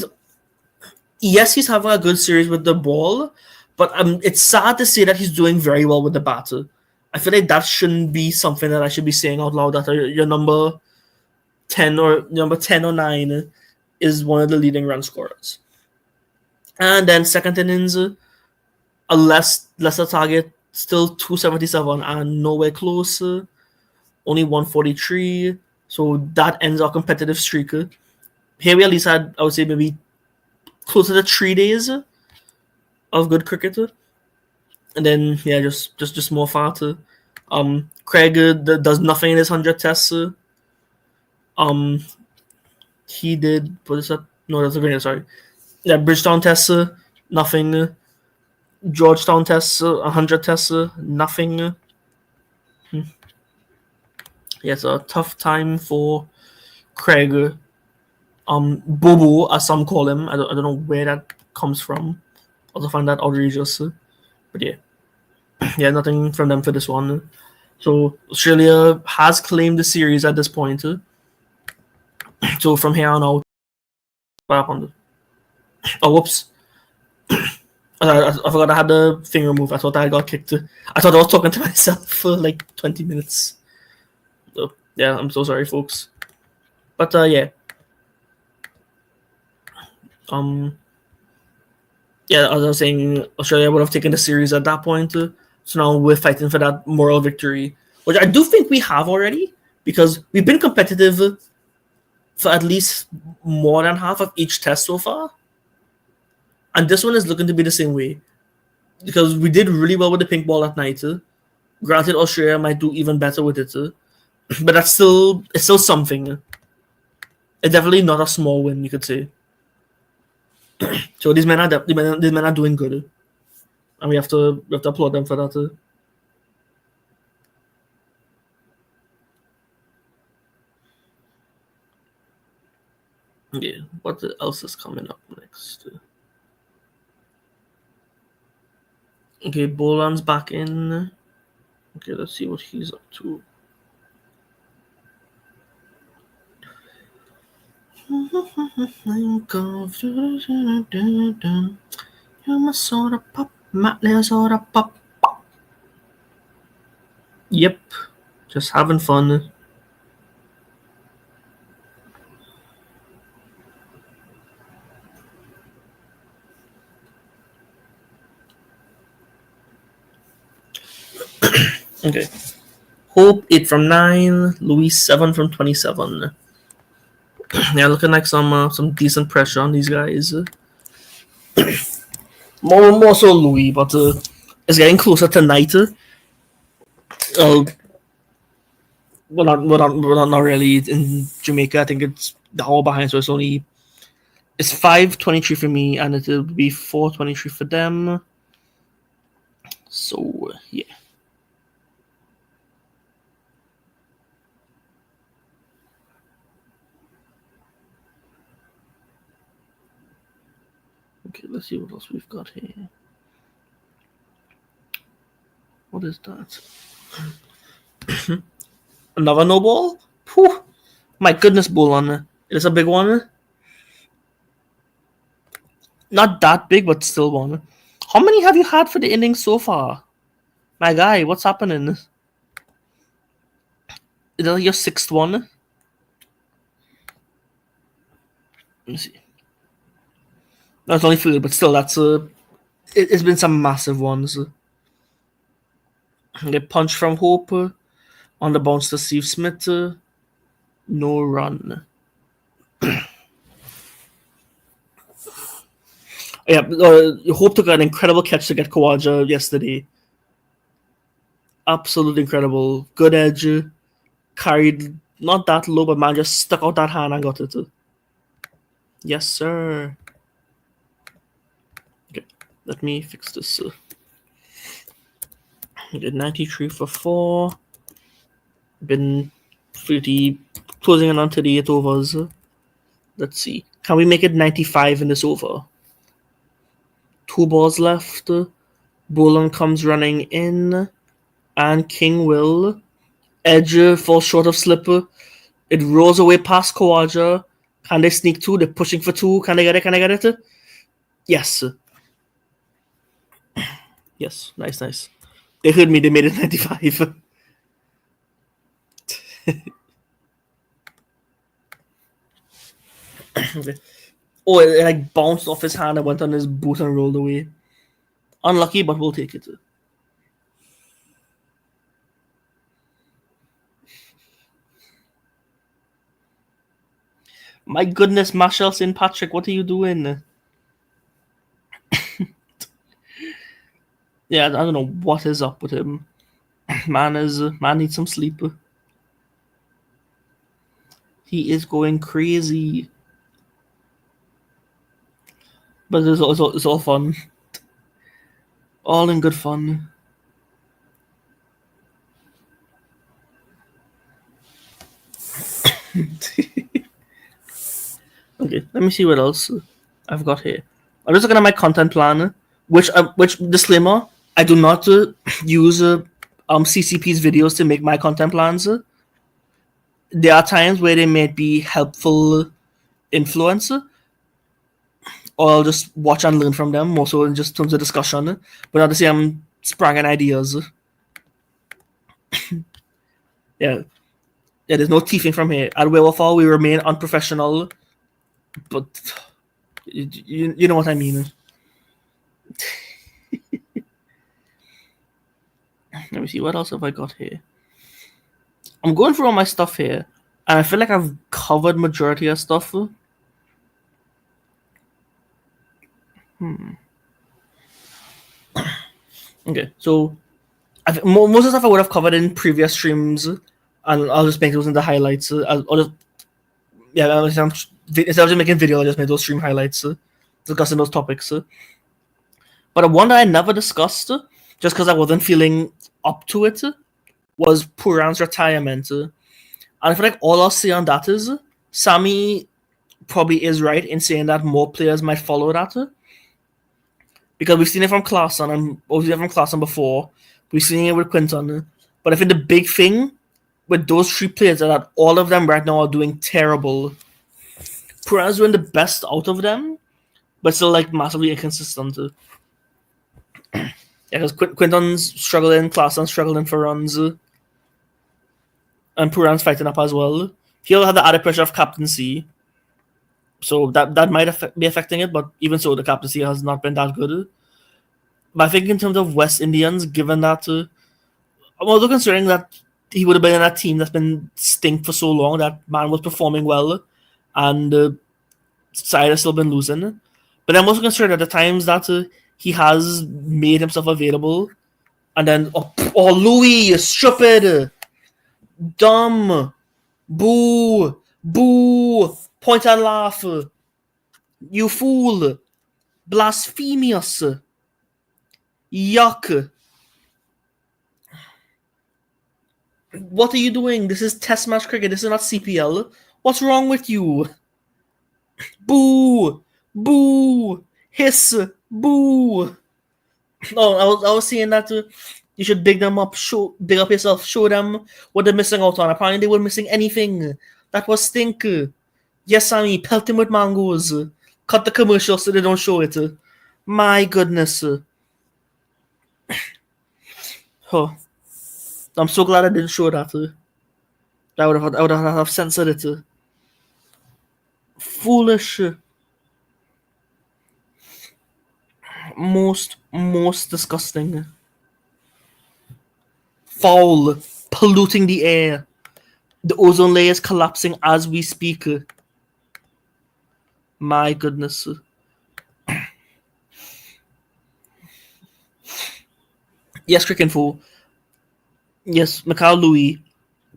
Yes, he's having a good series with the ball, but it's sad to say that he's doing very well with the bat. I feel like that shouldn't be something that I should be saying out loud, that your number 10 or 9 is one of the leading run scorers. And then second innings, a lesser target, still 277 and nowhere close, only 143. So that ends our competitive streak. Here we at least had, I would say, maybe closer to 3 days of good cricket. And then just more fat. Craig does nothing in his 100 tests. He did, what is that? No, that's a green, sorry. Yeah, Bridgetown tests, nothing. Georgetown tests, 100 tests, nothing. Yeah, it's a tough time for Craig. Bobo, as some call him. I don't know where that comes from. I also find that outrageous. But yeah, nothing from them for this one. So Australia has claimed the series at this point. So from here on out, what happened? Oh, whoops. I forgot I had the thing removed. I thought I got kicked. I thought I was talking to myself for like 20 minutes. So, yeah, I'm so sorry, folks. But yeah. Yeah, as I was saying, Australia would have taken the series at that point. So now we're fighting for that moral victory, which I do think we have already, because we've been competitive for at least more than half of each test so far. And this one is looking to be the same way, because we did really well with the pink ball at night. Granted, Australia might do even better with it, but it's still something. It's definitely not a small win, you could say. So these men are doing good, and we have to applaud them for that. Yeah, what else is coming up next? Okay, Bolan's back in. Okay, let's see what he's up to. You're my soda pop, my little soda pop. Yep, just having fun. Okay. Hope 8 from 9, Louis 7 from 27. Yeah, looking like some decent pressure on these guys. More so Louis, but It's getting closer tonight. Uh, not really in Jamaica. I think it's the hour behind, so it's 5:23 for me, and it'll be 4:23 for them. So yeah. Okay, let's see what else we've got here. What is that? Another no ball? Whew. My goodness, Bolon. It is a big one. Not that big, but still one. How many have you had for the innings so far? My guy, what's happening? Is that your sixth one? Let me see. That's only three, but still, it's been some massive ones. They punch from Hope on the bounce to Steve Smith. No run. Yeah, Hope took an incredible catch to get Kawaja yesterday. Absolutely incredible. Good edge. Carried not that low, but man just stuck out that hand and got it. Yes, sir. Okay, let me fix this. Did 93 for 4. Been pretty closing in on to the 8 overs. Let's see. Can we make it 95 in this over? 2 balls left. Boland comes running in. And King will. Edge falls short of slipper. It rolls away past Kawaja. Can they sneak 2? They're pushing for 2. Can they get it? Can I get it? Yes. Yes. Nice. They heard me. They made it 95. Okay. Oh, it like bounced off his hand and went on his boot and rolled away. Unlucky, but we'll take it. My goodness, Marshall St. Patrick, what are you doing? Yeah, I don't know what is up with him. Man needs some sleep. He is going crazy. But it's all fun. All in good fun. Okay, let me see what else I've got here. I'm just looking at my content plan, which disclaimer, I do not use CCP's videos to make my content plans. There are times where they may be helpful influence, or I'll just watch and learn from them, more so in just terms of discussion. But not to say I'm spranging ideas. Yeah, there's no teething from here. At WereWolf Hour, we remain unprofessional, but you know what I mean. Let me see, what else have I got here? I'm going through all my stuff here, and I feel like I've covered majority of stuff. Okay, so most of the stuff I would have covered in previous streams, and I'll just make those in the highlights. Instead of just making video, I'll just make those stream highlights, discussing those topics. But one that I never discussed, just because I wasn't feeling up to it, was Puran's retirement. And I feel like all I'll say on that is, Sammy probably is right in saying that more players might follow that. Because we've seen it from Klaassen, and we've seen it from Klaassen before. We've seen it with Quinton. But I think the big thing with those 3 players is that all of them right now are doing terrible. Puran's doing the best out of them, but still like massively inconsistent. Yeah, because Quinton's struggling, Klaassen's struggling for runs, and Puran's fighting up as well. He'll have the added pressure of captaincy, so that might be affecting it, but even so, the captaincy has not been that good. But I think in terms of West Indians, given that, I'm also considering that he would have been in that team that's been stink for so long, that man was performing well, and side has still been losing. But I'm also concerned at the times that he has made himself available. And then, oh Louis, you stupid, dumb, boo, boo, point and laugh, you fool, blasphemous, yuck. What are you doing? This is test match cricket. This is not CPL. What's wrong with you? Boo! Boo! Hiss! Boo! No, I was saying that you should big them up, big up yourself, show them what they're missing out on. Apparently they weren't missing anything. That was stink. Yes, Sammy, pelt him with mangoes. Cut the commercial so they don't show it. My goodness. Oh. I'm so glad I didn't show that. I would have censored it. Foolish. Most disgusting. Foul. Polluting the air. The ozone layer is collapsing as we speak. My goodness. Yes, Crick Info. Yes, Mikhail Louis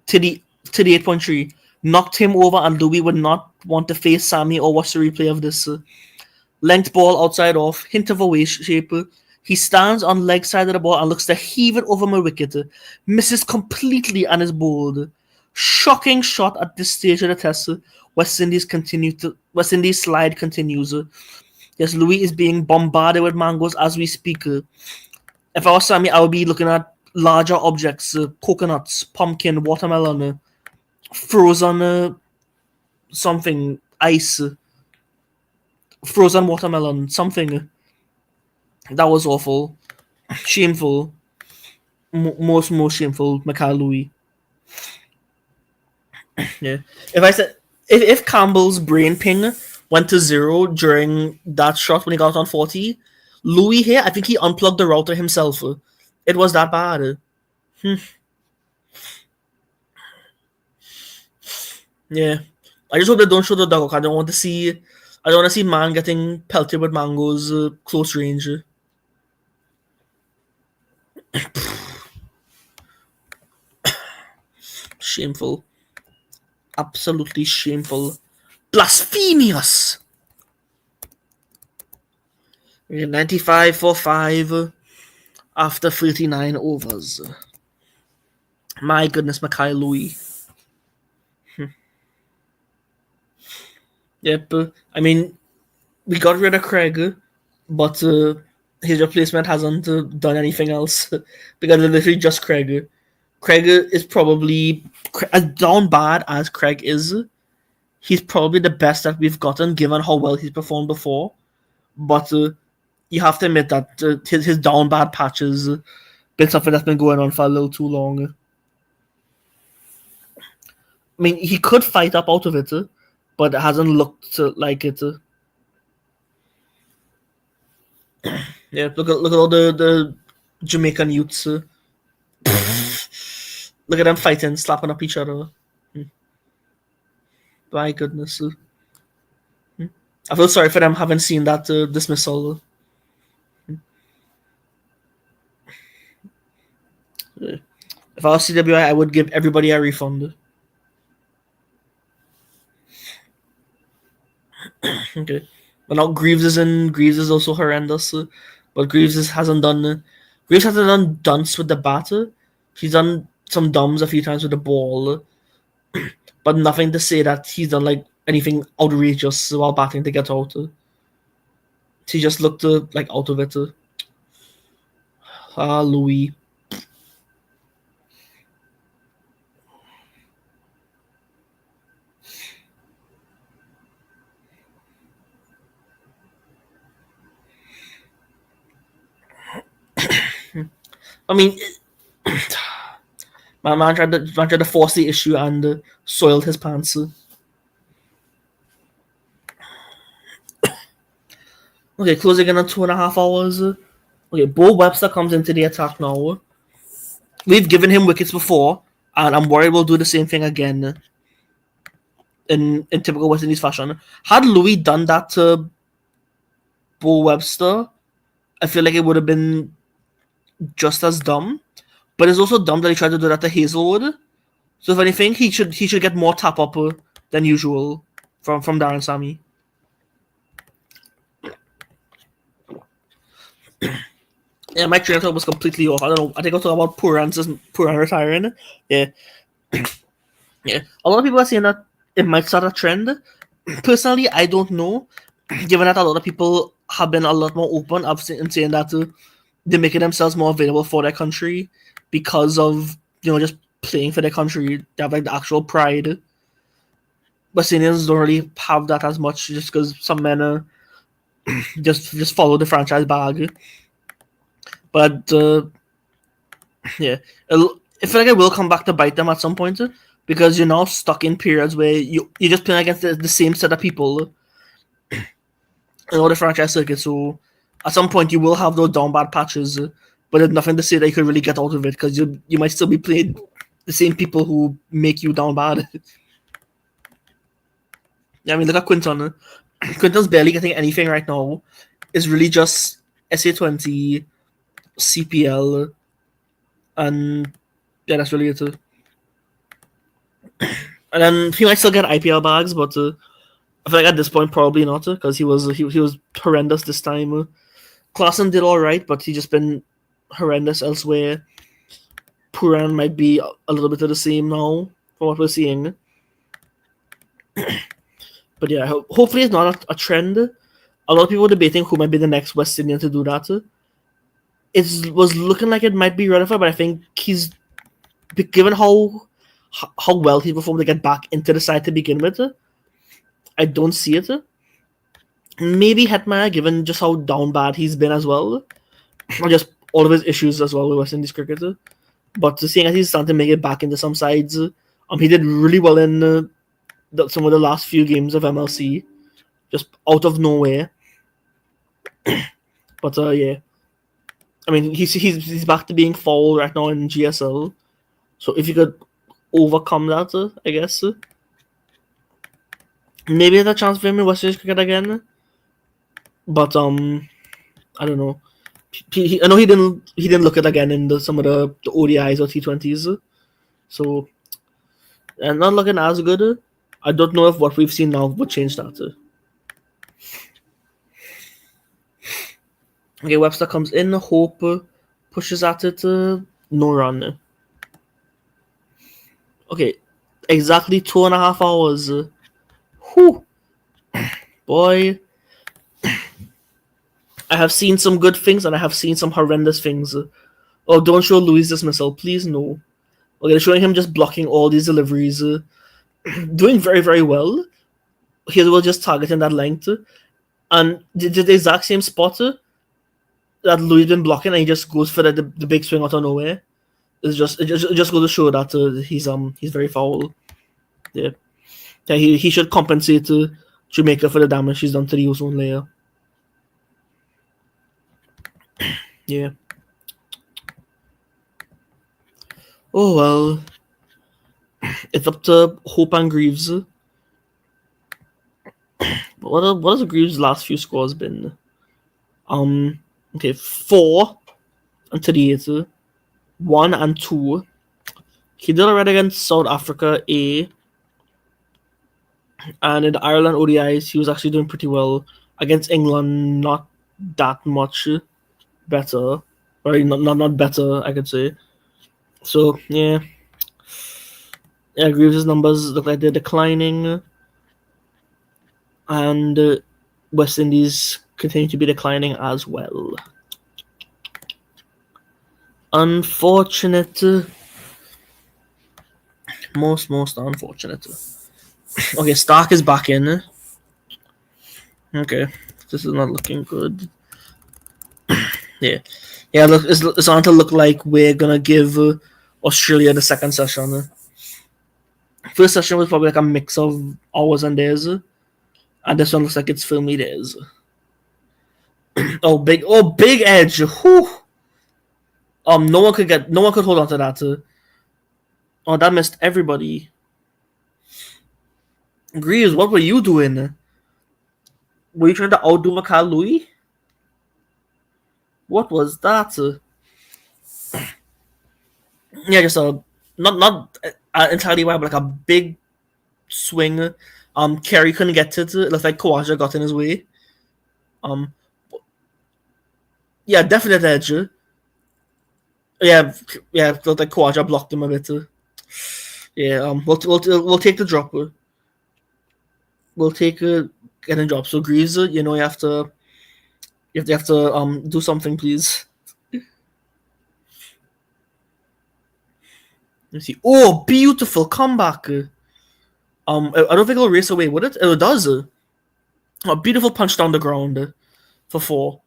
to the 8.3 knocked him over, and Louis would not want to face Sammy or watch the replay of this. Length ball outside off, hint of a waist shape. He stands on leg side of the ball and looks to heave it over my wicket. Misses completely and is bowled. Shocking shot at this stage of the test. West Indies slide continues. Yes, Louis is being bombarded with mangoes as we speak. If I was Sammy, I would be looking at larger objects, coconuts, pumpkin, watermelon, frozen something, ice, frozen watermelon, something. That was awful. Shameful. Most shameful, Mikhail Louis. Yeah. If Campbell's brain ping went to 0 during that shot when he got on 40, Louis here, I think he unplugged the router himself. It was that bad. Yeah. I just hope they don't show the dog. I don't want to see man getting pelted with mangoes close range. Shameful. Absolutely shameful. Blasphemous! 95 for 5 after 39 overs. My goodness, Mikhail Louis. Yep. I mean, we got rid of Craig, but his replacement hasn't done anything else because it's literally just Craig. Craig is probably as down bad as Craig is. He's probably the best that we've gotten, given how well he's performed before. But you have to admit that his down bad patches been something that's been going on for a little too long. I mean, he could fight up out of it, but it hasn't looked like it. Yeah, look at all the Jamaican youths. Look at them fighting, slapping up each other. My goodness. I feel sorry for them having seen that dismissal. If I was CWI, I would give everybody a refund. Okay. But now Greaves is also horrendous. But Greaves hasn't done dunce with the batter. He's done some dumbs a few times with the ball. But nothing to say that he's done like anything outrageous while batting to get out. He just looked like out of it. Louis. I mean, my man tried to force the issue and soiled his pants. Okay, closing in on 2.5 hours. Okay, Bo Webster comes into the attack now. We've given him wickets before, and I'm worried we'll do the same thing again in typical West Indies fashion. Had Louis done that to Bo Webster, I feel like it would have been just as dumb. But it's also dumb that he tried to do that to Hazelwood. So if anything, he should get more tap up than usual from Darren Sammy. Yeah, my train of thought was completely off. I don't know. I think I'll talk about Puran retiring. Yeah, yeah. A lot of people are saying that it might start a trend. Personally, I don't know. Given that a lot of people have been a lot more open in saying that they're making themselves more available for their country because of just playing for their country. They have like the actual pride. Brazilians don't really have that as much just because some men just follow the franchise bag. But yeah, I feel like it will come back to bite them at some point because you're now stuck in periods where you're just playing against the same set of people in all the franchise circuits. So at some point you will have those down bad patches, but there's nothing to say that you could really get out of it because you might still be playing the same people who make you down bad. Yeah, I mean, look at Quinton. Quinton's barely getting anything right now. It's really just SA20, CPL, and yeah, that's really it. And then he might still get IPL bags, but I feel like at this point probably not because he was horrendous this time. Klassen did all right, but he just been horrendous elsewhere. Puran might be a little bit of the same now from what we're seeing. But yeah, hopefully it's not a trend. A lot of people debating who might be the next West Indian to do that. It was looking like it might be Rutherford, but I think he's given how well he performed to get back into the side to begin with. I don't see it. Maybe Hetmeyer, given just how down bad he's been as well, or just all of his issues as well with West Indies cricket. But seeing as he's starting to make it back into some sides, he did really well in some of the last few games of MLC, just out of nowhere. But yeah, I mean he's back to being foul right now in GSL. So if you could overcome that, I guess maybe there's a chance for him in West Indies cricket again. But I don't know. I know he didn't look it again in some of the ODIs or T20s. So and not looking as good. I don't know if what we've seen now would change that. Okay, Webster comes in. Hope pushes at it. No run. Okay, exactly 2.5 hours. Whew. Boy. I have seen some good things and I have seen some horrendous things. Oh, don't show Louis dismissal. Please, no. Okay, they're showing him just blocking all these deliveries. Doing very, very well. He was just targeting that length. And did the exact same spot that Louis been blocking and he just goes for the big swing out of nowhere. It just goes to show that he's very foul. Yeah. Yeah, he should compensate Jamaica for the damage he's done to the ozone layer. Yeah. Oh well. It's up to Hope and Greaves. What has Greaves' last few scores been? Okay, 4 and 38, 1 and 2. He did already against South Africa A. And in the Ireland ODIs, he was actually doing pretty well. Against England, not that much better. Or not better, I could say. So, yeah. Yeah, Greaves' numbers look like they're declining. And West Indies continue to be declining as well. Unfortunate. Most unfortunate. Okay, Stark is back in. Okay, this is not looking good. Yeah, look, it's starting to look like we're gonna give Australia the second session. First session was probably like a mix of ours and theirs, and this one looks like it's firmly theirs. big edge. Whew. No one could hold on to that. Oh, that missed everybody. Greaves, what were you doing? Were you trying to outdo Mikhail Louis? What was that? Yeah, just a not entirely wide, but like a big swing. Kerry couldn't get to it. It looked like Kawaja got in his way. Um, yeah, definite edge. Yeah, yeah, it looked like Kawaja blocked him a bit. Yeah, we'll take the drop. We'll take a getting drop. So Greaves, you have to do something, please. Let's see. Oh, beautiful comeback. I don't think it'll race away, would it? It does. A beautiful punch down the ground for 4.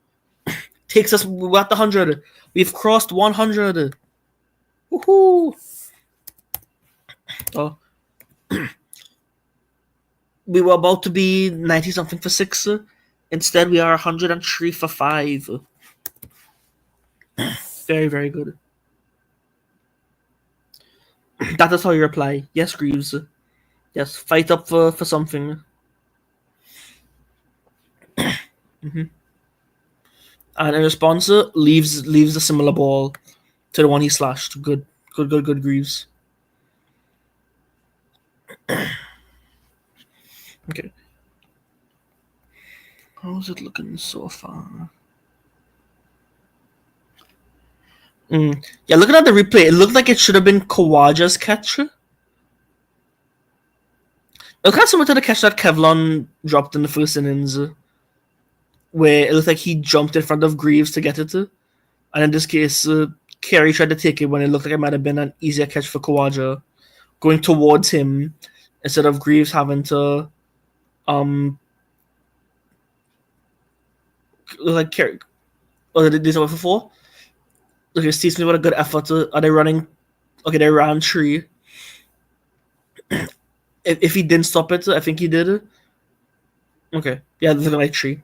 Takes us, we're at the 100. We've crossed 100. Woohoo! Oh. We were about to be 90 something for 6. Instead, we are 103 for 5. Very, very good. That is how you reply. Yes, Greaves. Yes, fight up for something. And in response, leaves a similar ball to the one he slashed. Good, Greaves. Okay. How's it looking so far? Yeah, looking at the replay, it looked like it should have been Kawaja's catch. It looked kind of similar to the catch that Kevlon dropped in the first innings, where it looked like he jumped in front of Greaves to get it. And in this case, Kerry tried to take it when it looked like it might have been an easier catch for Kawaja, going towards him instead of Greaves having to like Kerry. Oh, did this over for 4? Okay, Steve Smith, what a good effort. Are they running? Okay, they ran 3. If he didn't stop it, I think he did. Okay, yeah, they're like 3.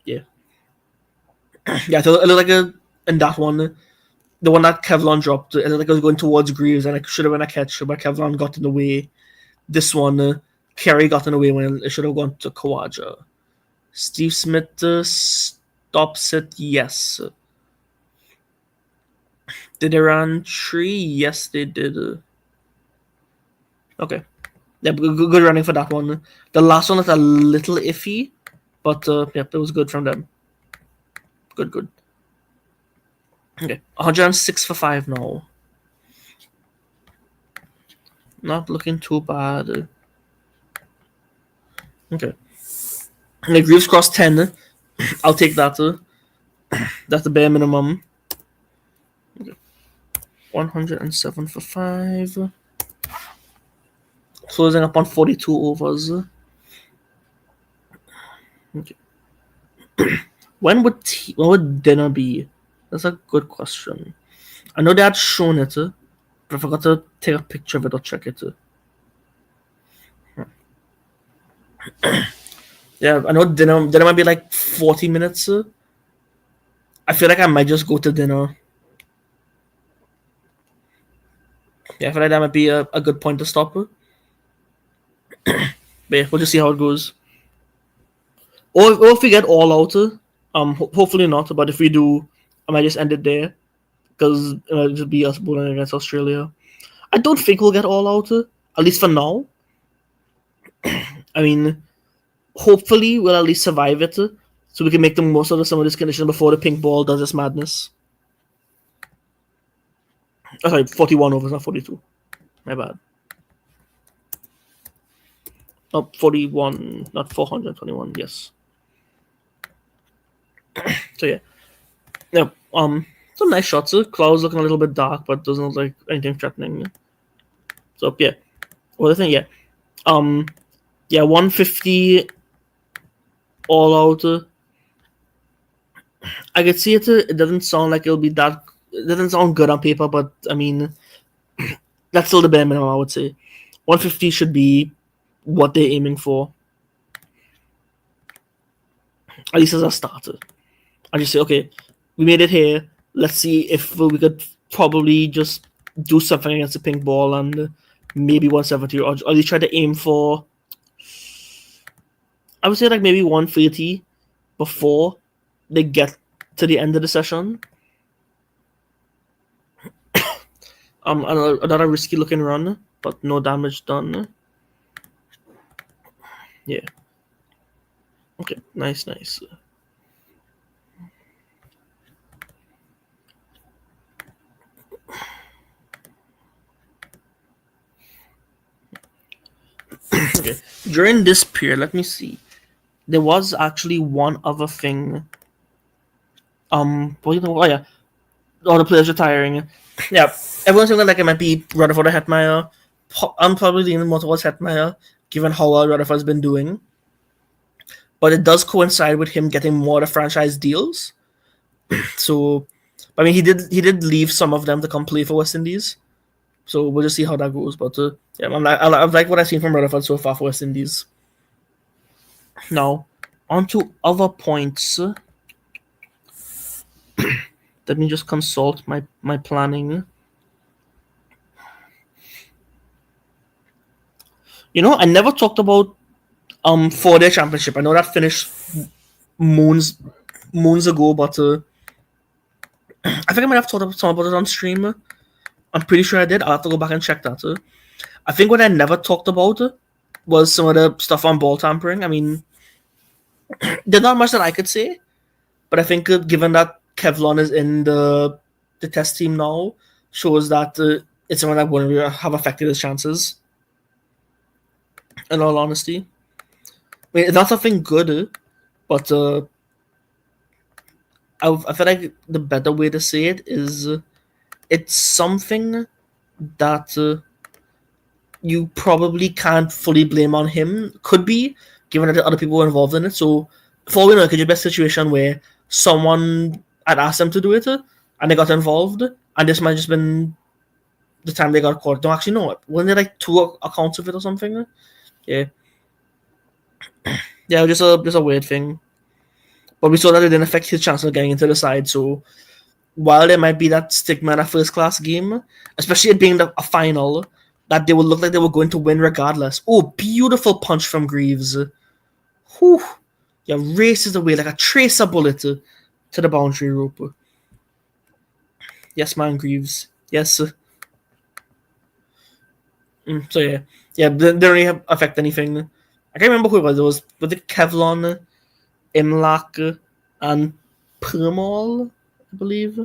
Yeah, yeah. So it looked like in that one, the one that Kevlon dropped, it looked like it was going towards Greaves, and it should have been a catch, but Kevlon got in the way. This one, Kerry got in the way when it should have gone to Kawaja. Steve Smith stops it. Yes. Did they run 3? Yes, they did. Okay. Yeah, good running for that one. The last one was a little iffy, but yeah, it was good from them. Good. Okay, 106 for 5 now. Not looking too bad. Okay. And the Greaves crossed 10. I'll take that. That's the bare minimum. Okay. 107 for 5. Closing up on 42 overs. Okay. When would dinner be? That's a good question. I know they had shown it, but I forgot to take a picture of it or check it. Yeah, I know dinner might be like 40 minutes. I feel like I might just go to dinner. Yeah, I feel like that might be a good point to stop. But yeah, we'll just see how it goes. Or if we get all out, hopefully not. But if we do, I might just end it there because it'll just be us bowling against Australia. I don't think we'll get all out, at least for now. I mean, hopefully we'll at least survive it, so we can make the most of some of this condition before the pink ball does its madness. Oh, sorry, 41 overs, not 42. My bad. Oh, 41, not 421. Yes. So yeah, some nice shots. Clouds looking a little bit dark, but doesn't look like anything threatening. So yeah, well, I think yeah, 150 all out. I could see it. It doesn't sound like it'll be that. It doesn't sound good on paper, but I mean, that's still the bare minimum. I would say 150 should be what they're aiming for. At least as a starter. I just say, okay, we made it here. Let's see if we could probably just do something against the pink ball and maybe 170, or at least try to aim for, I would say, like maybe 130 before they get to the end of the session. Another risky looking run, but no damage done. Yeah. Okay, nice. Okay, during this period, let me see. There was actually one other thing. Oh yeah, all the players retiring. Yeah, everyone's saying that like it might be Rutherford or Hetmeyer. I'm probably leaning more towards Hetmeyer, given how well Rutherford's been doing. But it does coincide with him getting more of the franchise deals. So, I mean, he did leave some of them to come play for West Indies. So we'll just see how that goes. But yeah, I like what I've seen from Rutherford so far for West Indies. Now, on to other points. Let me just consult my planning. I never talked about 4-day championship. I know that finished moons ago, but I think I might have talked about it on stream. I'm pretty sure I did. I'll have to go back and check that. I think what I never talked about was some of the stuff on ball tampering. I mean, there's not much that I could say, but I think given that Kevlon is in the test team now, shows that it's someone that wouldn't really have affected his chances. In all honesty, I mean, it's not something good, but I feel like the better way to say it is it's something that you probably can't fully blame on him. Could be, given that other people were involved in it. So, for all we know, it could be a situation where someone had asked them to do it and they got involved, and this might have just been the time they got caught. Don't actually know it. Weren't there like 2 accounts of it or something? Yeah. Yeah, just a weird thing. But we saw that it didn't affect his chance of getting into the side. So while there might be that stigma in a first class game, especially it being a final, that they would look like they were going to win regardless. Oh, beautiful punch from Greaves. Whew. Yeah, races away like a tracer bullet to the boundary rope. Yes, man, Greaves. Yes. So yeah. Yeah, didn't really affect anything. I can't remember who it was. It was with the Kevlon, Imlak, and Permal, I believe.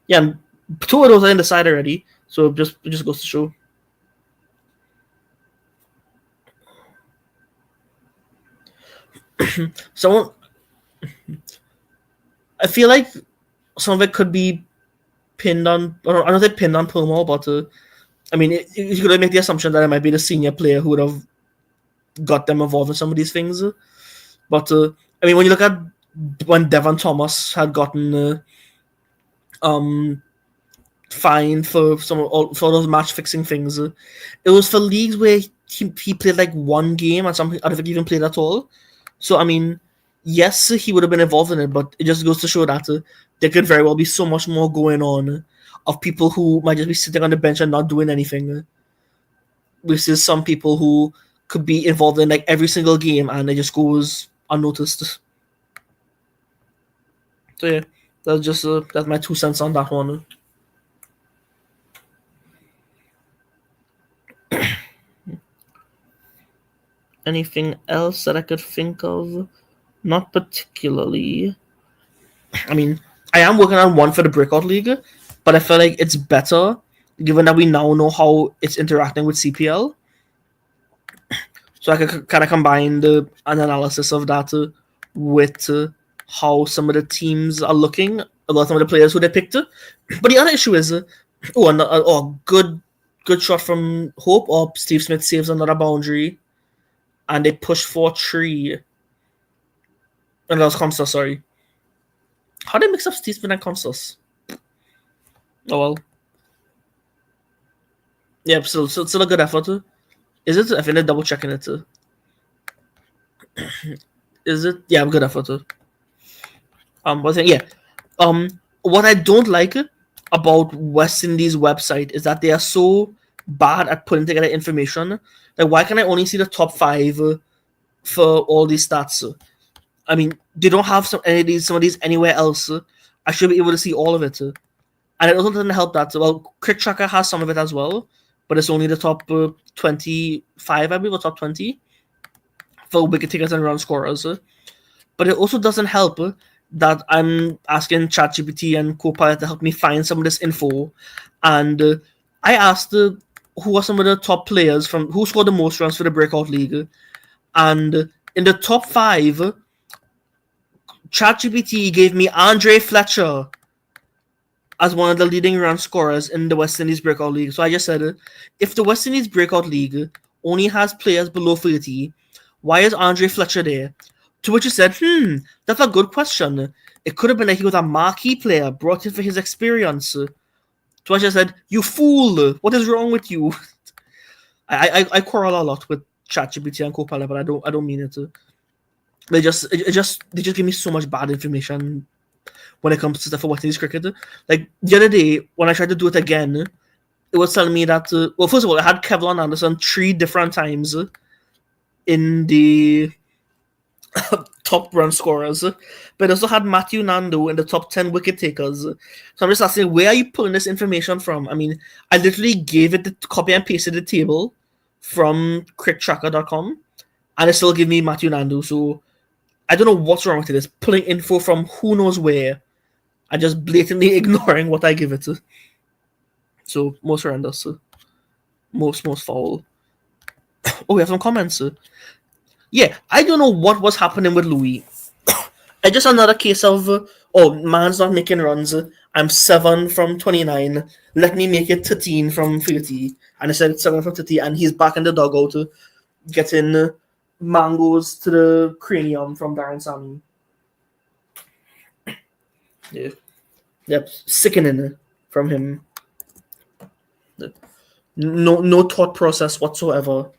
Yeah, and 2 of those are in the side already, so it just goes to show. Someone, I feel like some of it could be pinned on. I don't think pinned on Permal, but I mean, you could make the assumption that it might be the senior player who would have got them involved in some of these things. But I mean, when you look at when Devon Thomas had gotten fined for for those match fixing things, it was for leagues where he played like 1 game and something. I don't think he even played at all. So I mean, yes, he would have been involved in it, but it just goes to show that there could very well be so much more going on of people who might just be sitting on the bench and not doing anything. Versus some people who could be involved in like every single game and it just goes unnoticed. So yeah, that's my 2 cents on that one. Anything else that I could think of? Not particularly. I mean, I am working on one for the Breakout League, but I feel like it's better given that we now know how it's interacting with CPL. So I could kind of combine an analysis of that with how some of the teams are looking, about some of the players who they picked. But the other issue is, good shot from Hope, or Steve Smith saves another boundary, and they push for 3. And that was Constas, sorry. How did they mix up Steve Smith and Constas? Oh well. Yeah, still a good effort. Is it? I think they're double checking it. Is it? Yeah, good effort. But yeah. What I don't like about West Indies website is that they are so bad at putting together information. Like, why can I only see the top 5 for all these stats? I mean, they don't have some of these anywhere else I should be able to see all of it. And it also doesn't help that, well, Crick Tracker has some of it as well, but it's only the top 25, I believe, or top 20 for wicket takers and run scorers. But it also doesn't help that I'm asking ChatGPT and Copilot to help me find some of this info. And I asked who are some of the top players from who scored the most runs for the Breakout League. And in the top 5, ChatGPT gave me Andre Fletcher as one of the leading run scorers in the West Indies Breakout League. So I just said, if the West Indies Breakout League only has players below 30, why is Andre Fletcher there? To which he said, that's a good question. It could have been that he was a marquee player brought in for his experience. To which I said, you fool! What is wrong with you? I quarrel a lot with ChatGPT and Copilot, but I don't mean it to. They just give me so much bad information when it comes to stuff for West Indies cricket. Like the other day, when I tried to do it again, it was telling me that well, first of all, I had Kevlon Anderson 3 different times in the top run scorers, but I also had Matthew Nando in the top 10 wicket takers. So I'm just asking, where are you pulling this information from? I mean, I literally gave it the copy and pasted the table from cricktracker.com, and it still gave me Matthew Nando. So I don't know what's wrong with it. It's pulling info from who knows where and just blatantly ignoring what I give it to. So most horrendous. Most foul. Oh, we have some comments. Yeah, I don't know what was happening with Louis. It's just another case of, man's not making runs. I'm 7 from 29. Let me make it 13 from 30. And I said 7 from 30, and he's back in the dugout getting mangoes to the cranium from Darren Sammy. Yeah. Yep, sickening from him. No thought process whatsoever.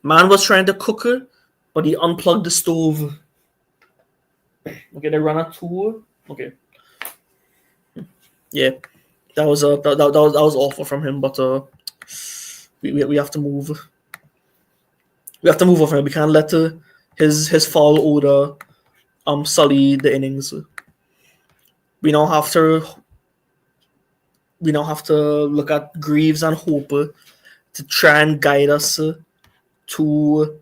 Man was trying to cook her, but he unplugged the stove. Okay, they run a tour. Okay. Yeah, that was awful from him, but we have to move. We have to move on. We can't let his foul odor sully the innings. We now have to look at Greaves and Hope to try and guide us to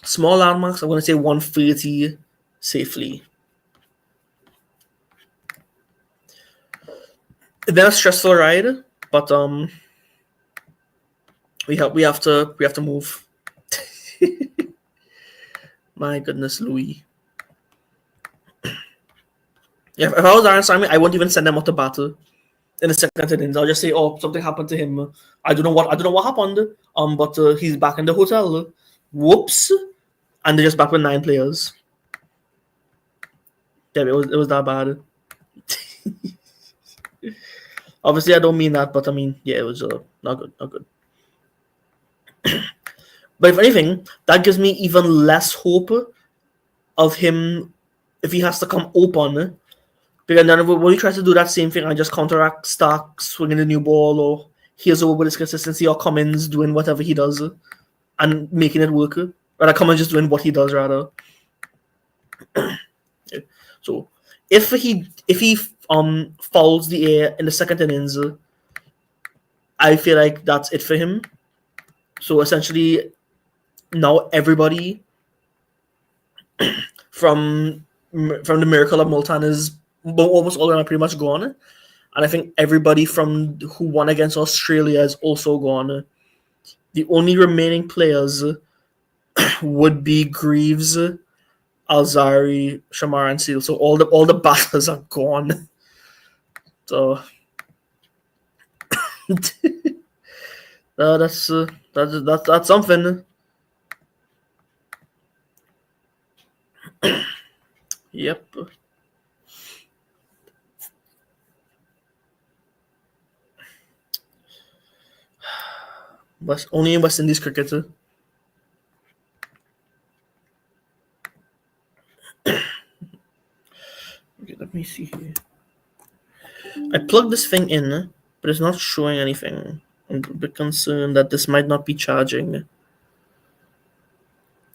small landmarks. I'm going to say 130 safely. It's been a stressful ride, but we have to move. My goodness, Louis. Yeah, if I was Darren Sammy, I wouldn't even send him out to battle in the second innings. I'll just say, something happened to him. I don't know what happened. But he's back in the hotel. Whoops. And they're just back with 9 players. Yeah, it was that bad. Obviously, I don't mean that, but I mean, yeah, it was not good. But if anything, that gives me even less hope of him if he has to come open. Because then when he tries to do that same thing and just counteract Stark swinging the new ball, or here's over with his consistency, or Cummins doing whatever he does and making it work. Rather, Cummins just doing what he does, rather. So if he fouls the air in the second innings, I feel like that's it for him. So essentially, now everybody from the Miracle of Multan is almost all of them are pretty much gone, and I think everybody from who won against Australia is also gone. The only remaining players would be Greaves, Alzari, Shamar, and Seal. So all the batters are gone. So that's something. Yep. Only in West Indies cricket. Okay, let me see here. I plugged this thing in, but it's not showing anything. I'm a bit concerned that this might not be charging.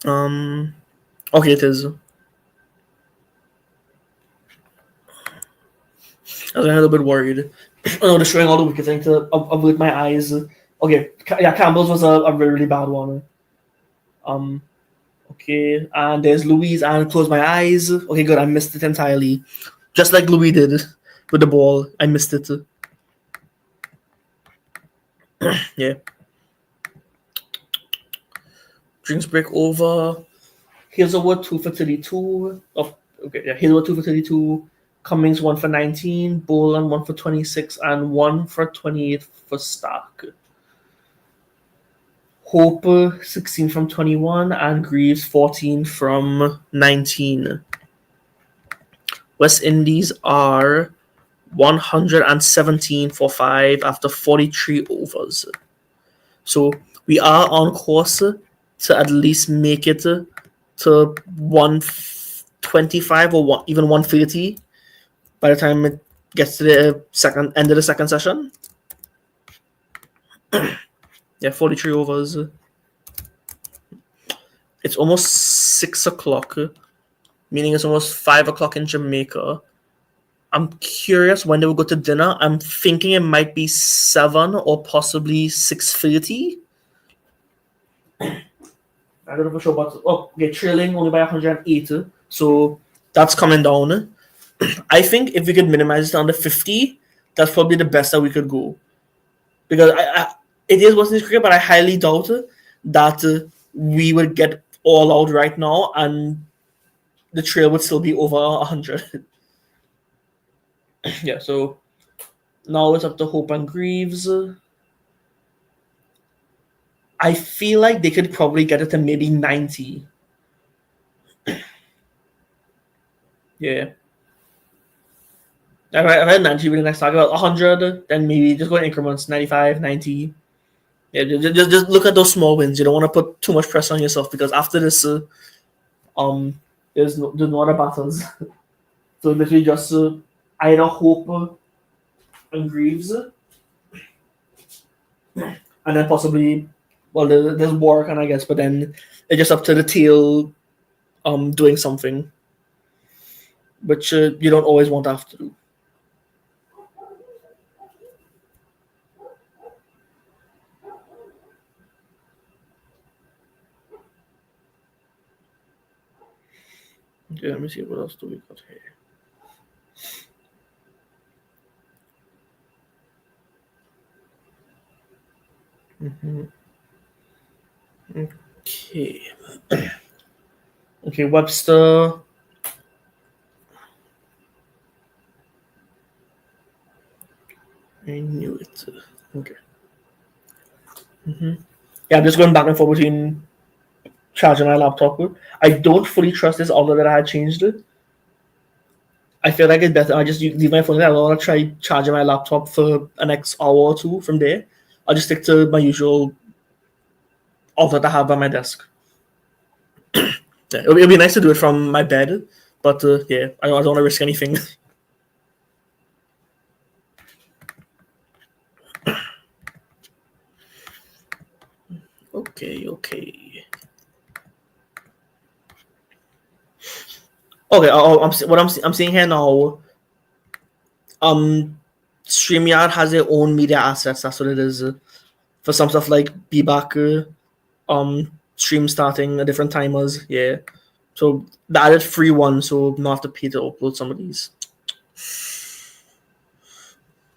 Okay, it is. I was a little bit worried. Oh, they're showing all the wickets. I need to avert my eyes. Okay, yeah, Campbell's was a really, really bad one. Okay, and there's Louise, and close my eyes. Okay, good. I missed it entirely, just like Louis did with the ball. I missed it. Yeah. Drinks break over. Here's a word 2 for 32. Oh, okay, yeah. Here's a word 2 for 32. Cummings 1 for 19. Boland 1 for 26, and 1 for 28 for Stark. Hope 16 from 21, and Greaves 14 from 19. West Indies are 117 for 5 after 43 overs. So we are on course to at least make it to 125 or even 130 by the time it gets to the second end of the second session. Yeah, 43 overs. It's almost 6 o'clock, meaning it's almost 5 o'clock in Jamaica. I'm curious when they will go to dinner. I'm thinking it might be 7 or possibly 6:30. I don't know for sure, but okay, trailing only by 108, so that's coming down. I think if we could minimize it down to 50, that's probably the best that we could go. Because it is West Indies cricket, but I highly doubt that we would get all out right now and the trail would still be over 100. Yeah, so now it's up to Hope and Greaves. I feel like they could probably get it to maybe 90. Yeah. If I had 90 really nice talk about 100, then maybe just go in increments 95, 90. Yeah, just look at those small wins. You don't want to put too much pressure on yourself because after this, there's no other battles. So literally just either Hope and Greaves, and then possibly, well, there's Warwick, and I guess, but then it's just up to the tail doing something, which you don't always want to have to do. Okay, let me see what else do we got here. Okay. Okay, Webster. I knew it. Okay. Yeah, I'm just going back and forth between charging my laptop. I don't fully trust this, although that I had changed it. I feel like it's better. I just leave my phone there. I don't want to try charging my laptop for the next hour or two from there. I'll just stick to my usual outlet I have by my desk. Yeah, it'll be nice to do it from my bed, but yeah, I don't want to risk anything. Okay. Okay, I'm seeing here now. StreamYard has their own media assets. That's what it is. For some stuff like be back, stream starting at different timers. Yeah. So the added free one, so not have to pay to upload some of these.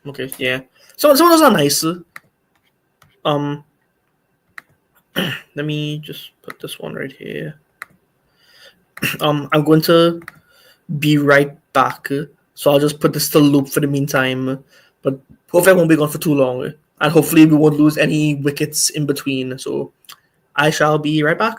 Okay, yeah. Some of those are nice. Let me just put this one right here. I'm going to be right back. So I'll just put this to loop for the meantime. But hopefully I won't be gone for too long. And hopefully we won't lose any wickets in between. So I shall be right back.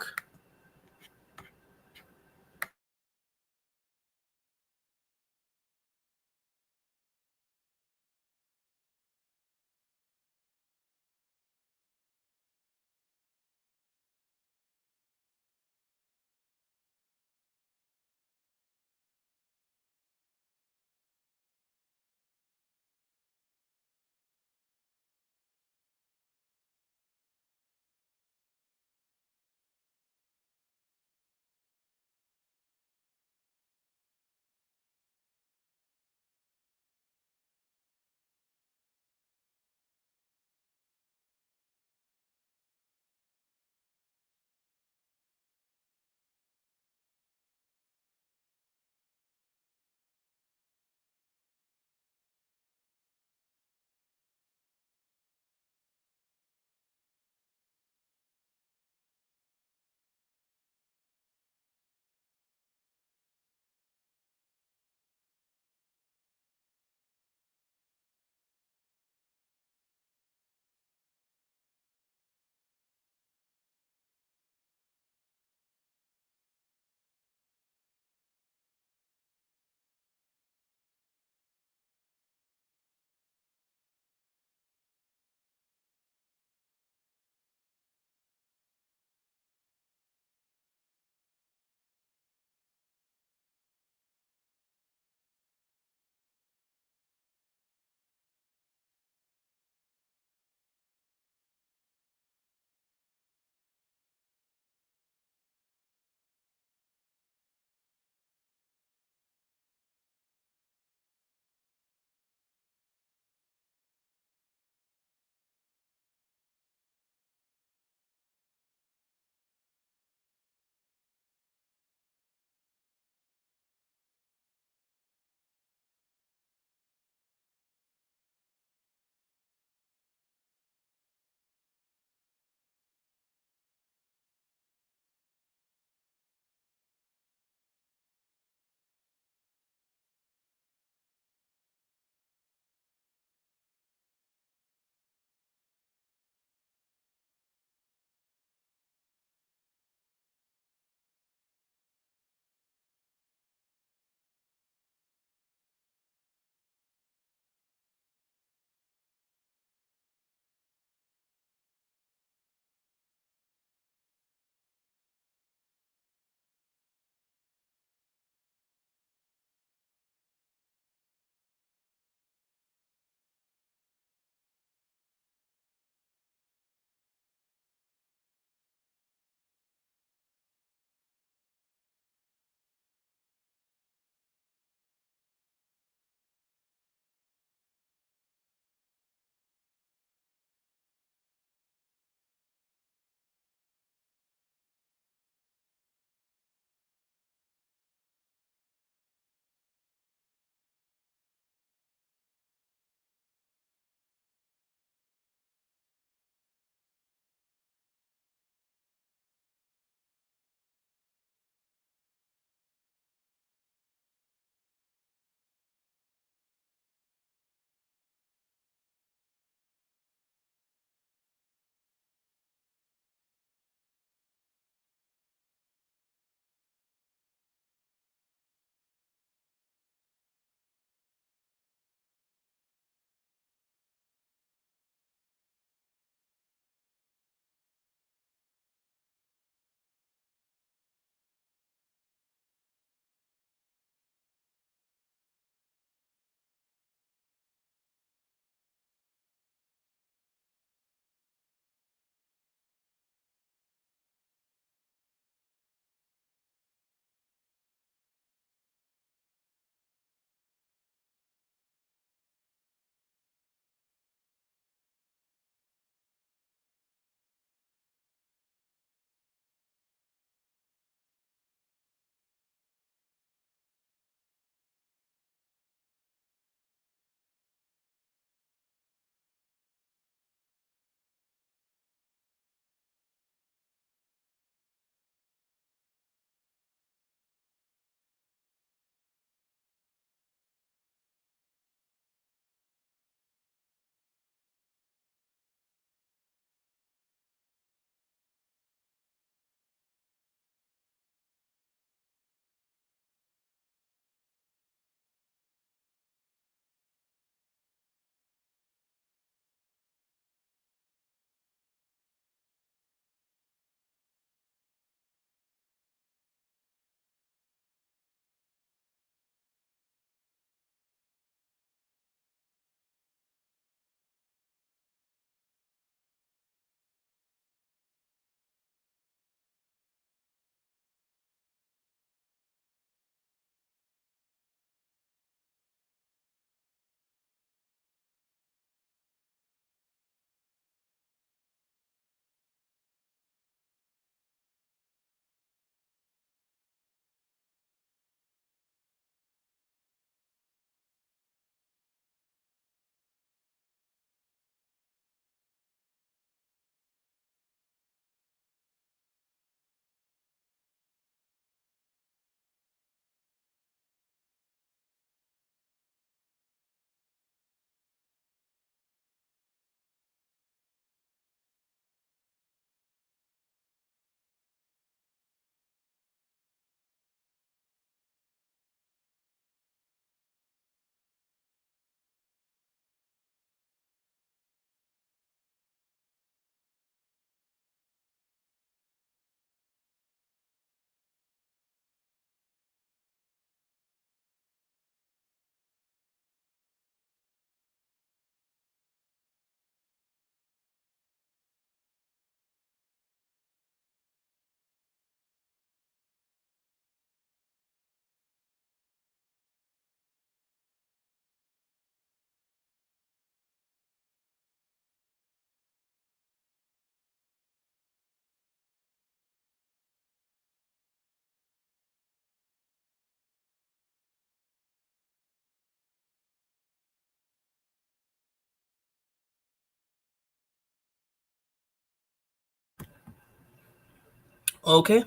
Okay.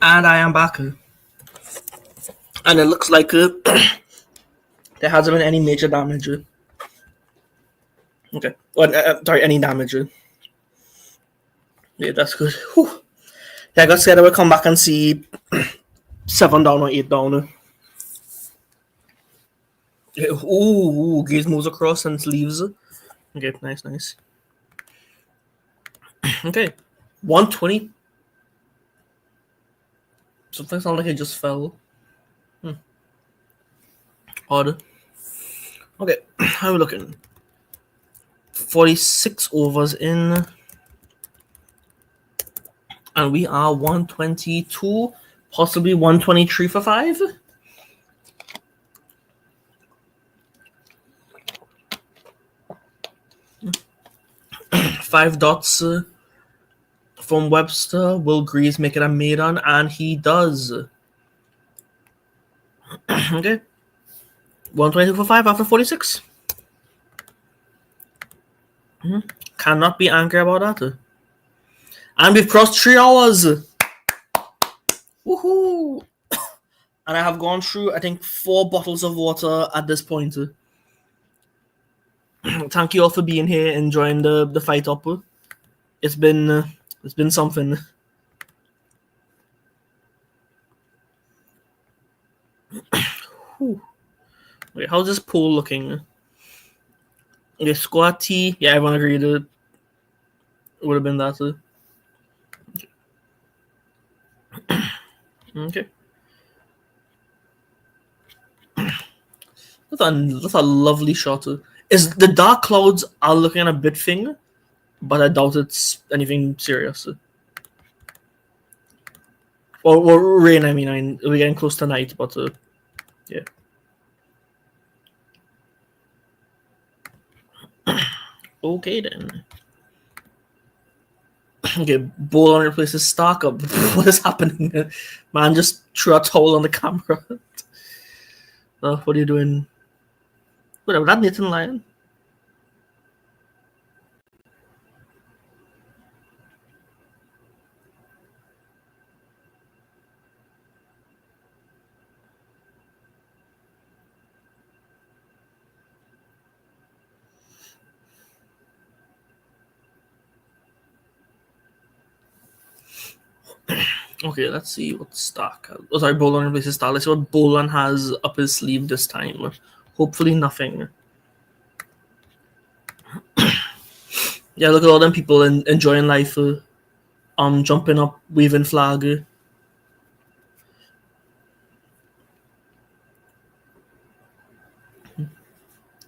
And I am back. And it looks like there hasn't been any major damage. Okay. Well, sorry, any damage. Yeah, that's good. Whew. Yeah, I got scared I would come back and see 7 down or 8 down. Yeah, ooh, Gaze moves across and leaves. Okay, nice. Okay. 120. Something sounded like it just fell. Odd. Okay, how are we looking? 46 overs in. And we are 122, possibly 123 for 5. 5 dots from Webster. Will Greaves make it a maiden? And he does. Okay. 122 for 5 after 46. Cannot be angry about that. And we've crossed 3 hours. Woohoo! And I have gone through, I think, 4 bottles of water at this point. Thank you all for being here, enjoying the fight up. It's been something. Wait, how's this pool looking? Okay, squad T. Yeah, everyone agreed it would have been that. Okay. That's a lovely shot. Is the dark clouds are looking a bit thing, but I doubt it's anything serious. Or rain, I mean, we're getting close to night, but yeah. Okay then. Okay, Bowl on replaces Stark up. What is happening? Man just threw a towel on the camera. What are you doing? Whatever, that Nathan Lyon. Okay, let's see what Stark has. Oh, sorry, Bolan replaces Stark. Let's see what Bolan has up his sleeve this time. Hopefully nothing. Yeah, look at all them people enjoying life. Jumping up, waving flag.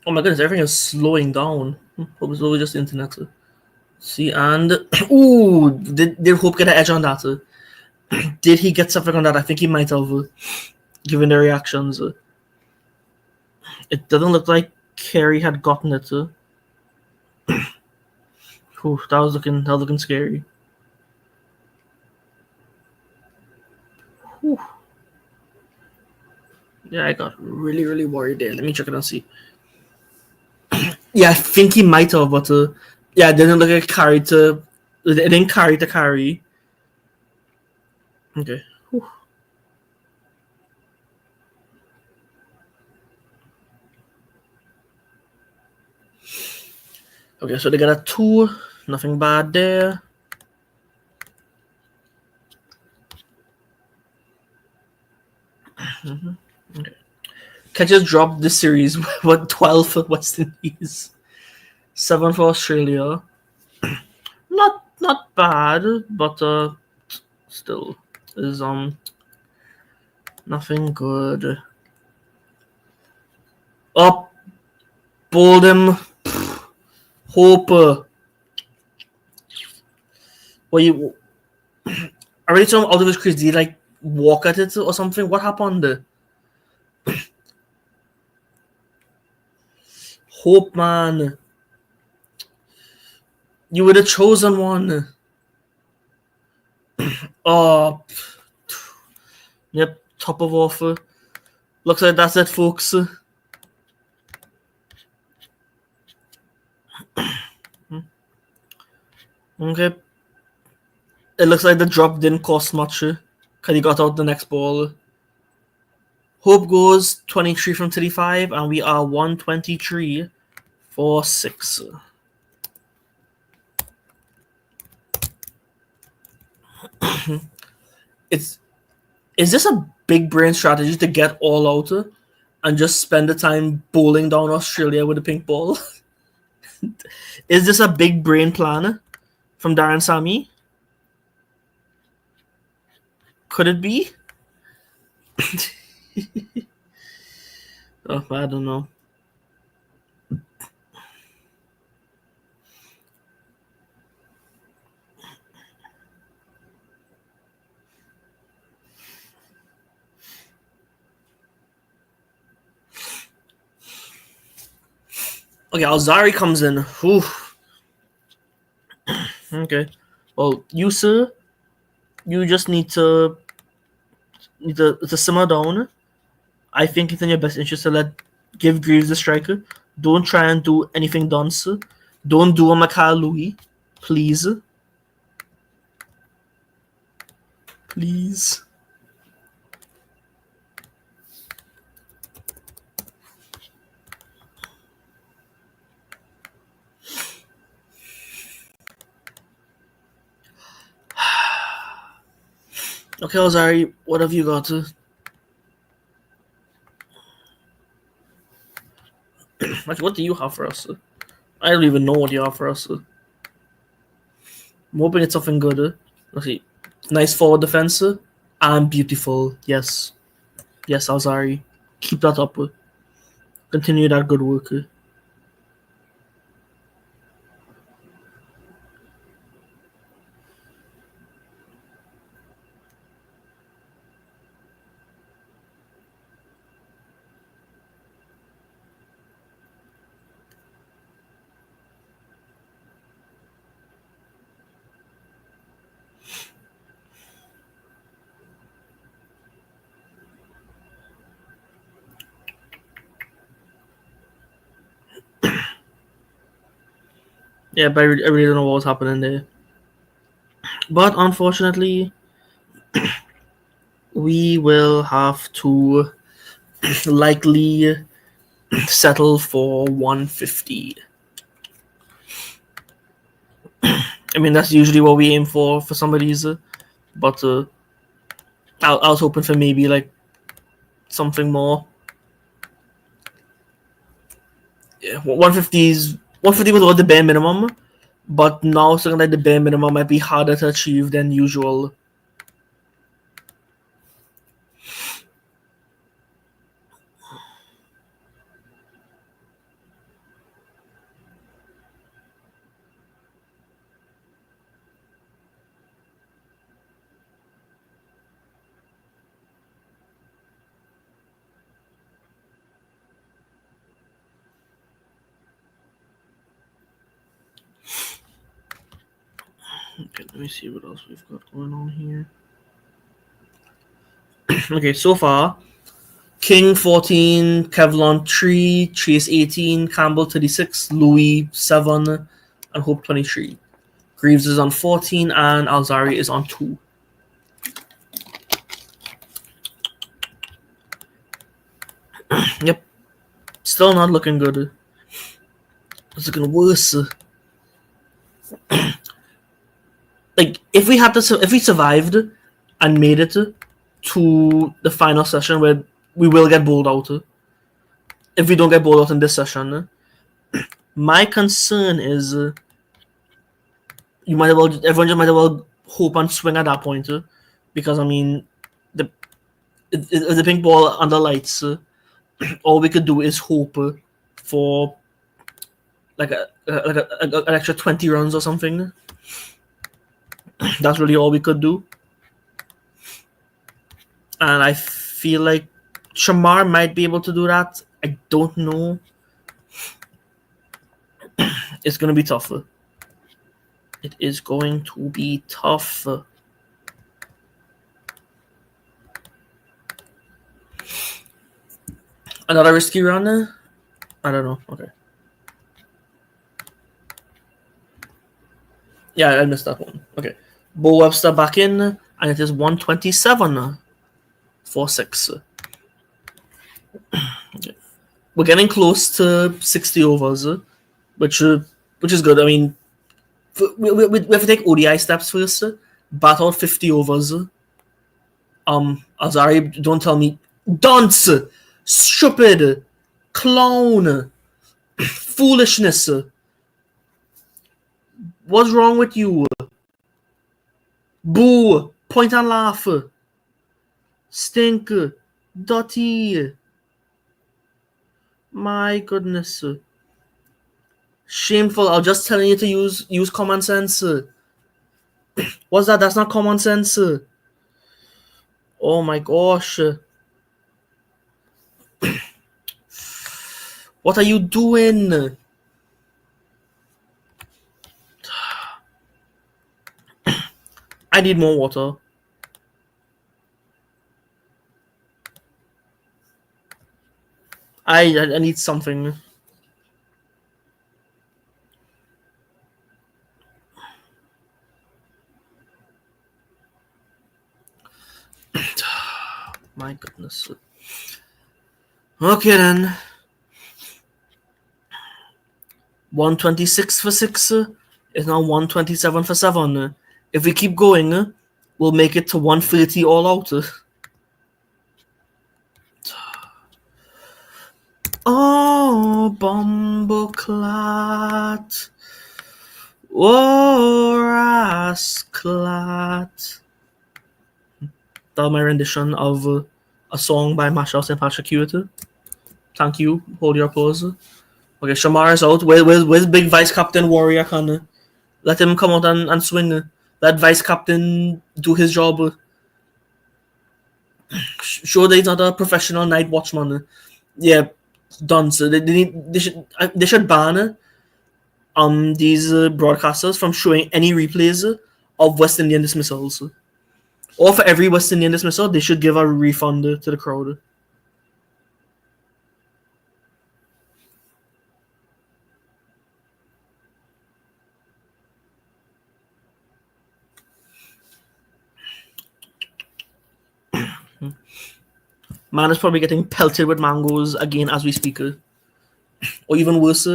Oh my goodness, everything is slowing down. Hope it's only just the internet. See, and ooh, did Hope get an edge on that? Did he get something on that? I think he might have, given the reactions. It doesn't look like Kerry had gotten it. Ooh, that was looking scary. Whew. Yeah, I got really worried there. Let me check it and see. Yeah, I think he might have, but yeah, it didn't look like carry to. It didn't carry to carry. Okay. Whew. Okay, so they got a 2. Nothing bad there. Okay. Catches dropped this series. What, 12 for West Indies, 7 for Australia. Not bad, but still is nothing good. Up, bowled him. Hope. Well, you I already saw him out of his crease. Did he like walk at it or something? What happened? Hope, man. You were the chosen one. Oh, yep, top of offer. Looks like that's it, folks. Okay. It looks like the drop didn't cost much because he got out the next ball. Hope goes 23 from 35, and we are 123 for 6. Is this a big brain strategy to get all out and just spend the time bowling down Australia with a pink ball? Is this a big brain plan from Darren Sammy? Could it be? Oh, I don't know. Okay, Alzari comes in. Whew. Okay. Well, you sir, you just need to simmer down. I think it's in your best interest to give Greaves the striker. Don't try and do anything dunce. Don't do a Mikhail Louis, please. Please. Okay, Alzari, what have you got? What do you have for us? I don't even know what you have for us. I'm hoping it's something good. Let's see. Nice forward defense. And beautiful. Yes. Yes, Alzari. Keep that up. Continue that good work. Yeah, but I really don't know what was happening there. But unfortunately, we will have to likely settle for 150. I mean, that's usually what we aim for some of these. But I was hoping for maybe like something more. Yeah, 150 was about the bare minimum, but now something like the bare minimum might be harder to achieve than usual. Okay, let me see what else we've got going on here. Okay, so far, King 14, Kevlon 3, Chase 18, Campbell 36, Louis 7, and Hope 23. Greaves is on 14, and Alzari is on 2. Yep. Still not looking good. It's looking worse. Like, if we survived and made it to the final session where we will get bowled out, if we don't get bowled out in this session, my concern is everyone just might as well hope and swing at that point, because I mean, the pink ball under lights, all we could do is hope for like an extra 20 runs or something. That's really all we could do. And I feel like Shamar might be able to do that. I don't know. It's going to be tough. It is going to be tough. Another risky run? I don't know. Okay. Yeah, I missed that one. Okay. Bo Webster back in, and it is 127 for 6. We're getting close to 60 overs, which is good. I mean, we have to take ODI steps first. Bat out 50 overs. Azari, don't tell me. Dunce! Stupid! Clown! Foolishness! What's wrong with you? Boo! Point and laugh! Stink! Dirty! My goodness. Shameful. I was just telling you to use common sense. What's that? That's not common sense. Oh my gosh. What are you doing? I need more water. I need something. My goodness. Okay then. 126 for 6 is now 127 for 7. If we keep going, we'll make it to 130 all out. Oh, Bumbleclat. Oh, Rasclat. That was my rendition of a song by Marshall St. Patrick Hewitt. Thank you. Hold your applause. Okay, Shamar is out. Where's Big Vice Captain Warrior Khan? Let him come out and swing. Let Vice Captain do his job. Sure that he's not a professional night watchman. Yeah, done. So they should ban these broadcasters from showing any replays of West Indian dismissals. Or for every West Indian dismissal, they should give a refund to the crowd. Man is probably getting pelted with mangoes again as we speak. Or even worse,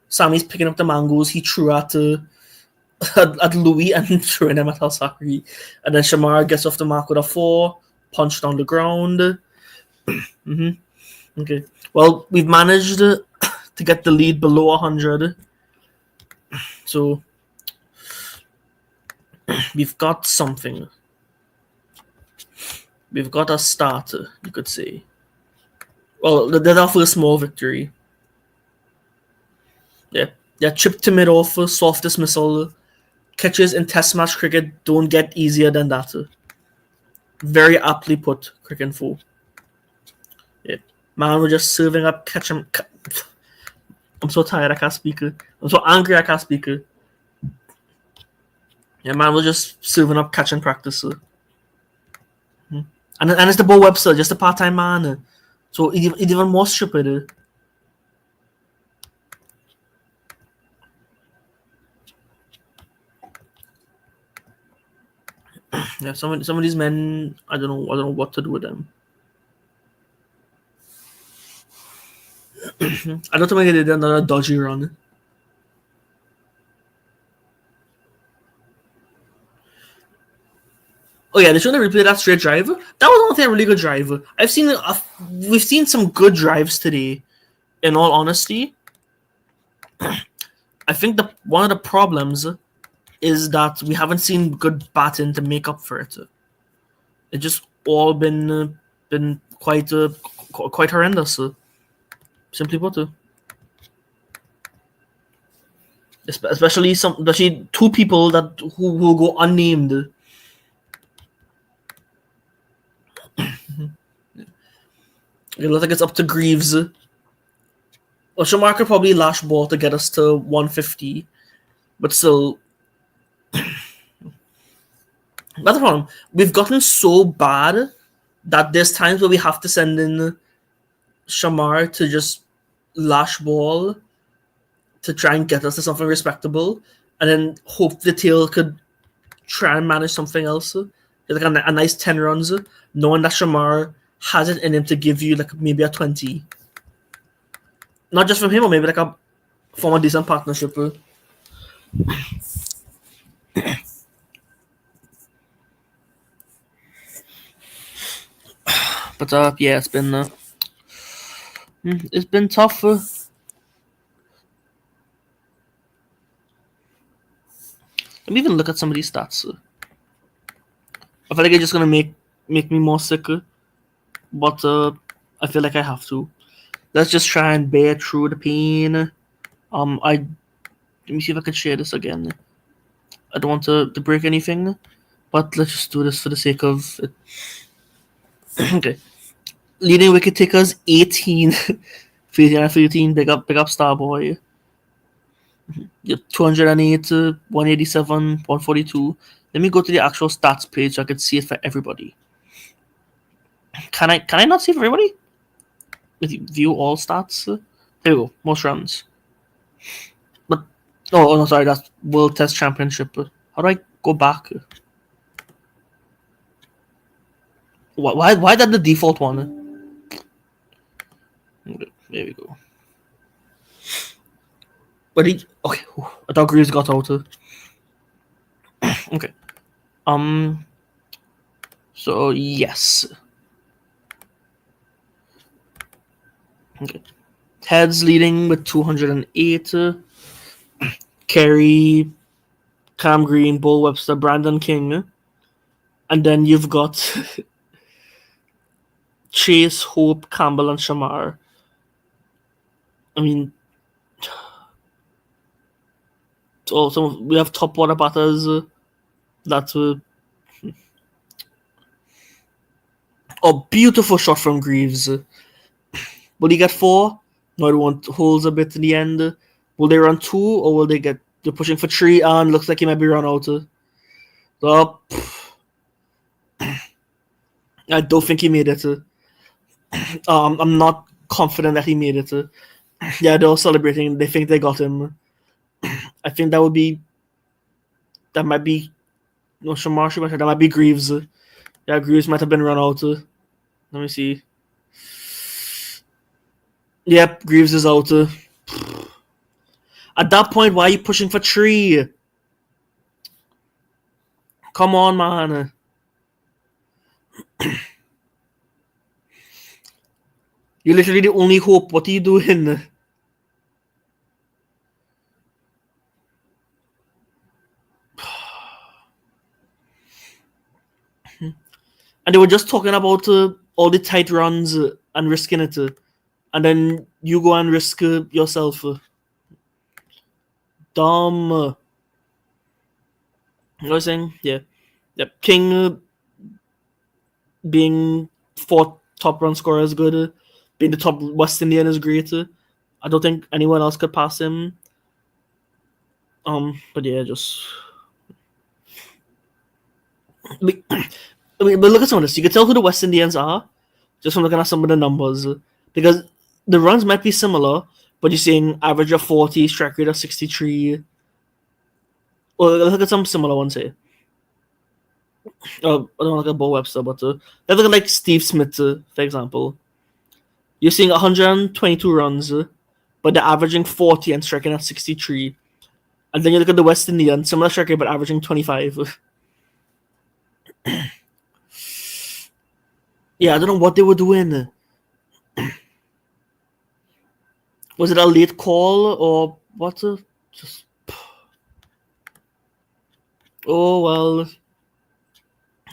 Sammy's picking up the mangoes he threw at Louis and throwing them at Al-Sakri. And then Shamar gets off the mark with a 4, punched on the ground. Okay. Well, we've managed to get the lead below 100. So, we've got something. We've got a start, you could say. Well, that's our first small victory. Yeah, chip to mid-off, soft dismissal. Catches in Test match cricket don't get easier than that. Very aptly put, cricket 4. Yeah, man, we're just serving up catch him. I'm so tired, I can't speak. I'm so angry, I can't speak. Yeah, man, we're just serving up catch and practice. And it's the Bo Webster, just a part-time man. So it's even more stupid. Yeah, some of these men, I don't know what to do with them. I don't think they did another dodgy run. Oh yeah, they shouldn't replay that straight drive. That was honestly a really good drive. We've seen some good drives today. In all honesty, I think one of the problems is that we haven't seen good batting to make up for it. It's just all been quite horrendous. Simply put, especially two people who will go unnamed. It looks like it's up to Greaves. Well, Shamar could probably lash ball to get us to 150, but still, that's the problem. We've gotten so bad that there's times where we have to send in Shamar to just lash ball to try and get us to something respectable, and then hope the tail could try and manage something else. Like a nice 10 runs, knowing that Shamar has it in him to give you like maybe a 20. Not just from him, or maybe like a form a decent partnership. But yeah, it's been tough. Let me even look at some of these stats. I feel like it's just gonna make me more sick, but I feel like I have to. Let's just try and bear through the pain. Let me see if I can share this again. I don't want to break anything, but let's just do this for the sake of it. Okay. Leading wicket takers 18, 15, big up Starboy. You have 208, 187, 142. Let me go to the actual stats page so I can see it for everybody. Can I not see it for everybody? View all stats. There we go. Most runs. But oh no, sorry, that's World Test Championship. How do I go back? Why that the default one? There we go. But okay. I thought Greaves got out. Okay. So yes. Okay. Heads leading with 208. Kerry, Cam Green, Bull Webster, Brandon King, and then you've got Chase, Hope, Campbell, and Shamar. I mean, also we have top order batters. That's a beautiful shot from Greaves. Will he get 4? No, I want holes a bit in the end. Will they run 2, or will they get? They're pushing for 3, and looks like he might be run out. I don't think he made it. I'm not confident that he made it. Yeah, they're all celebrating. They think they got him. I think that might be. No, Shamar, that might be Greaves. Yeah, Greaves might have been run out. Let me see. Yep, Greaves is out. At that point, why are you pushing for 3? Come on, man. You're literally the only hope. What are you doing? And they were just talking about all the tight runs and risking it. And then you go and risk yourself. Dumb. You know what I'm saying? Yeah. Yep. King being 4th top run scorer is good. Being the top West Indian is great. I don't think anyone else could pass him. But yeah, just. But look at some of this. You can tell who the West Indians are just from looking at some of the numbers. Because the runs might be similar, but you're seeing average of 40, strike rate of 63. Well, look at some similar ones here. I don't look at Bo Webster, but let's look at like Steve Smith, for example. You're seeing 122 runs, but they're averaging 40 and striking at 63. And then you look at the West Indians, similar strike rate, but averaging 25. Yeah, I don't know what they were doing. Was it a late call or what? Just. Oh well.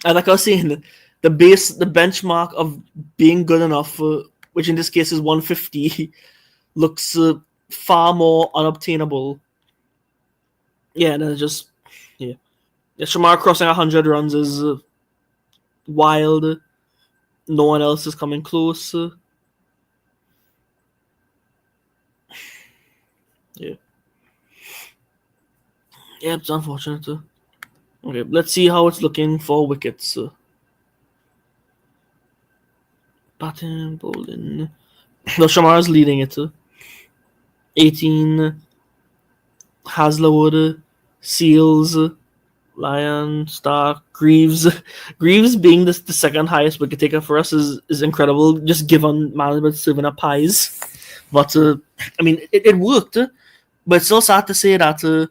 And like I was saying, the benchmark of being good enough, which in this case is 150, looks far more unobtainable. Yeah, and then just Shamar crossing 100 runs is wild. No one else is coming close. Yeah, it's unfortunate. Okay, let's see how it's looking for wickets. Batting, bowling. No, Shamar's leading it. 18. Haslerwood, Seals, Lion, Stark, Greaves. Greaves being the second highest wicket taker for us is incredible, just given management serving up pies. But, I mean, it worked, but it's still sad to say that,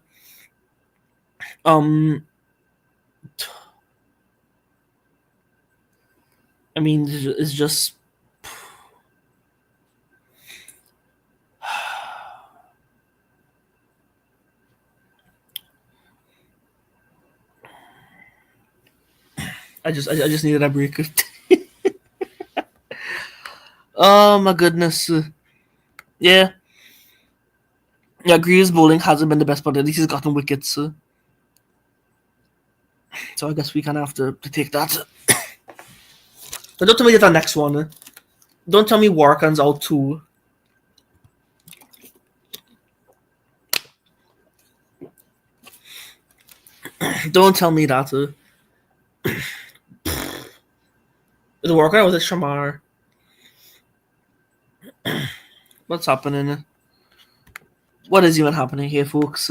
I mean, it's just. I just needed a break. Oh my goodness. Yeah. Yeah, Greaves' bowling hasn't been the best, but at least he's gotten wickets. So I guess we kind of have to take that. But don't tell me the next one. Don't tell me Warkan's out too. Don't tell me that. Is it Warkan or was it Shamar? What's happening? What is even happening here, folks?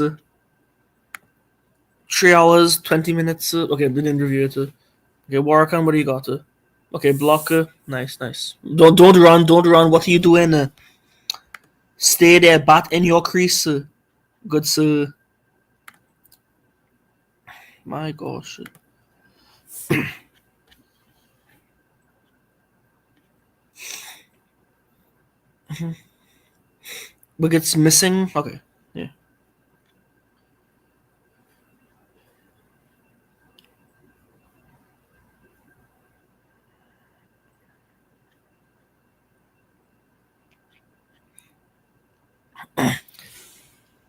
3 hours, 20 minutes. Okay, we didn't review it. Okay, Warkan, what do you got? Okay, blocker. Nice. Don't run. What are you doing? Stay there, bat in your crease. Good, sir. My gosh. Wickets missing. Okay, yeah.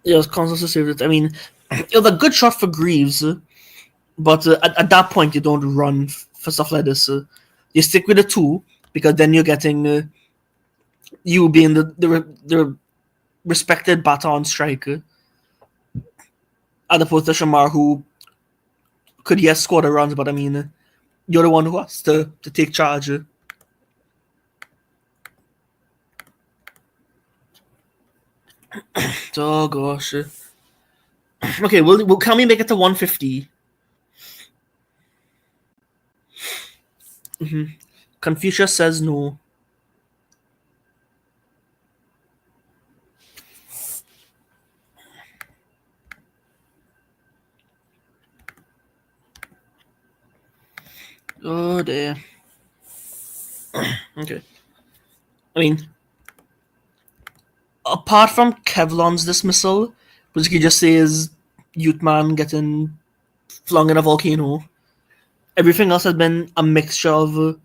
Yeah, Constance saved it. I mean, it was a good shot for Greaves, but at that point you don't run for stuff like this. You stick with the two because then you're getting you being the respected baton striker, as opposed to Shamar, who could yes score the runs, but I mean you're the one who has to take charge. Oh gosh. Okay, can we make it to 150? Confucius says no. Oh dear. Okay. I mean, apart from Kevlon's dismissal, which you could just say is Youth Man getting flung in a volcano, everything else has been a mixture of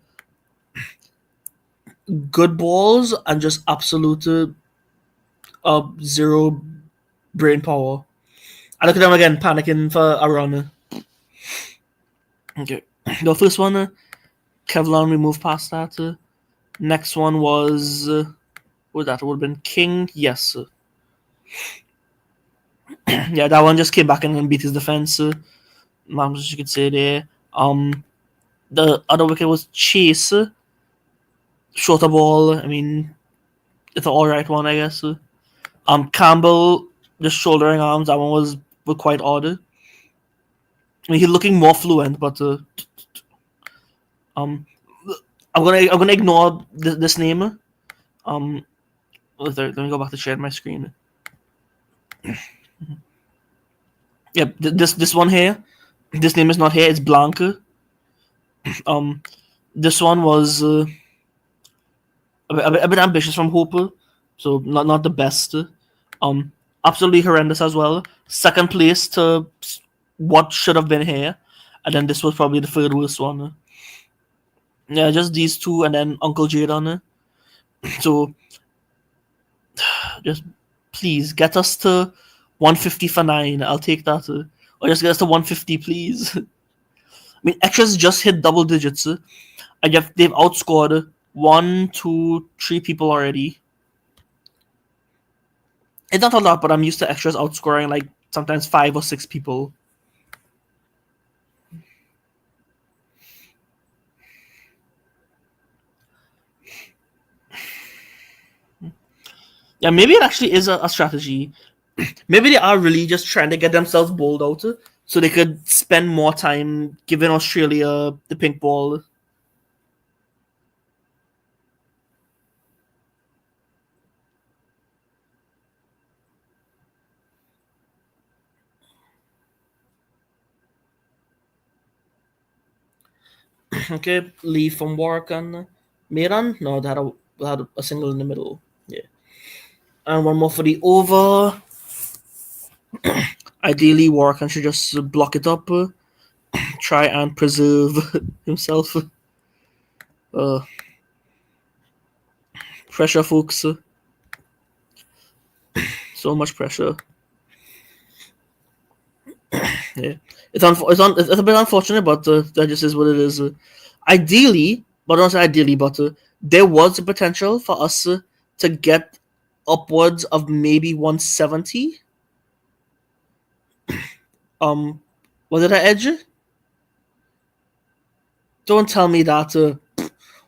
good balls and just absolute zero brain power. I look at them again, panicking for a run. Okay. The first one, Kevlon, we moved past that. Next one was. What that would have been King? Yes. Yeah, that one just came back and beat his defense. As you could say there. The other wicket was Chase. Shorter ball. I mean, it's an alright one, I guess. Campbell, just shouldering arms. That one was quite odd. I mean, he's looking more fluent, but I'm gonna ignore this name. Let me go back to share my screen. Yeah, this one here. This name is not here. It's Blanca. This one was a bit ambitious from Hooper, so not the best. Absolutely horrendous as well. Second place to what should have been here, and then this was probably the third worst one. Yeah, just these two, and then Uncle Jade on it. So, just please get us to 150 for 9. I'll take that. Or just get us to 150, please. I mean, extras just hit double digits. And they've outscored 1, 2, 3 people already. It's not a lot, but I'm used to extras outscoring like sometimes 5 or 6 people. Yeah, maybe it actually is a strategy. Maybe they are really just trying to get themselves bowled out so they could spend more time giving Australia the pink ball. Okay, leave from work and Miran? No, they had a single in the middle. Yeah. And one more for the over. Ideally, Warkan should just block it up, try and preserve himself. Uh, Pressure, folks. So much pressure. Yeah, it's a bit unfortunate, but that just is what it is. Ideally, but not ideally, but there was a potential for us to get upwards of maybe 170. Was it an edge? Don't tell me that.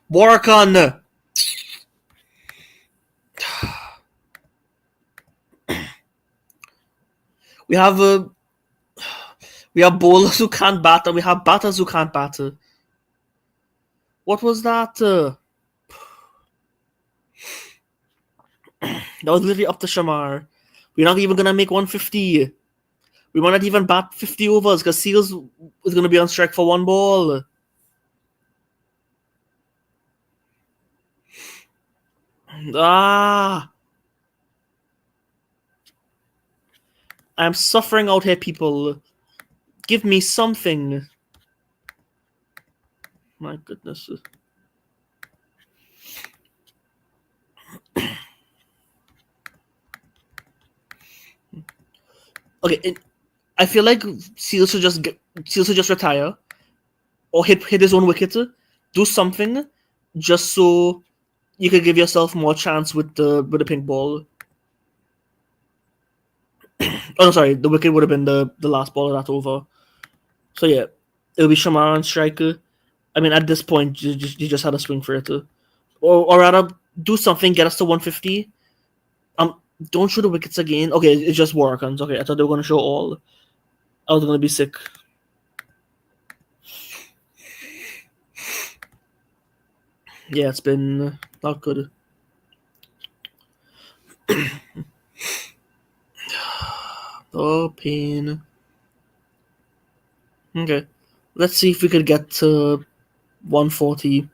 Work on. We have we have bowlers who can't batter. We have batters who can't batter. What was that? That was literally up to Shamar. We're not even gonna make 150. We might not even bat 50 overs because Seals is gonna be on strike for one ball. Ah, I'm suffering out here, people. Give me something. My goodness. Okay, I feel like Seals should just retire or hit his own wicket. Do something just so you could give yourself more chance with the pink ball. Oh no, sorry, the wicket would have been the last ball of that over. So yeah, it'll be Shamar on striker. I mean, at this point, you just had to swing for it, or rather, do something, get us to 150. Don't show the wickets again. Okay, it's just Warkans. Okay, I thought they were gonna show all. I was gonna be sick. Yeah, it's been not good. Oh, pain. Okay, let's see if we could get to 140.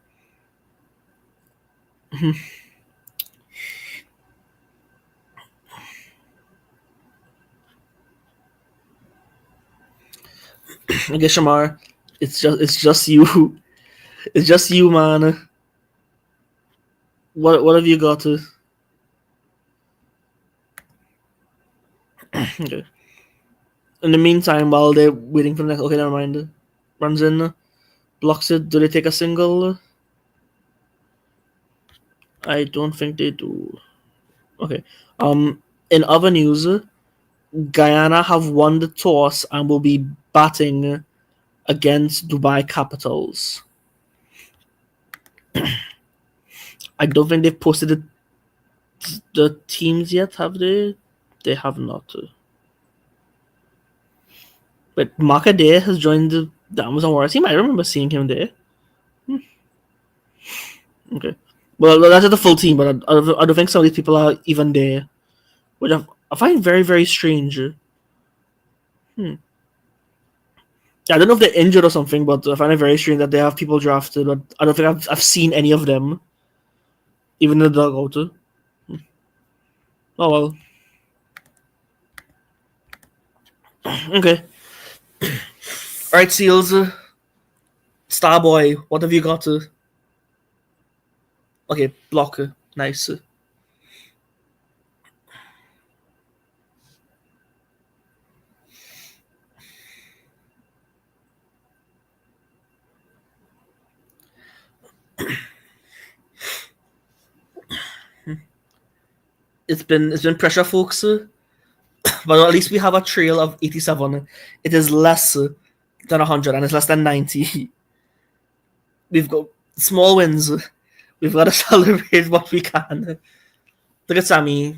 I guess Shamar, it's just you. It's just you, man. What have you got to? Okay. In the meantime, while they're waiting for the next, okay, never mind. Runs in, blocks it. Do they take a single? I don't think they do. Okay. In other news, Guyana have won the toss and will be batting against Dubai Capitals. I don't think they've posted the teams yet, have they? They have not. But Mark Adair has joined the Amazon War team. I remember seeing him there. Okay. Well, that's the full team, but I don't think some of these people are even there, which I find very, very strange. I don't know if they're injured or something, but I find it very strange that they have people drafted, but I don't think I've seen any of them, even in the dugout. Oh well. Okay. Alright, Seals. Starboy, what have you got? Okay, block. Nice. It's been pressure, folks. But at least we have a trail of 87. It is less than 100 and it's less than 90. We've got small wins. We've got to celebrate what we can. Look at Sammy.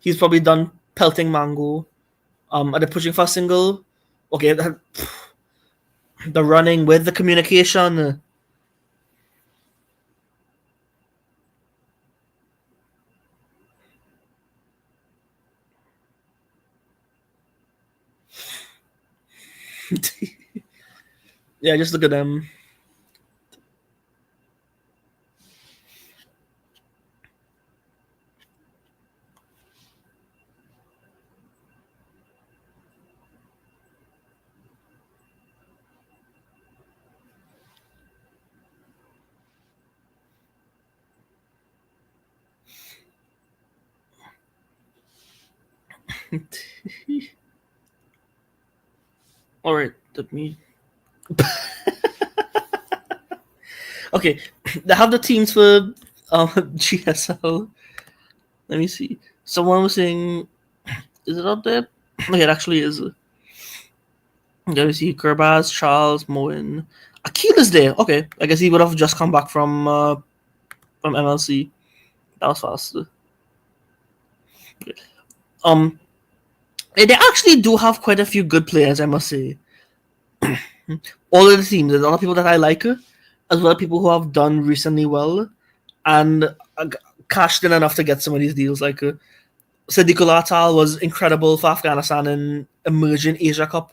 He's probably done pelting Mango. Are they pushing for a single? Okay, the running with the communication. Yeah, just look at them. All right, let me. Okay, they have the teams for GSL. Let me see. Someone was saying, is it out there? Okay, it actually is. Let me see. Kerbaz, Charles, Moen, Akil is there. Okay, I guess he would have just come back from MLC. That was fast. Um, they actually do have quite a few good players, I must say. All of the teams, there's a lot of people that I like, as well as people who have done recently well and cashed in enough to get some of these deals. Like Siddiq Ulatal was incredible for Afghanistan in emerging Asia Cup.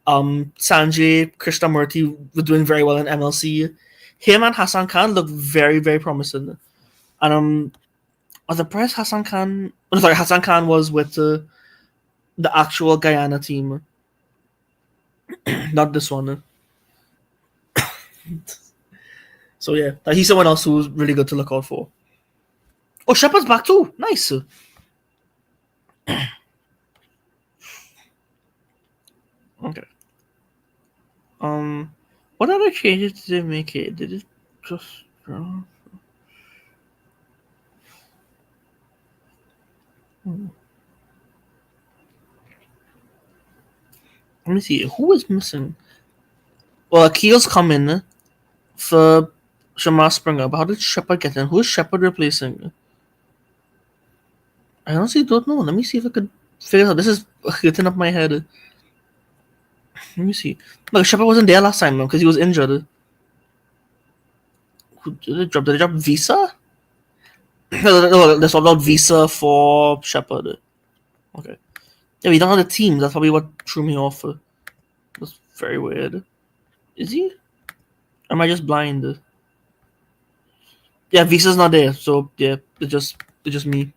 Sanjay Krishnamurti were doing very well in MLC. Him and Hassan Khan look very, very promising. And was the press Hassan Khan? Oh, sorry, Hassan Khan was with the actual Guyana team, not this one. So yeah, he's someone else who's really good to look out for. Oh, Shepard's back too. Nice. Okay. What other changes did they make it? Did it just? Let me see. Who is missing? Well, Akil's coming for Shamar Springer, but how did Shepard get in? Who is Shepard replacing? I honestly don't know. Let me see if I could figure it out. This is getting up my head. Let me see. Look, Shepard wasn't there last time because he was injured. Who did they drop? Did they drop Visa? No, they swapped out Visa for Shepard. Okay. Yeah, we don't have the team. That's probably what threw me off. That's very weird. Is he? Or am I just blind? Yeah, Visa's not there, so yeah, it's just me.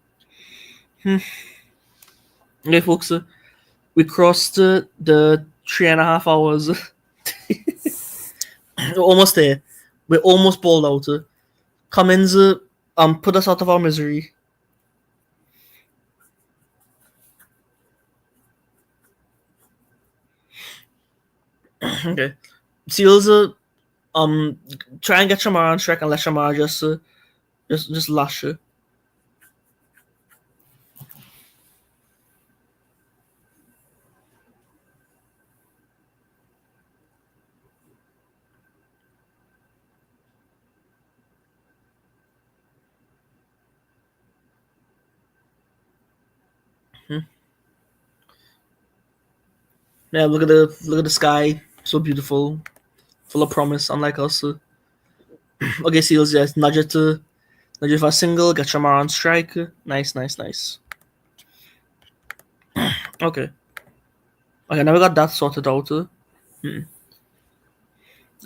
Okay, folks, we crossed the 3.5 hours. We're almost there. We're almost balled out. Cummins, put us out of our misery. Okay, Seals, try and get Shamar on track and let Shamar just lash it. Yeah, look at the sky, so beautiful, full of promise, unlike us. Okay, Seals, yes, nudge it for a single, get Shamar on strike. Nice, nice, nice. Okay. Okay, now we got that sorted out.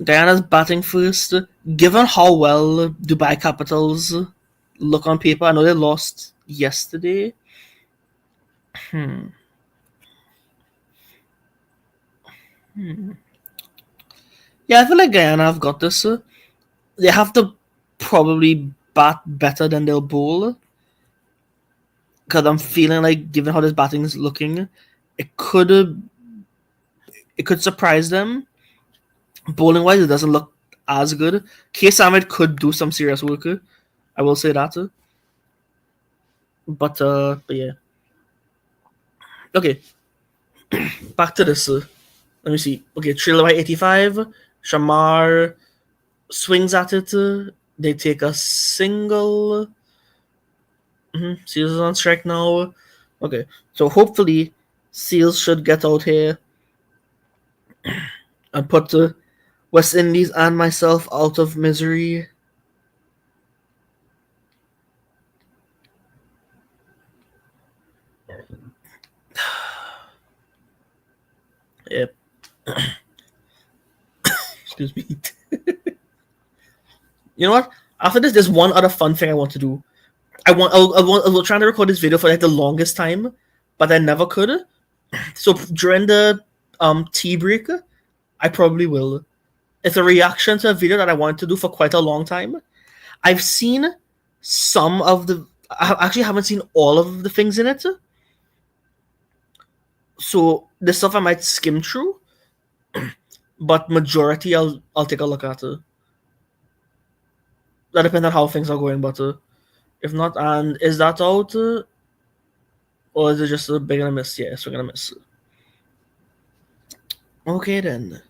Guyana's batting first. Given how well Dubai Capitals look on paper, I know they lost yesterday. Yeah, I feel like Guyana have got this. They have to probably bat better than they'll bowl. Because I'm feeling like, given how this batting is looking, it could surprise them. Bowling wise, it doesn't look as good. K. Samit could do some serious work. I will say that. But yeah. Okay, back to this. Let me see. Okay, Trailer by 85. Shamar swings at it. They take a single. Seals is on strike now. Okay, so hopefully Seals should get out here and put West Indies and myself out of misery. Yep. Excuse me. You know what? After this, there's one other fun thing I want to do. I was trying to record this video for like the longest time, but I never could. So during the tea break, I probably will. It's a reaction to a video that I wanted to do for quite a long time. I've seen some of the. I actually haven't seen all of the things in it. So the stuff I might skim through, but majority I'll take a look at. That depends on how things are going, but if not, and is that out? Or is it just a big gonna miss? Yes, we're gonna miss. Okay then.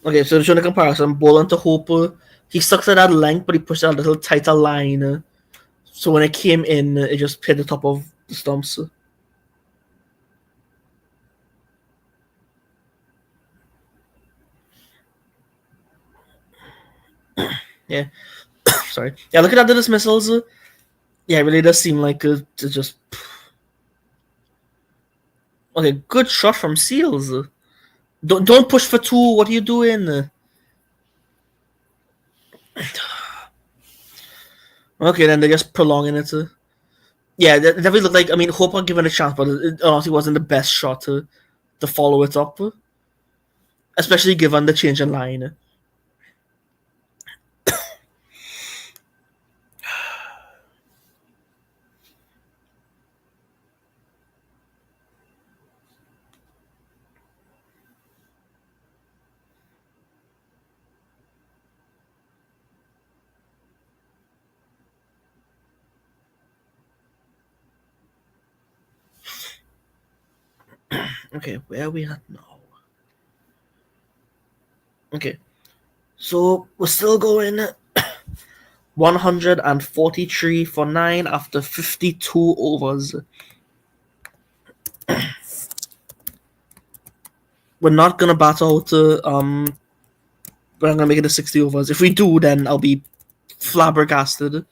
Okay, so showing the comparison, Boland to Hope, he stuck to that length, but he pushed out a little tighter line. So when it came in, it just hit the top of the stumps. Yeah. Sorry. Yeah, looking at the dismissals, yeah, it really does seem like to just. Okay, good shot from Seals. Don't push for two. What are you doing? Okay, then they're just prolonging it. Yeah, that definitely looked like. I mean, Hope are given a chance, but it honestly wasn't the best shot to follow it up, especially given the change in line. Okay, where are we at now? Okay, so we're still going 143 for 9 after 52 overs. We're not gonna bat out. We're not gonna make it to 60 overs. If we do, then I'll be flabbergasted.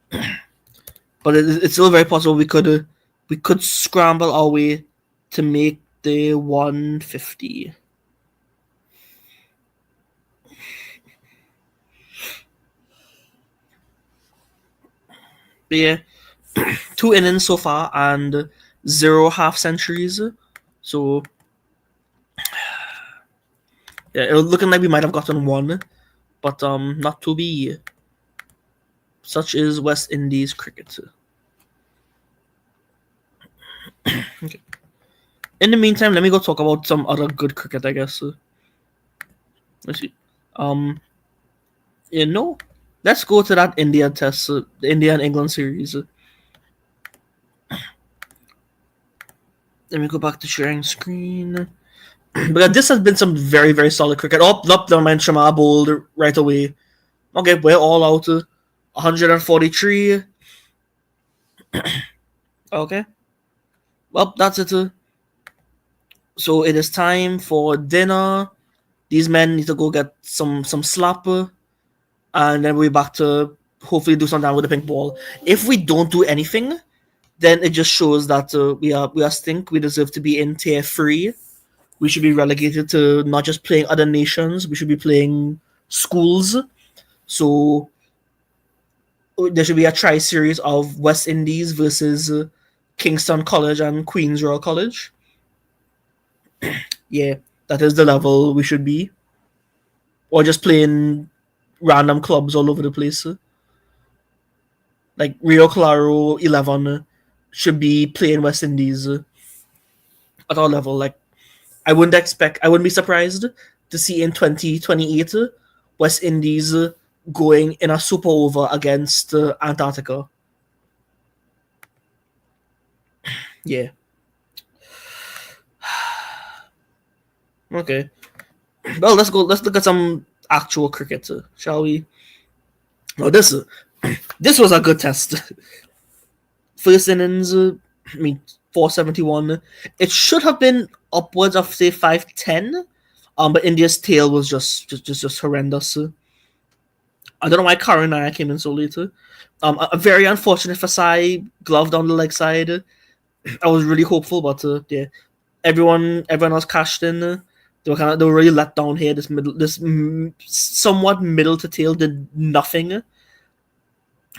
But it's still very possible we could scramble our way to make the 150. But yeah, 2 innings so far and 0 half centuries. So yeah, it was looking like we might have gotten one, but not to be. Such is West Indies cricket. Okay. In the meantime, let me go talk about some other good cricket, I guess. Let's see. Let's go to that India test, the India and England series. Let me go back to sharing screen. But this has been some very, very solid cricket. Never mind, Sharma bowled right away. Okay, we're all out. 143. Okay. Well, that's it. So it is time for dinner. These men need to go get some slap. And then we're back to hopefully do something with the pink ball. If we don't do anything, then it just shows that we are stink. We deserve to be in tier 3. We should be relegated to not just playing other nations. We should be playing schools. So there should be a tri-series of West Indies versus Kingston College and Queen's Royal College. Yeah, that is the level we should be. Or just playing random clubs all over the place. Like Rio Claro 11 should be playing West Indies at our level. Like I wouldn't be surprised to see in 2028 West Indies going in a super over against Antarctica. Yeah. Okay. Well, let's go. Let's look at some actual cricket, shall we? Oh, this was a good test. first innings, 471. It should have been upwards of say 510. But India's tail was just horrendous. I don't know why Karan Nair came in so late. A very unfortunate for Sai, glove down the leg side. I was really hopeful, but yeah, everyone else cashed in. They were really let down here. This somewhat middle to tail did nothing.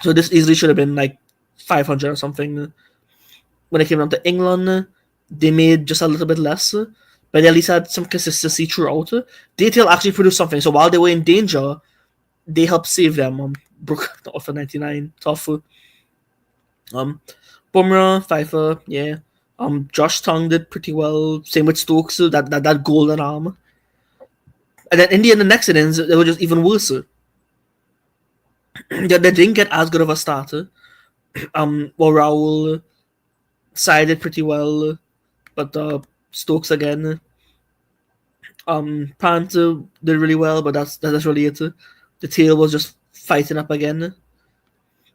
So this easily should have been like 500 or something. When it came down to England, they made just a little bit less, but they at least had some consistency throughout. Daytail actually produced something. So while they were in danger, they helped save them. Brook off for 99. Tough. Bumrah, Pfeiffer, yeah. Josh Tongue did pretty well. Same with Stokes, that golden arm. And then India in the next innings, they were just even worse. They didn't get as good of a starter. Well, Rahul sided pretty well, but Stokes again. Pant did really well, but that's really it. The tail was just fighting up again.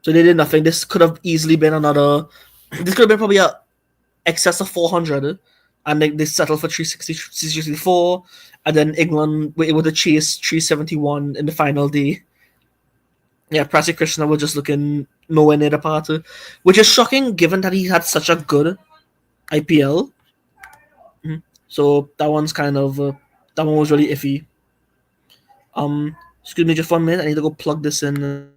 So they did nothing. This could have easily been another. This could have been probably a excess of 400, and they settled for 360, 364, and then England were able to chase 371 in the final day. Yeah, Prasad Krishna was just looking nowhere near the part, which is shocking given that he had such a good IPL. So that one's kind of that one was really iffy. Excuse me, just 1 minute. I need to go plug this in.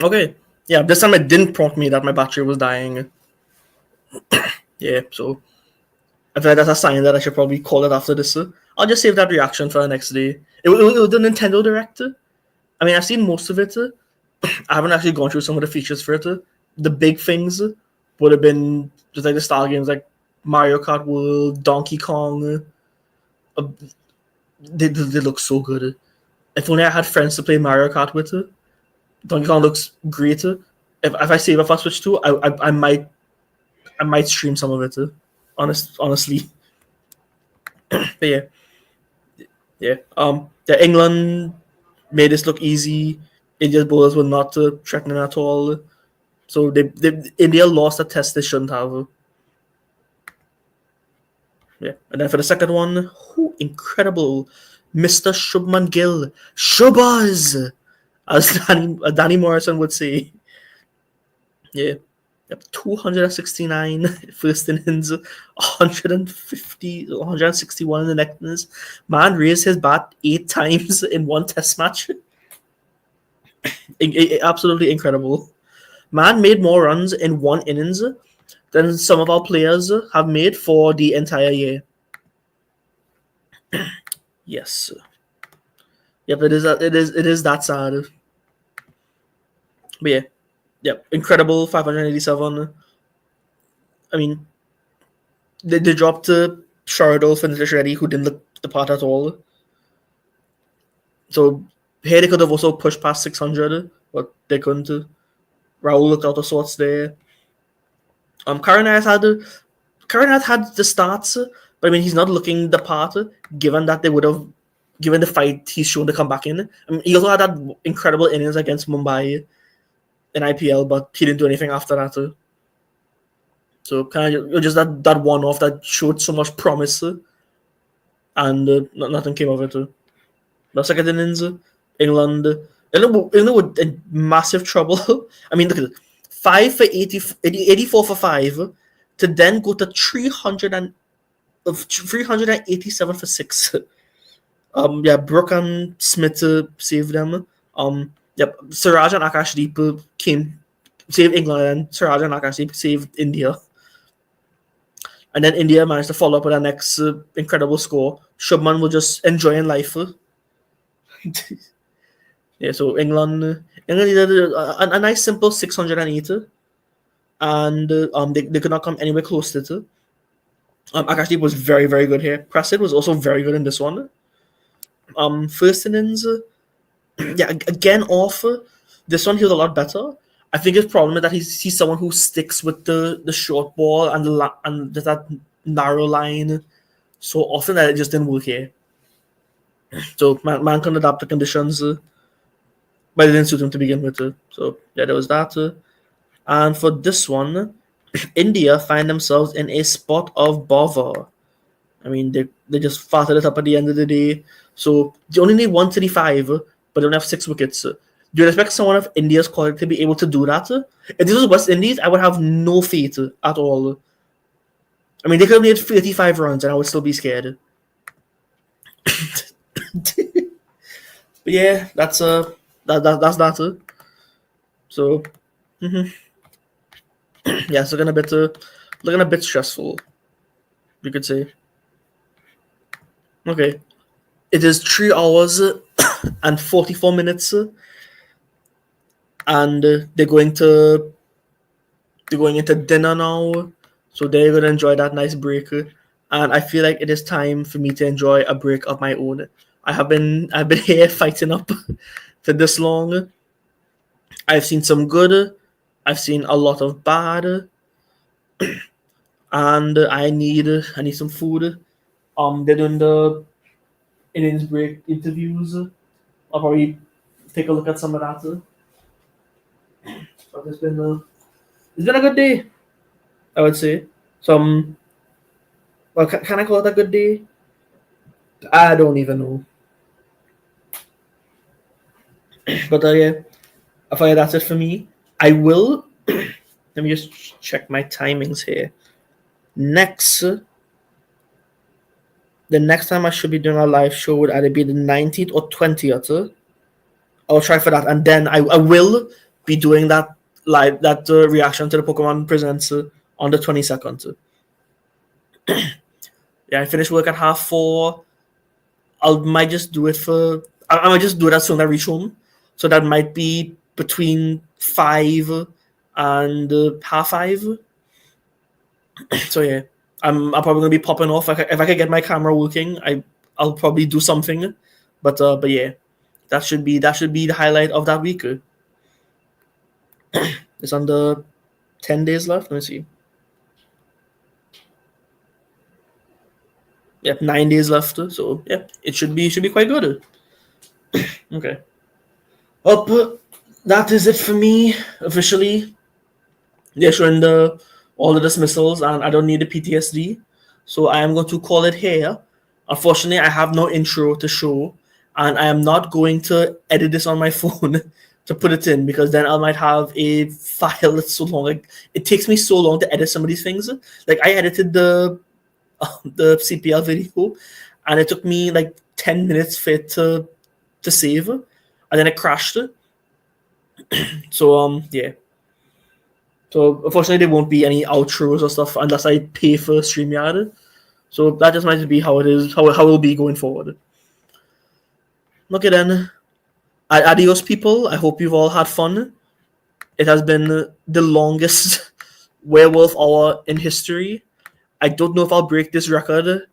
Okay. Yeah, this time it didn't prompt me that my battery was dying. Yeah, so I feel like that's a sign that I should probably call it after this. I'll just save that reaction for the next day. It was the Nintendo Direct. I mean, I've seen most of it. I haven't actually gone through some of the features for it. The big things would have been just like the style games like Mario Kart World, Donkey Kong. They look so good. If only I had friends to play Mario Kart with. Donkey Kong looks great. If I save up for Switch 2, I might stream some of it. Honestly. But yeah. England made this look easy. India's bowlers were not threatening at all. So India lost a test they shouldn't have. Yeah, and then for the second one, incredible, Mr. Shubman Gill, Shubaz, as Danny Morrison would say. Yeah. 269 first innings, 150, 161 in the next innings. Man raised his bat 8 times in one test match. Absolutely incredible. Man made more runs in one innings than some of our players have made for the entire year. Yes. Yep, it is that sad. But yeah, incredible 587. I mean, they dropped Sharadol for Nitish Reddy, who didn't look the part at all. So here they could have also pushed past 600, but they couldn't. Rahul looked out of sorts there. Karan has had the starts, but I mean he's not looking the part. Given that they would have given the fight he's shown to come back in. I mean, he also had that incredible innings against Mumbai in IPL, but he didn't do anything after that. So kind of just that one off that showed so much promise, and nothing came of it. The second innings, England with in massive trouble. I mean, look at it. 5 for 84 for 5, to then go to 387 for 6. Brooke and Smith saved them. Siraj and Akashdeep saved England, and Siraj and Akashdeep saved India. And then India managed to follow up with our next incredible score. Shubman was just enjoying life. Yeah, so England did a nice simple 608, and they could not come anywhere close to it. Akashdeep was very, very good here. Prasad was also very good in this one. First innings, yeah, again off. This one he was a lot better. I think his problem is that he's someone who sticks with the short ball and and just that narrow line so often that it just didn't work here. So man can adapt to conditions, but it didn't suit him to begin with. So yeah, there was that. And for this one, India find themselves in a spot of bother. I mean, they just farted it up at the end of the day. So they only need 135, but they don't have 6 wickets. Do you expect someone of India's quality to be able to do that? If this was West Indies, I would have no faith at all. I mean, they could have made 35 runs and I would still be scared. But yeah, that's that's that. So, yeah, it's looking a bit stressful, you could say. Okay, it is 3 hours and 44 minutes, and they're going into dinner now, so they're gonna enjoy that nice break. And I feel like it is time for me to enjoy a break of my own. I've been here fighting up for this long. I've seen some good, I've seen a lot of bad, and I need some food. They're doing the innings break interviews. I'll probably take a look at some of that. But it's been a good day, I would say. Some, well, can I call it a good day? I don't even know. But yeah, I feel like that's it for me. I will. Let me just check my timings here. The next time I should be doing a live show would either be the 19th or 20th. I'll try for that, and then I will be doing that reaction to the Pokemon Presents on the 22nd. Yeah, I finish work at 4:30. I might just do it I might just do it as soon as I reach home. So that might be between 5 and 5:30. So yeah, I'm probably gonna be popping off. If I could get my camera working, I'll probably do something. But yeah, that should be the highlight of that week. It's under 10 days left. Let me see. Yep, 9 days left. So yeah, it should be quite good. Okay. Up, that is it for me officially. They're showing all the dismissals, and I don't need the PTSD, so I am going to call it here. Unfortunately, I have no intro to show, and I am not going to edit this on my phone to put it in, because then I might have a file that's so long. Like, it takes me so long to edit some of these things. Like, I edited the CPL video, and it took me like 10 minutes for it to save, and then it crashed. So yeah. So unfortunately, there won't be any outros or stuff unless I pay for StreamYard. So that just might be how it is, how it will be going forward. Okay then. Adios, people. I hope you've all had fun. It has been the longest WereWolf Hour in history. I don't know if I'll break this record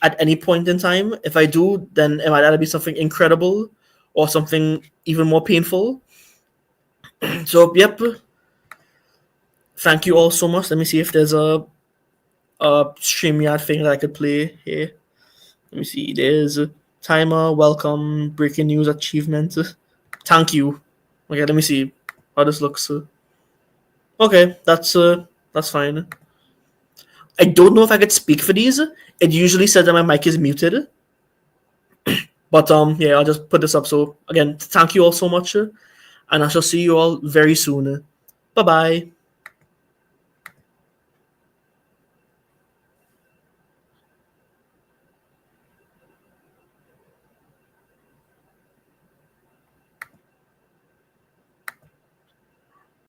at any point in time. If I do, then it might either be something incredible or something even more painful. So, yep. Thank you all so much. Let me see if there's a StreamYard thing that I could play here. Let me see. There's a timer, welcome, breaking news, achievement. Thank you. Okay, let me see how this looks. Okay, that's fine. I don't know if I could speak for these. It usually says that my mic is muted. But yeah, I'll just put this up. So again, thank you all so much, and I shall see you all very soon. Bye bye.